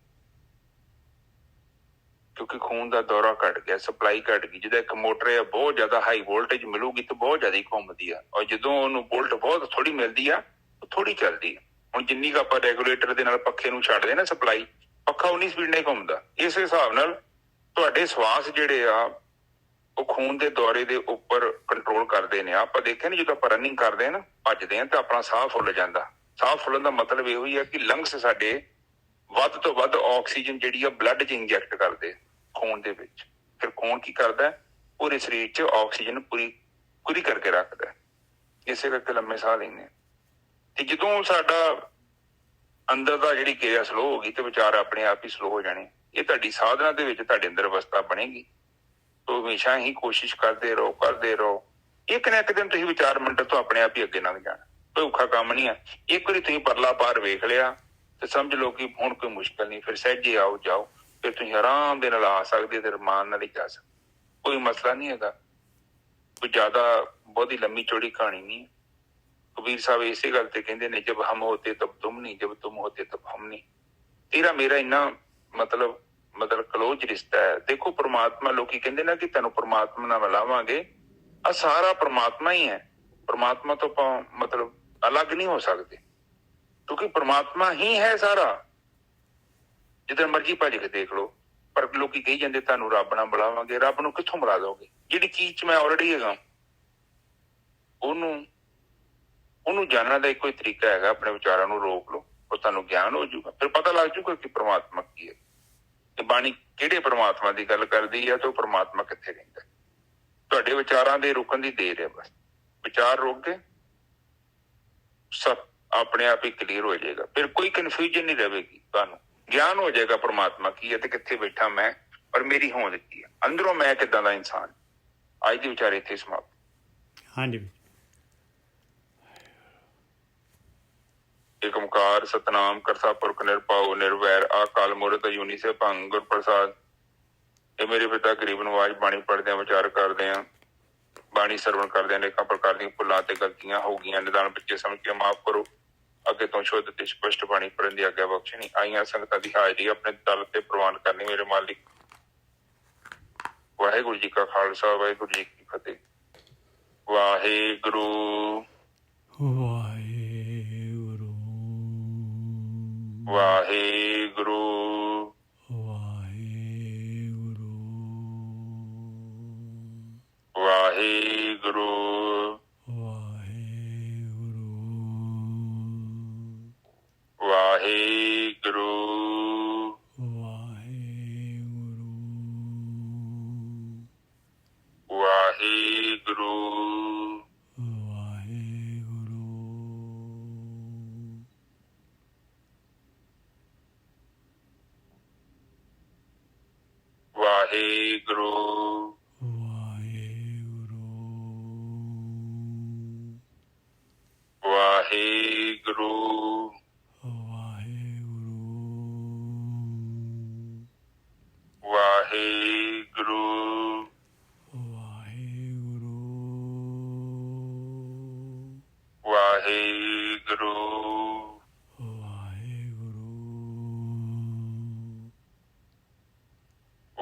ਕਿਉਂਕਿ ਖੂਨ ਦਾ ਦੌਰਾ ਘਟ ਗਿਆ, ਸਪਲਾਈ ਘਟ ਗਈ। ਜਿਹਦਾ ਇੱਕ ਮੋਟਰ ਹੈ ਬਹੁਤ ਜ਼ਿਆਦਾ ਹਾਈ ਵੋਲਟੇਜ ਮਿਲੂਗੀ ਤਾਂ ਬਹੁਤ ਜ਼ਿਆਦਾ ਘੁੰਮਦੀ ਆ, ਔਰ ਜਦੋਂ ਉਹਨੂੰ ਵੋਲਟ ਬਹੁਤ ਥੋੜੀ ਮਿਲਦੀ ਆ, ਥੋੜੀ ਚੱਲਦੀ ਹੈ। ਹੁਣ ਜਿੰਨੀ ਕੁ ਆਪਾਂ ਰੈਗੂਲੇਟਰ ਦੇ ਨਾਲ ਪੱਖੇ ਨੂੰ ਛੱਡਦੇ ਨਾ ਸਪਲਾਈ, ਪੱਖਾ ਉਨੀ ਸਪੀਡ ਨਾਲ ਘੁੰਮਦਾ। ਇਸ ਹਿਸਾਬ ਨਾਲ ਤੁਹਾਡੇ ਸਵਾਸ ਜਿਹੜੇ ਆ ਉਹ ਖੂਨ ਦੇ ਦੌਰੇ ਦੇ ਉੱਪਰ ਕੰਟਰੋਲ ਕਰਦੇ ਨੇ। ਆਪਾਂ ਦੇਖਿਆ ਨੀ, ਜਦੋਂ ਆਪਾਂ ਰਨਿੰਗ ਕਰਦੇ ਹਾਂ ਨਾ, ਭੱਜਦੇ ਹਾਂ, ਤਾਂ ਆਪਣਾ ਸਾਹ ਫੁੱਲ ਜਾਂਦਾ। ਸਾਹ ਫੁੱਲਣ ਦਾ ਮਤਲਬ ਇਹੋ ਹੀ ਆ ਕਿ ਲੰਗਸ ਸਾਡੇ ਵੱਧ ਤੋਂ ਵੱਧ ਆਕਸੀਜਨ ਜਿਹੜੀ ਆ ਬਲੱਡ 'ਚ ਇੰਜੈਕਟ ਕਰਦੇ ਖੂਨ ਦੇ ਵਿੱਚ। ਫਿਰ ਖੂਨ ਕੀ ਕਰਦਾ, ਪੂਰੇ ਸਰੀਰ 'ਚ ਆਕਸੀਜਨ ਪੂਰੀ ਕਰਕੇ ਰੱਖਦਾ। ਇਸੇ ਕਰਕੇ ਲੰਮੇ ਸਾਹ ਲੈਂਦੇ ਹਾਂ। ਤੇ ਜਦੋਂ ਸਾਡਾ ਅੰਦਰ ਦਾ ਜਿਹੜੀ ਕਿਰਿਆ ਸਲੋ ਹੋ ਗਈ ਤੇ ਵਿਚਾਰ ਆਪਣੇ ਆਪ ਹੀ ਸਲੋ ਹੋ ਜਾਣੇ। ਇਹ ਤੁਹਾਡੀ ਸਾਧਨਾ ਦੇ ਵਿੱਚ ਤੁਹਾਡੇ ਅੰਦਰ ਅਵਸਥਾ ਬਣੇਗੀ। ਤੋ ਹਮੇਸ਼ਾ ਹੀ ਕੋਸ਼ਿਸ਼ ਕਰਦੇ ਰਹੋ। ਇੱਕ ਨਾ ਇੱਕ ਦਿਨ ਤੁਸੀਂ ਵਿਚਾਰ ਮੰਡਲ ਤੋਂ ਆਪਣੇ ਆਪ ਹੀ ਅੱਗੇ ਲੰਘ ਜਾਣਾ। ਕੋਈ ਔਖਾ ਕੰਮ ਨਹੀਂ ਹੈ। ਇੱਕ ਵਾਰੀ ਤੁਸੀਂ ਪਰਲਾ ਪਾਰ ਵੇਖ ਲਿਆ ਤੇ ਸਮਝ ਲਓ ਕਿ ਹੁਣ ਕੋਈ ਮੁਸ਼ਕਿਲ ਨਹੀਂ। ਫਿਰ ਸਹਿਜੇ ਆਓ ਜਾਓ, ਫਿਰ ਤੁਸੀਂ ਆਰਾਮ ਦੇ ਨਾਲ ਆ ਸਕਦੇ ਤੇ ਰਮਾਨ ਨਾਲ ਹੀ ਜਾ ਸਕਦੇ। ਕੋਈ ਮਸਲਾ ਨਹੀਂ ਹੈਗਾ, ਕੋਈ ਜ਼ਿਆਦਾ ਬਹੁਤੀ ਲੰਮੀ ਚੌੜੀ ਕਹਾਣੀ ਨਹੀਂ ਹੈ। कबीर साहब इसे गल ते कहंदे ने, जब हम होते तब तुम नहीं, जब तुम होते तब हम नहीं। तेरा मेरा इन्ना मतलब क्लोज रिश्ता है। देखो परमात्मा, लोकी कहंदे ना कि तेनों परमात्मा नाल मिलावांगे, आ सारा परमात्मा ही है। परमात्मा तो मतलब अलग नहीं हो सकते, क्योंकि परमात्मा ही है सारा। जिधर मर्जी भज के देख लो, ਪਰ ਲੋਕੀ ਕਹੀ ਜਾਂਦੇ ਤੁਹਾਨੂੰ ਰੱਬ ਨਾਲ ਮਿਲਾਵਾਂਗੇ। ਰੱਬ ਨੂੰ ਕਿੱਥੋਂ ਮਿਲਾ ਦੋਗੇ? ਜਿਹੜੀ ਚੀਜ਼ 'ਚ ਮੈਂ ਆਲਰੇਡੀ ਹੈਗਾ ਉਹਨੂੰ ਜਾਣਨ ਦਾ ਇੱਕੋ ਹੀ ਤਰੀਕਾ ਹੈਗਾ, ਆਪਣੇ ਵਿਚਾਰਾਂ ਨੂੰ ਰੋਕ ਲਓ, ਉਹ ਤੁਹਾਨੂੰ ਗਿਆਨ ਹੋ ਜਾਊਗਾ। ਫਿਰ ਪਤਾ ਲੱਗ ਜਾਊਗਾ ਕਿ ਪ੍ਰਮਾਤਮਾ ਕੀ ਹੈ, ਤੇ ਬਾਣੀ ਕਿਹੜੇ ਪ੍ਰਮਾਤਮਾ ਦੀ ਗੱਲ ਕਰਦੀ ਹੈ ਤੇ ਉਹ ਪ੍ਰਮਾਤਮਾ ਕਿੱਥੇ ਰਹਿੰਦਾ। ਤੁਹਾਡੇ ਵਿਚਾਰਾਂ ਦੇ ਰੁਕਣ ਦੀ ਦੇਰ ਹੈ, ਬਸ ਵਿਚਾਰ ਰੁਕ ਗਏ ਸਭ ਆਪਣੇ ਆਪ ਹੀ ਕਲੀਅਰ ਹੋ ਜਾਏਗਾ। ਫਿਰ ਕੋਈ ਕਨਫਿਊਜ਼ਨ ਨਹੀਂ ਰਹੇਗੀ, ਤੁਹਾਨੂੰ ਗਿਆਨ ਹੋ ਜਾਏਗਾ ਪ੍ਰਮਾਤਮਾ ਕੀ ਹੈ ਤੇ ਕਿੱਥੇ ਬੈਠਾ ਮੈਂ, ਔਰ ਮੇਰੀ ਹੋਂਦ ਕੀ ਹੈ, ਅੰਦਰੋਂ ਮੈਂ ਕਿੱਦਾਂ ਦਾ ਇਨਸਾਨ। ਅੱਜ ਦੀ ਵਿਚਾਰ ਇੱਥੇ ਸਮਾਪਤ। ਹਾਂਜੀ ਵੀਰ। ਏਕ ਓਂਕਾਰ ਸਤਨਾਮ ਕਰਤਾ ਪੁਰਖ ਨਿਰਭਉ ਨਿਰਵੈਰ ਅਕਾਲ ਮੂਰਤ ਅਜੂਨੀ ਸੈਭੰ ਗੁਰ ਪ੍ਰਸਾਦ। ਇਹ ਮੇਰੇ ਪਿਤਾ ਗਰੀਬ ਨਵਾਜ ਬਾਣੀ ਪੜ੍ਹਦਿਆਂ ਵਿਚਾਰ ਕਰਦੇ ਆ, ਬਾਣੀ ਸਰਵਣ ਕਰਦੇ ਅਨੇਕਾਂ ਪ੍ਰਕਾਰ ਦੀਆਂ ਭੁੱਲਾਂ ਤੇ ਗਲਤੀਆਂ ਹੋ ਗਈਆਂ, ਨਿਦਾਨ ਬੱਚੇ ਸਮਝ ਕੇ ਮਾਫ ਕਰੋ। ਅੱਗੇ ਤੋਂ ਸ਼ੁੱਧ ਤੇ ਸਪਸ਼ਟ ਬਾਣੀ ਪੜ੍ਹਨ ਦੀ ਆਗਿਆ ਬਖਸ਼ਣੀ। ਆਈਆਂ ਸੰਗਤਾਂ ਦੀ ਹਾਜ਼ਰੀ ਆਪਣੇ ਦਲ ਤੇ ਪ੍ਰਵਾਨ ਕਰਨੀ ਮੇਰੇ ਮਾਲਿਕ। ਵਾਹਿਗੁਰੂ ਜੀ ਕਾ ਖਾਲਸਾ, ਵਾਹਿਗੁਰੂ ਜੀ ਕੀ ਫਤਿਹ। ਵਾਹਿਗੁਰੂ ਵਾਹਿਗੁਰੂ ਵਾਹਿਗੁਰੂ ਵਾਹਿਗੁਰੂ ਵਾਹਿਗੁਰੂ ਵਾਹਿਗੁਰੂ ਵਾਹਿਗੁਰੂ ਵਾਹਿਗੁਰੂ ਵਾਹਿਗੁਰੂ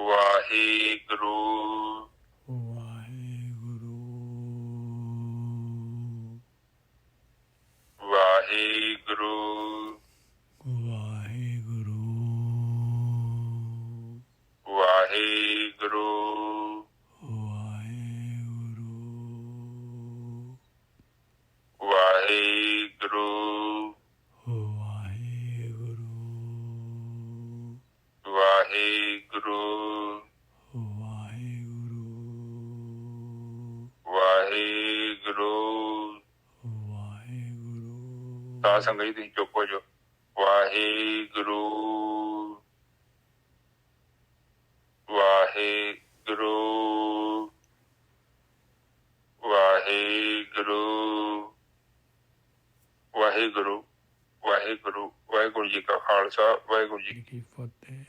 ਵਾਹਿਗੁਰੂ ਵਾਹਿਗੁਰੂ ਵਾਹਿਗੁਰੂ ਵਾਹਿਗੁਰੂ ਵਾਹਿਗੁਰੂ ਵਾਹਿਗੁਰੂ ਵਾਹਿਗੁਰੂ ਵਾਹਿਗੁਰੂ ਵਾਹਿਗੁਰੂ ਵਾਹਿਗੁਰੂ। ਤਾਂ ਸੰਗਤ ਜੀ ਤੁਸੀਂ ਚੁੱਪ ਹੋ ਜਾਓ। ਵਾਹਿਗੁਰੂ ਵਾਹਿਗੁਰੂ ਵਾਹਿਗੁਰੂ ਵਾਹਿਗੁਰੂ ਵਾਹਿਗੁਰੂ। ਵਾਹਿਗੁਰੂ ਜੀ ਕਾ ਖਾਲਸਾ, ਵਾਹਿਗੁਰੂ ਜੀ ਕੀ ਫਤਿਹ।